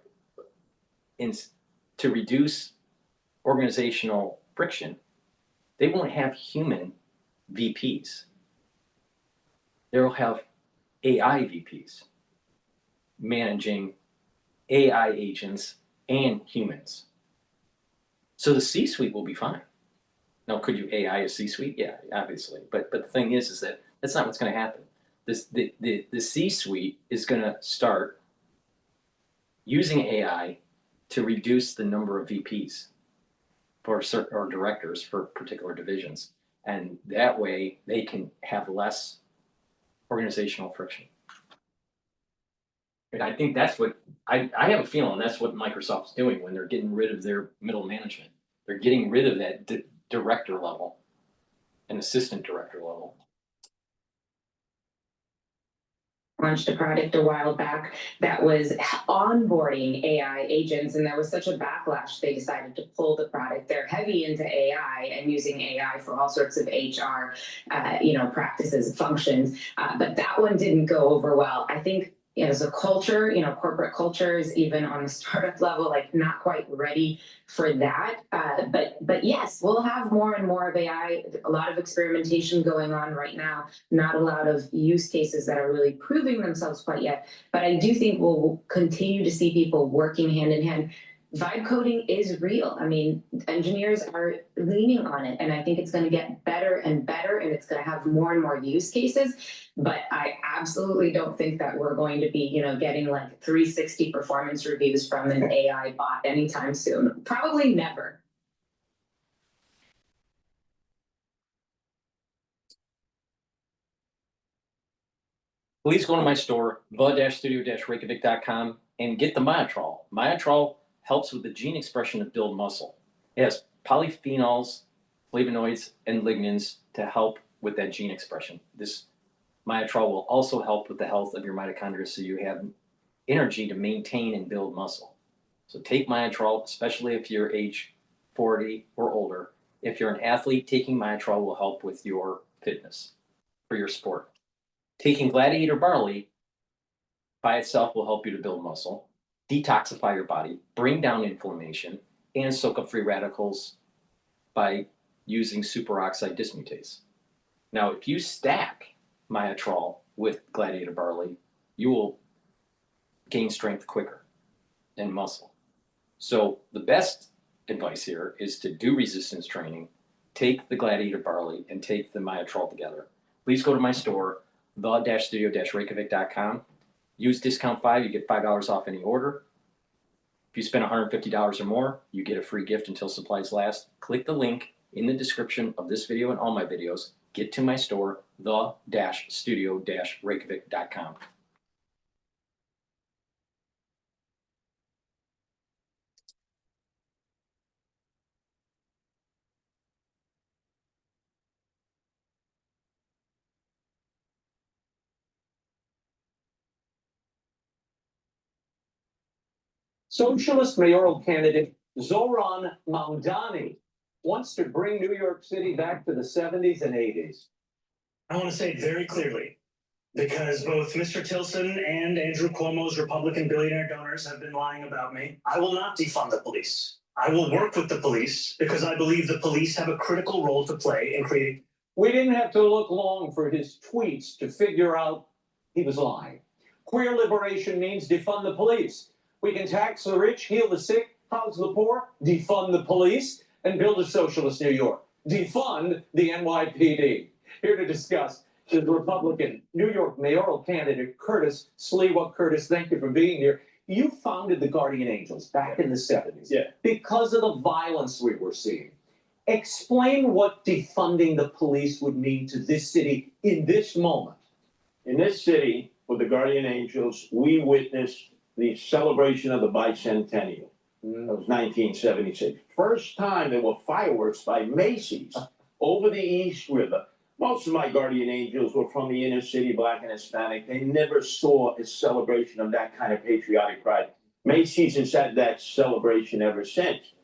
to reduce organizational friction. They won't have human VPs. They'll have AI VPs managing AI agents and humans. So the C-suite will be fine. Now, could you AI a C-suite? Yeah, obviously. But the thing is that that's not what's going to happen. The C-suite is going to start using AI to reduce the number of VPs or directors for particular divisions. And that way they can have less organizational friction. And I think that's what, I have a feeling that's what Microsoft's doing when they're getting rid of their middle management. They're getting rid of that director level and assistant director level. launched a product a while back that was onboarding AI agents, and there was such a backlash, they decided to pull the product. They're heavy into AI and using AI for all sorts of HR, practices, functions, but that one didn't go over well. I think as a culture, corporate cultures, even on the startup level, like not quite ready for that. But yes, we'll have more and more of AI, a lot of experimentation going on right now, not a lot of use cases that are really proving themselves quite yet. But I do think we'll continue to see people working hand in hand. Vibe coding is real. I mean, engineers are leaning on it, and I think it's going to get better and better, and it's going to have more and more use cases. But I absolutely don't think that we're going to be, getting like 360 performance reviews from an AI bot anytime soon. Probably never. Please go to my store, the-studio-reykjavik.com, and get the Myotrol. Myotrol helps with the gene expression of build muscle. It has polyphenols, flavonoids, and lignans to help with that gene expression. This Myotrol will also help with the health of your mitochondria so you have energy to maintain and build muscle. So take Myotrol, especially if you're age 40 or older. If you're an athlete, taking Myotrol will help with your fitness for your sport. Taking Gladiator Barley by itself will help you to build muscle, detoxify your body, bring down inflammation, and soak up free radicals by using superoxide dismutase. Now, if you stack Myotrol with Gladiator Barley, you will gain strength quicker and muscle. So the best advice here is to do resistance training, take the Gladiator Barley, and take the Myotrol together. Please go to my store, the-studio-reykjavik.com. Use discount 5, you get $5 off any order. If you spend $150 or more, you get a free gift until supplies last. Click the link in the description of this video and all my videos. Get to my store, the-studio-reykjavik.com. Socialist mayoral candidate Zoran Mamdani wants to bring New York City back to the 70s and 80s. I want to say it very clearly, because both Mr. Tilson and Andrew Cuomo's Republican billionaire donors have been lying about me. I will not defund the police. I will work with the police because I believe the police have a critical role to play in creating. We didn't have to look long for his tweets to figure out he was lying. Queer liberation means defund the police. We can tax the rich, heal the sick, house the poor, defund the police, and build a socialist New York. Defund the NYPD. Here to discuss is Republican New York mayoral candidate Curtis Sliwa. Curtis, thank you for being here. You founded the Guardian Angels back in the 70s because of the violence we were seeing. Explain what defunding the police would mean to this city in this moment. In this city, with the Guardian Angels, we witnessed the celebration of the bicentennial. That was 1976. First time there were fireworks by Macy's over the East River. Most of my Guardian Angels were from the inner city, Black and Hispanic. They never saw a celebration of that kind of patriotic pride. Macy's has had that celebration ever since.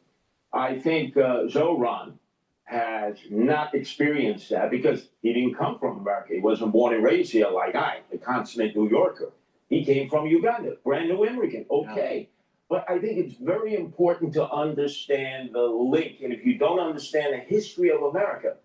I think Zoran has not experienced that because he didn't come from America. He wasn't born and raised here like I, the consummate New Yorker. He came from Uganda, brand new immigrant, okay. But I think it's very important to understand the link. And if you don't understand the history of America,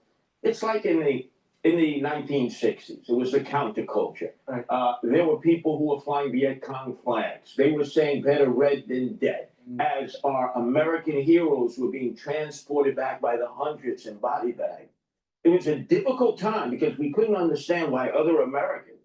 it's like in the 1960s, it was the counterculture. Right. There were people who were flying Viet Cong flags. They were saying better red than dead. As our American heroes were being transported back by the hundreds in body bags. It was a difficult time because we couldn't understand why other Americans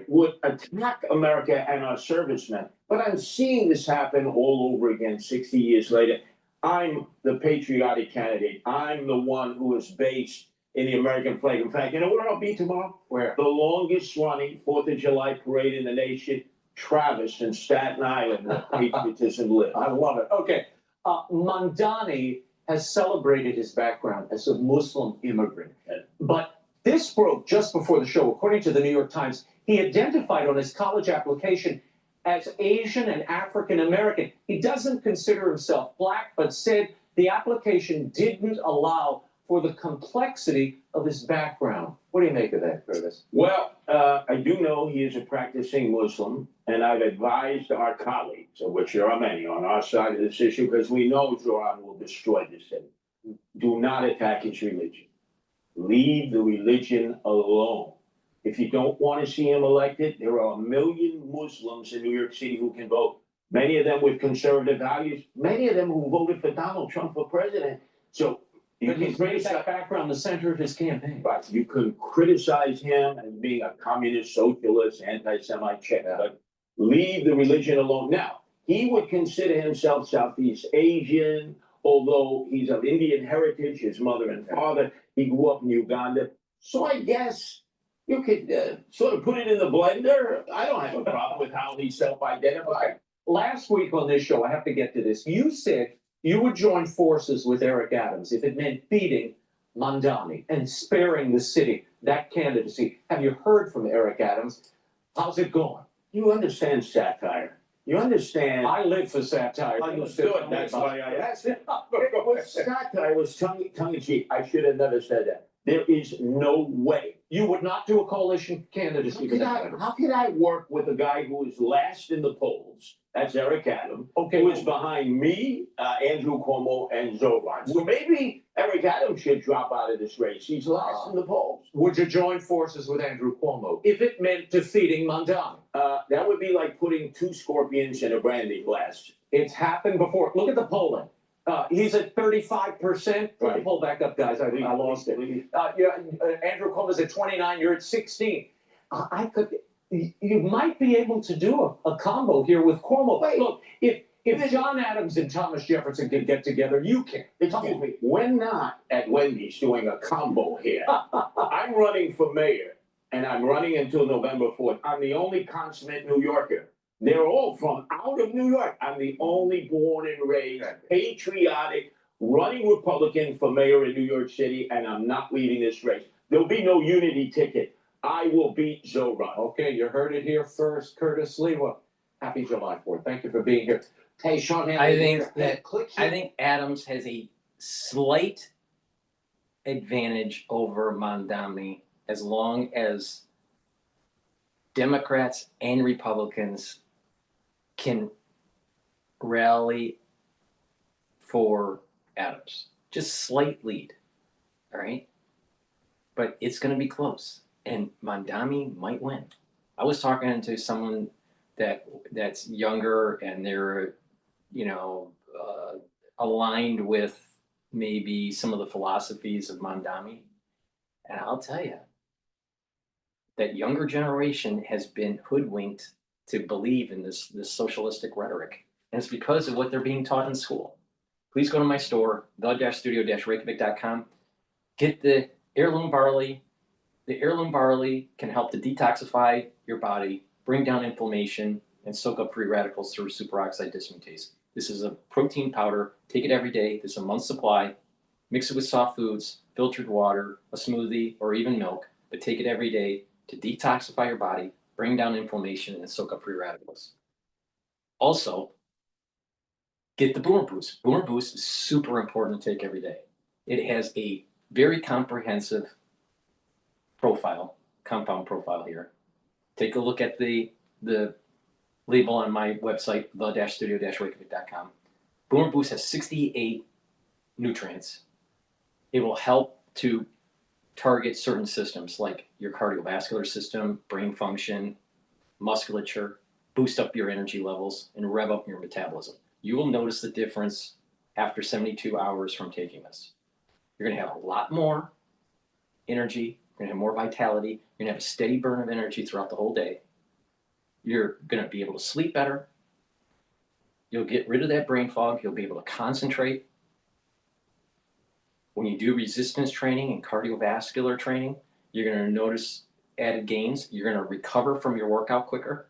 would attack America and our servicemen. But I'm seeing this happen all over again 60 years later. I'm the patriotic candidate. I'm the one who is based in the American flag. In fact, you know where I'll be tomorrow? Where? The longest running 4th of July parade in the nation, Travis in Staten Island, where patriotism lives. I love it. Okay. Mamdani has celebrated his background as a Muslim immigrant. But this broke just before the show. According to the New York Times, He identified on his college application as Asian and African American. He doesn't consider himself black, but said the application didn't allow for the complexity of his background. What do you make of that, Curtis? Well, I do know he is a practicing Muslim, and I've advised our colleagues, of which there are many on our side of this issue, because we know Zoran will destroy this city. Do not attack his religion. Leave the religion alone. If you don't want to see him elected, there are 1 million Muslims in New York City who can vote. Many of them with conservative values, many of them who voted for Donald Trump for president. So you But can he's made criticize, that background the center of his campaign. but you can criticize him as being a communist, socialist, anti-Semite Czech, but leave the religion alone. Now, he would consider himself Southeast Asian, although he's of Indian heritage, his mother and father, he grew up in Uganda. So I guess you could sort of put it in the blender. I don't have a problem with how he self-identified. Last week on this show, I have to get to this. You said you would join forces with Eric Adams if it meant beating Mamdani and sparing the city that candidacy. Have you heard from Eric Adams? How's it going? You understand satire. You understand. I live for satire. Understood. That's why I asked it. It was satire. It was tongue in cheek. I should have never said that. There is no way. You would not do a coalition candidacy with Adams. How could I work with a guy who is last in the polls? That's Eric Adams. Okay. Who is behind me, Andrew Cuomo, and Zoran. So maybe Eric Adams should drop out of this race. He's last in the polls. Would you join forces with Andrew Cuomo if it meant defeating Mamdani? That would be like putting 2 scorpions in a brandy glass. It's happened before. Look at the polling. He's at 35%. Put the Right. poll back up, guys. I lost it. Andrew Cuomo's at 29. You're at 16. I could. You might be able to do a combo here with Cuomo. Wait. Look, if John Adams and Thomas Jefferson can get together, you can. Excuse me, we're not at Wendy's doing a combo here. I'm running for mayor, and I'm running until November 4th. I'm the only consummate New Yorker. They're all from out of New York. I'm the only born and raised, patriotic, running Republican for mayor in New York City, and I'm not leaving this race. There'll be no unity ticket. I will beat Zoran. Okay, you heard it here first, Curtis Lewa. Happy July 4th. Thank you for being here. Hey, Sean Hanley. I think Adams has a slight advantage over Mamdani as long as Democrats and Republicans can rally for Adams. Just slight lead, all right? But it's going to be close, and Mamdani might win. I was talking to someone that's younger, and they're, aligned with maybe some of the philosophies of Mamdani, and I'll tell you, that younger generation has been hoodwinked to believe in this socialistic rhetoric, and it's because of what they're being taught in school. Please go to my store, the-studio-reykjavik.com. Get the heirloom barley. The heirloom barley can help to detoxify your body, bring down inflammation, and soak up free radicals through superoxide dismutase. This is a protein powder. Take it every day. This is a month's supply. Mix it with soft foods, filtered water, a smoothie, or even milk, but take it every day to detoxify your body, bring down inflammation, and soak up free radicals. Also, get the Boomer Boost. Boomer Boost is super important to take every day. It has a very comprehensive compound profile here. Take a look at the label on my website, the-studio-reykjavik.com. Boomer Boost has 68 nutrients. It will help to target certain systems like your cardiovascular system, brain function, musculature, boost up your energy levels, and rev up your metabolism. You will notice the difference after 72 hours from taking this. You're going to have a lot more energy. You're going to have more vitality. You're going to have a steady burn of energy throughout the whole day. You're going to be able to sleep better. You'll get rid of that brain fog. You'll be able to concentrate. When you do resistance training and cardiovascular training, you're going to notice added gains. You're going to recover from your workout quicker.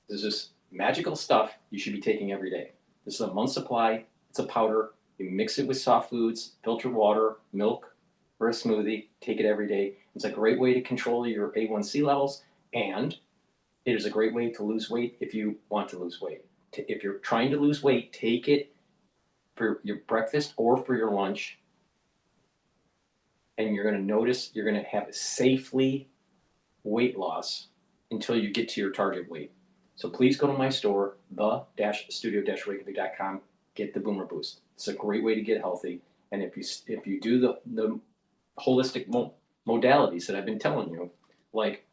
This is magical stuff you should be taking every day. This is a month supply. It's a powder. You mix it with soft foods, filtered water, milk, or a smoothie. Take it every day. It's a great way to control your A1C levels, and It is a great way to lose weight if you want to lose weight. If you're trying to lose weight, take it for your breakfast or for your lunch. And you're going to notice you're going to have a safely weight loss until you get to your target weight. So please go to my store, the-studio-reykjavik.com, get the Boomer Boost. It's a great way to get healthy. And if you do the holistic modalities that I've been telling you, like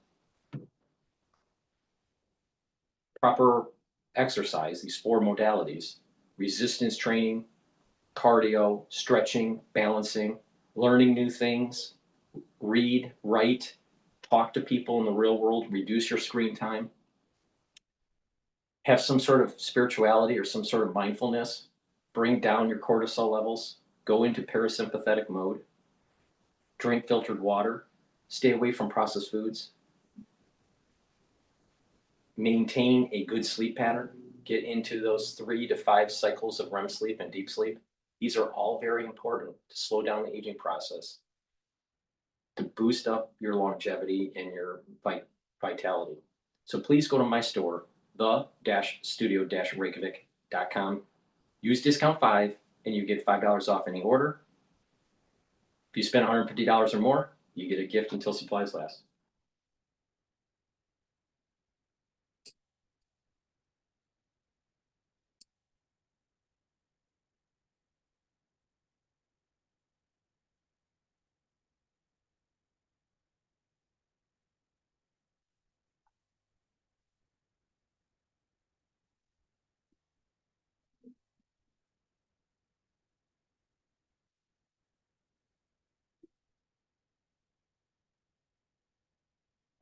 proper exercise, these 4 modalities, resistance training, cardio, stretching, balancing, learning new things, read, write, talk to people in the real world, reduce your screen time, have some sort of spirituality or some sort of mindfulness, bring down your cortisol levels, go into parasympathetic mode, drink filtered water, stay away from processed foods, maintain a good sleep pattern, get into those 3 to 5 cycles of REM sleep and deep sleep. These are all very important to slow down the aging process, to boost up your longevity and your vitality. So please go to my store, the-studio-reykjavik.com. Use discount 5 and you get $5 off any order. If you spend $150 or more, you get a gift until supplies last.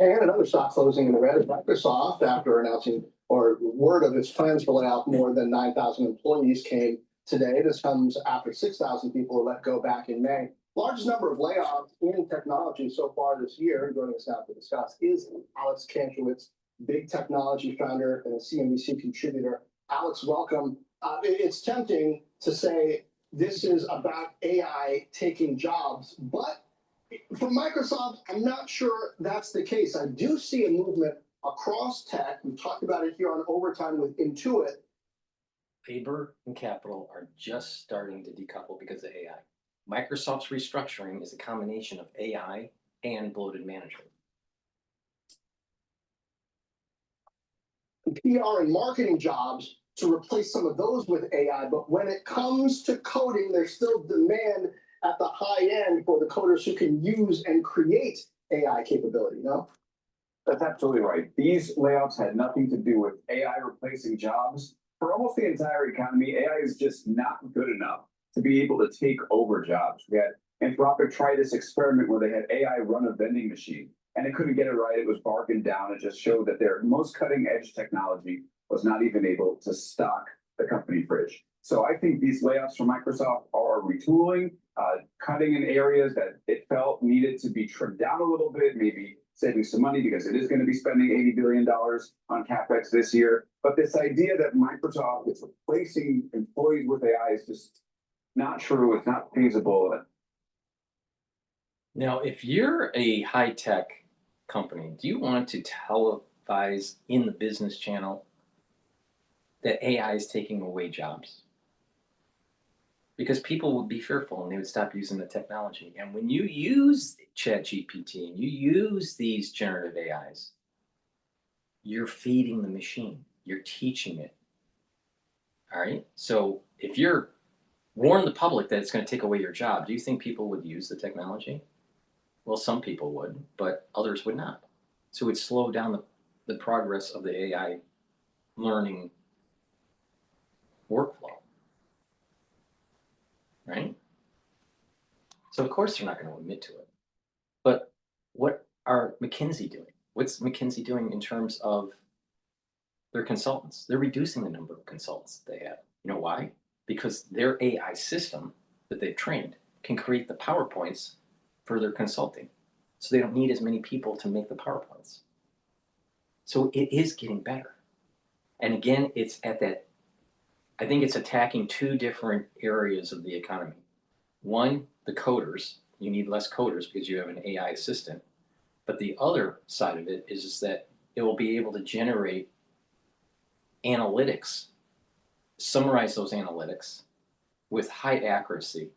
And another stock closing in the red is Microsoft, after announcing or word of its plans to lay off more than 9,000 employees came today. This comes after 6,000 people were let go back in May. Largest number of layoffs in technology so far this year. Joining us now to discuss is Alex Kantrowitz, big technology founder and a CNBC contributor. Alex, welcome. It's tempting to say this is about AI taking jobs, but for Microsoft, I'm not sure that's the case. I do see a movement across tech. We've talked about it here on Overtime with Intuit. Labor and capital are just starting to decouple because of AI. Microsoft's restructuring is a combination of AI and bloated management. PR and marketing jobs to replace some of those with AI, but when it comes to coding, there's still demand at the high end for the coders who can use and create AI capability, no? That's absolutely right. These layoffs had nothing to do with AI replacing jobs. For almost the entire economy, AI is just not good enough to be able to take over jobs. We had Anthropic try this experiment where they had AI run a vending machine, and it couldn't get it right. It was barking down. It just showed that their most cutting edge technology was not even able to stock the company fridge. So I think these layoffs from Microsoft are retooling, cutting in areas that it felt needed to be trimmed down a little bit, maybe saving some money because it is going to be spending $80 billion on CapEx this year. But this idea that Microsoft is replacing employees with AI is just not true. It's not feasible. Now, if you're a high-tech company, do you want to televise in the business channel that AI is taking away jobs? Because people would be fearful and they would stop using the technology. And when you use ChatGPT and you use these generative AIs, you're feeding the machine, you're teaching it. All right. So if you're warn the public that it's going to take away your job, do you think people would use the technology? Well, some people would, but others would not. So it would slow down the progress of the AI learning workflow. Right? So of course they're not going to admit to it. But what are McKinsey doing? What's McKinsey doing in terms of their consultants? They're reducing the number of consultants that they have. You know why? Because their AI system that they've trained can create the PowerPoints for their consulting. So they don't need as many people to make the PowerPoints. So it is getting better. And again, it's at that, I think it's attacking 2 different areas of the economy. One, the coders. You need less coders because you have an AI assistant. But the other side of it is that it will be able to generate analytics, summarize those analytics with high accuracy.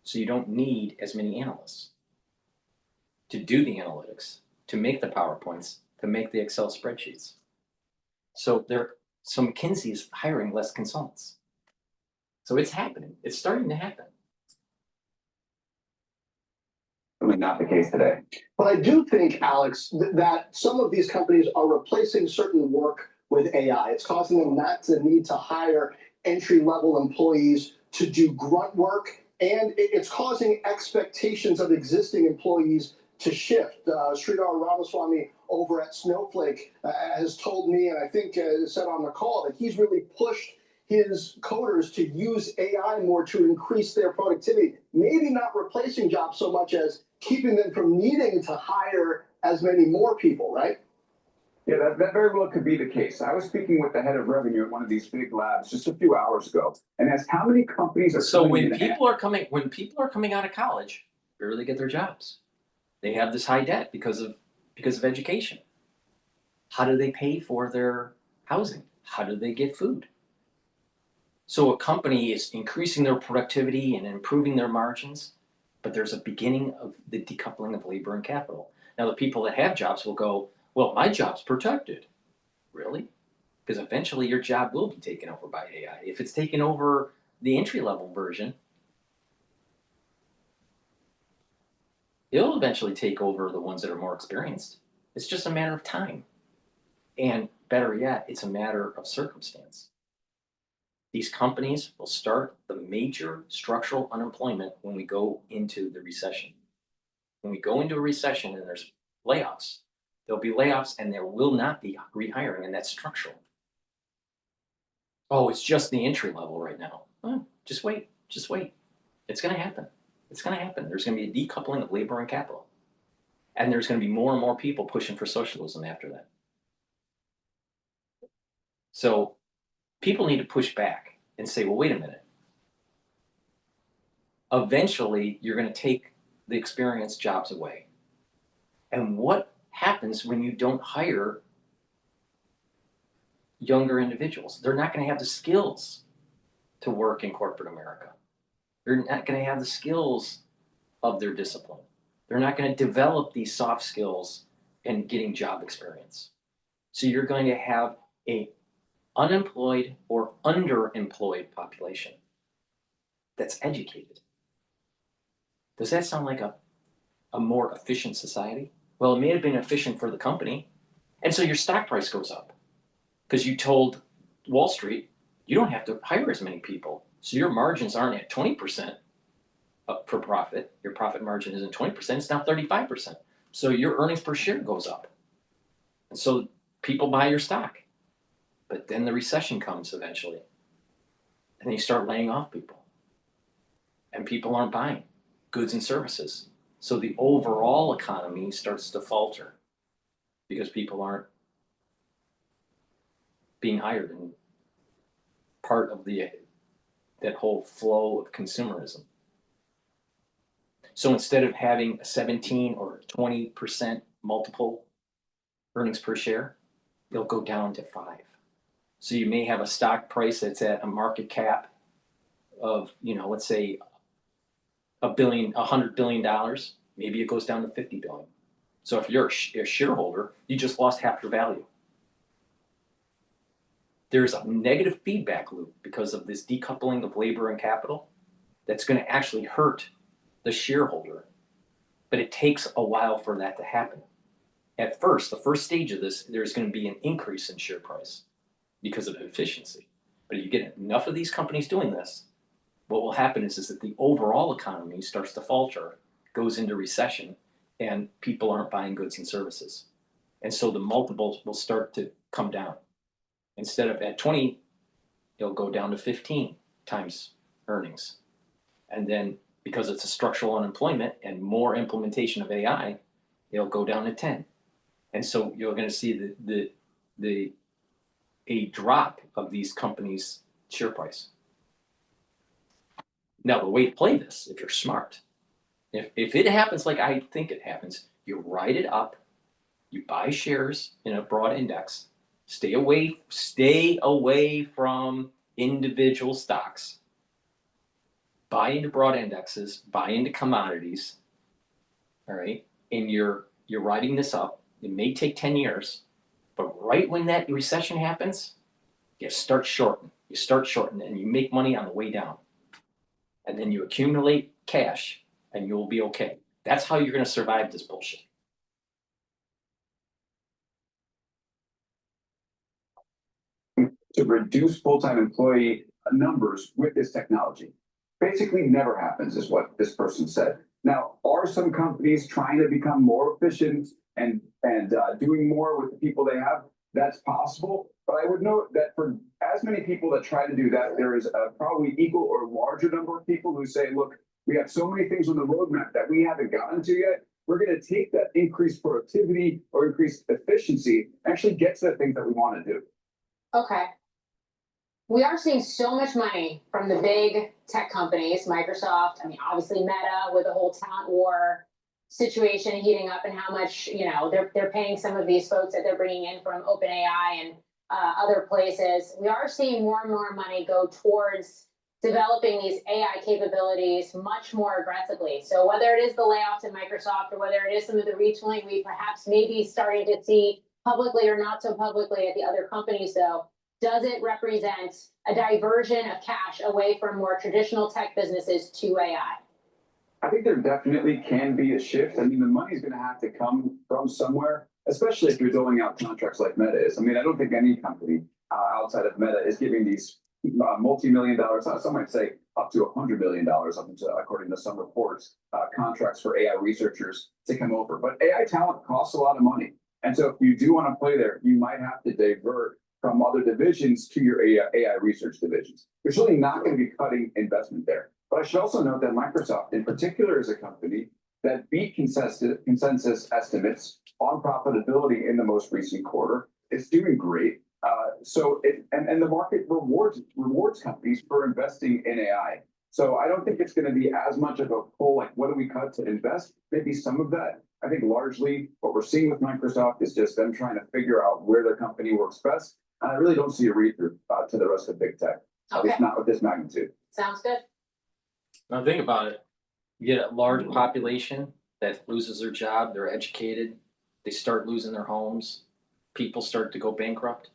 So you don't need as many analysts to do the analytics, to make the PowerPoints, to make the Excel spreadsheets. So McKinsey is hiring less consultants. So it's happening. It's starting to happen. Really not the case today. But I do think, Alex, that some of these companies are replacing certain work with AI. It's causing them not to need to hire entry-level employees to do grunt work, and it's causing expectations of existing employees to shift. Sridhar Ramaswamy over at Snowflake has told me, and I think said on the call, that he's really pushed his coders to use AI more to increase their productivity, maybe not replacing jobs so much as keeping them from needing to hire as many more people, right? Yeah, that very well could be the case. I was speaking with the head of revenue at one of these big labs just a few hours ago, and asked how many companies are. So when people are coming out of college, where do they get their jobs? They have this high debt because of education. How do they pay for their housing? How do they get food? So a company is increasing their productivity and improving their margins, but there's a beginning of the decoupling of labor and capital. Now the people that have jobs will go, well, my job's protected. Really? Because eventually your job will be taken over by AI. If it's taken over the entry-level version, it'll eventually take over the ones that are more experienced. It's just a matter of time. And better yet, it's a matter of circumstance. These companies will start the major structural unemployment when we go into the recession. When we go into a recession and there's layoffs, there'll be layoffs and there will not be rehiring, and that's structural. Oh, it's just the entry level right now. Oh, just wait. It's going to happen. It's going to happen. There's going to be a decoupling of labor and capital. And there's going to be more and more people pushing for socialism after that. So people need to push back and say, well, wait a minute. Eventually, you're going to take the experienced jobs away. And what happens when you don't hire younger individuals? They're not going to have the skills to work in corporate America. They're not going to have the skills of their discipline. They're not going to develop these soft skills and getting job experience. So you're going to have a unemployed or underemployed population that's educated. Does that sound like a more efficient society? Well, it may have been efficient for the company. And so your stock price goes up because you told Wall Street, you don't have to hire as many people. So your margins aren't at 20% for profit. Your profit margin isn't 20%, it's now 35%. So your earnings per share goes up. And so people buy your stock. But then the recession comes eventually. And you start laying off people. And people aren't buying goods and services. So the overall economy starts to falter because people aren't being hired and part of that whole flow of consumerism. So instead of having a 17 or 20% multiple earnings per share, they'll go down to 5. So you may have a stock price that's at a market cap of, let's say $100 billion. Maybe it goes down to 50 billion. So if you're a shareholder, you just lost half your value. There's a negative feedback loop because of this decoupling of labor and capital that's going to actually hurt the shareholder. But it takes a while for that to happen. At first, the first stage of this, there's going to be an increase in share price because of efficiency. But if you get enough of these companies doing this, what will happen is that the overall economy starts to falter, goes into recession, and people aren't buying goods and services. And so the multiples will start to come down. Instead of at 20, it'll go down to 15 times earnings. And then because it's a structural unemployment and more implementation of AI, it'll go down to 10. And so you're going to see a drop of these companies' share price. Now, the way to play this, if you're smart, if it happens like I think it happens, you ride it up You buy shares in a broad index, stay away from individual stocks, buy into broad indexes, buy into commodities, all right? And you're riding this up. It may take 10 years, but right when that recession happens, you start shorting. You start shorting and you make money on the way down. And then you accumulate cash and you'll be okay. That's how you're going to survive this bullshit. To reduce full-time employee numbers with this technology. Basically never happens is what this person said. Now, are some companies trying to become more efficient and doing more with the people they have? That's possible. But I would note that for as many people that try to do that, there is a probably equal or larger number of people who say, look, we have so many things on the roadmap that we haven't gotten to yet. We're going to take that increased productivity or increased efficiency and actually get to the things that we want to do. Okay. We are seeing so much money from the big tech companies, Microsoft, I mean, obviously Meta with the whole talent war situation heating up and how much, you know, they're paying some of these folks that they're bringing in from OpenAI and other places. We are seeing more and more money go towards developing these AI capabilities much more aggressively. So whether it is the layoffs at Microsoft or whether it is some of the retooling we perhaps may be starting to see publicly or not so publicly at the other companies though, does it represent a diversion of cash away from more traditional tech businesses to AI? I think there definitely can be a shift. I mean, the money's going to have to come from somewhere, especially if you're doling out contracts like Meta is. I mean, I don't think any company outside of Meta is giving these multi-million dollars, some might say up to $100 million, according to some reports, contracts for AI researchers to come over. But AI talent costs a lot of money. And so if you do want to play there, you might have to divert from other divisions to your AI research divisions. You're certainly not going to be cutting investment there. But I should also note that Microsoft in particular is a company that beat consensus estimates on profitability in the most recent quarter. It's doing great. And the market rewards companies for investing in AI. So I don't think it's going to be as much of a pull, like what do we cut to invest? Maybe some of that. I think largely what we're seeing with Microsoft is just them trying to figure out where their company works best. And I really don't see a read-through to the rest of big tech, at least not with this magnitude. Sounds good. Now think about it. You get a large population that loses their job, they're educated, they start losing their homes, people start to go bankrupt.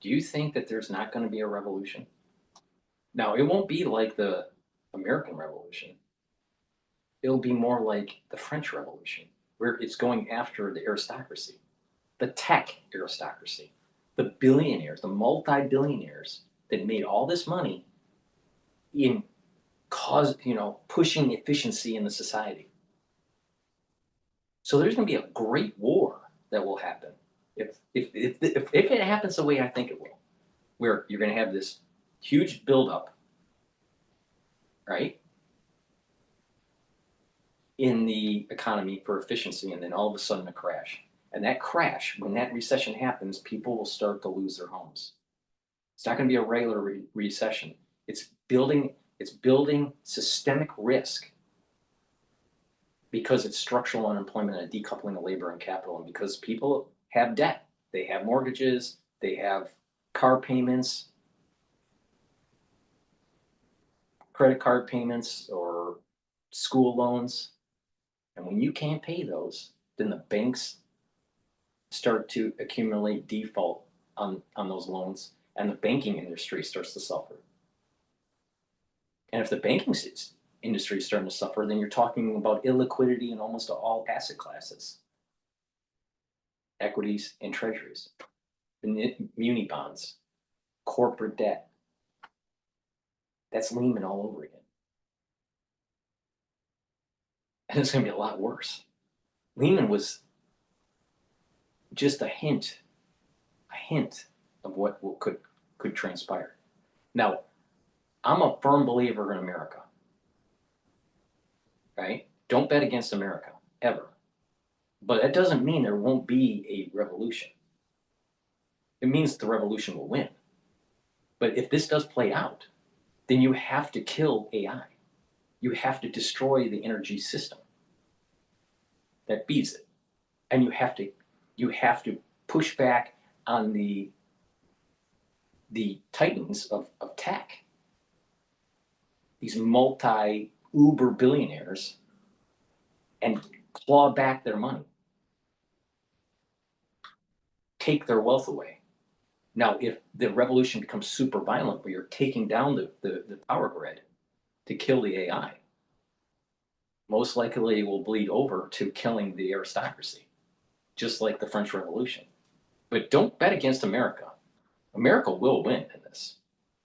Do you think that there's not going to be a revolution? Now, it won't be like the American Revolution. It'll be more like the French Revolution, where it's going after the aristocracy, the tech aristocracy, the billionaires, the multi-billionaires that made all this money in pushing efficiency in the society. So there's going to be a great war that will happen if it happens the way I think it will, where you're going to have this huge buildup, right, in the economy for efficiency, and then all of a sudden a crash. And that crash, when that recession happens, people will start to lose their homes. It's not going to be a regular recession. It's building systemic risk because it's structural unemployment and decoupling of labor and capital, and because people have debt. They have mortgages, they have car payments, credit card payments, or school loans. And when you can't pay those, then the banks start to accumulate default on those loans, and the banking industry starts to suffer. And if the banking industry is starting to suffer, then you're talking about illiquidity in almost all asset classes. Equities and treasuries, muni bonds, corporate debt. That's Lehman all over again. And it's going to be a lot worse. Lehman was just a hint of what could transpire. Now, I'm a firm believer in America, right? Don't bet against America, ever. But that doesn't mean there won't be a revolution. It means the revolution will win. But if this does play out, then you have to kill AI. You have to destroy the energy system that feeds it. And you have to You have to push back on the titans of tech. These multi-uber billionaires, and claw back their money. Take their wealth away. Now, if the revolution becomes super violent, where you're taking down the power grid to kill the AI, most likely it will bleed over to killing the aristocracy, just like the French Revolution. But don't bet against America. America will win in this,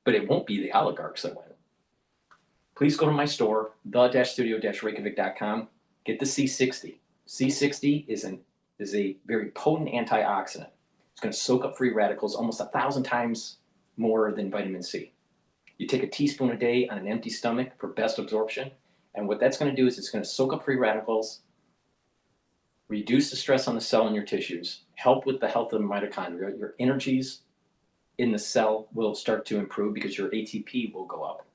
but it won't be the oligarchs that win. Please go to my store, the-studio-reykjavik.com. Get the C60. C60 is a very potent antioxidant. It's going to soak up free radicals almost 1,000 times more than vitamin C. You take a teaspoon a day on an empty stomach for best absorption, and what that's going to do is it's going to soak up free radicals, reduce the stress on the cell and your tissues, help with the health of the mitochondria. Your energies in the cell will start to improve because your ATP will go up.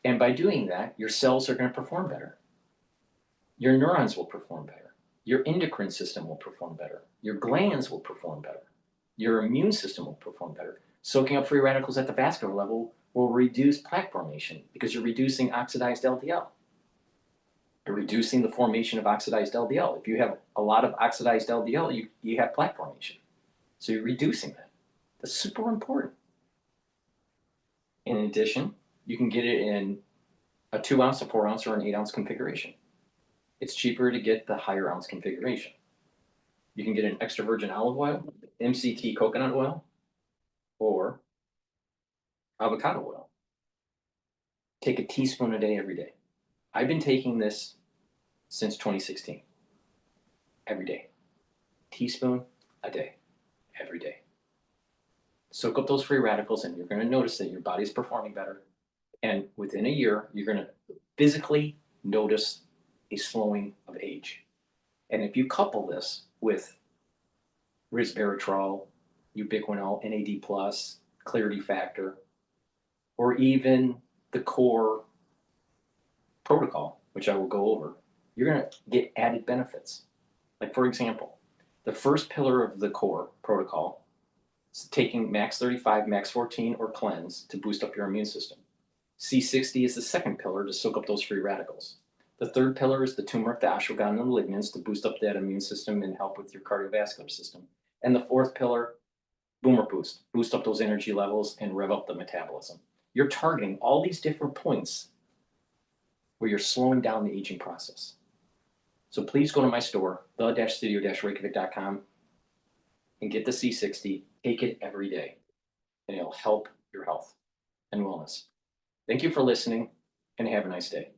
And by doing that, your cells are going to perform better. Your neurons will perform better. Your endocrine system will perform better. Your glands will perform better. Your immune system will perform better. Soaking up free radicals at the vascular level will reduce plaque formation because you're reducing oxidized LDL. You're reducing the formation of oxidized LDL. If you have a lot of oxidized LDL, you have plaque formation. So you're reducing that. That's super important. In addition, you can get it in a 2 ounce, a 4 ounce, or an 8 ounce configuration. It's cheaper to get the higher ounce configuration. You can get an extra virgin olive oil, MCT coconut oil, or avocado oil. Take a teaspoon a day every day. I've been taking this since 2016. Every day. Teaspoon a day. Every day. Soak up those free radicals, and you're going to notice that your body's performing better. And within a year, you're going to physically notice a slowing of age. And if you couple this with resveratrol, ubiquinol, NAD+, clarity factor, or even the core protocol, which I will go over, you're going to get added benefits. Like, for example, the first pillar of the core protocol is taking max 35, max 14, or cleanse to boost up your immune system. C60 is the second pillar to soak up those free radicals. The third pillar is the turmeric, the ashwagandha, and the lignans to boost up that immune system and help with your cardiovascular system. And the fourth pillar, boomer boost up those energy levels and rev up the metabolism. You're targeting all these different points where you're slowing down the aging process. So please go to my store, the-studio-reykjavik.com, and get the C60. Take it every day, and it'll help your health and wellness. Thank you for listening, and have a nice day.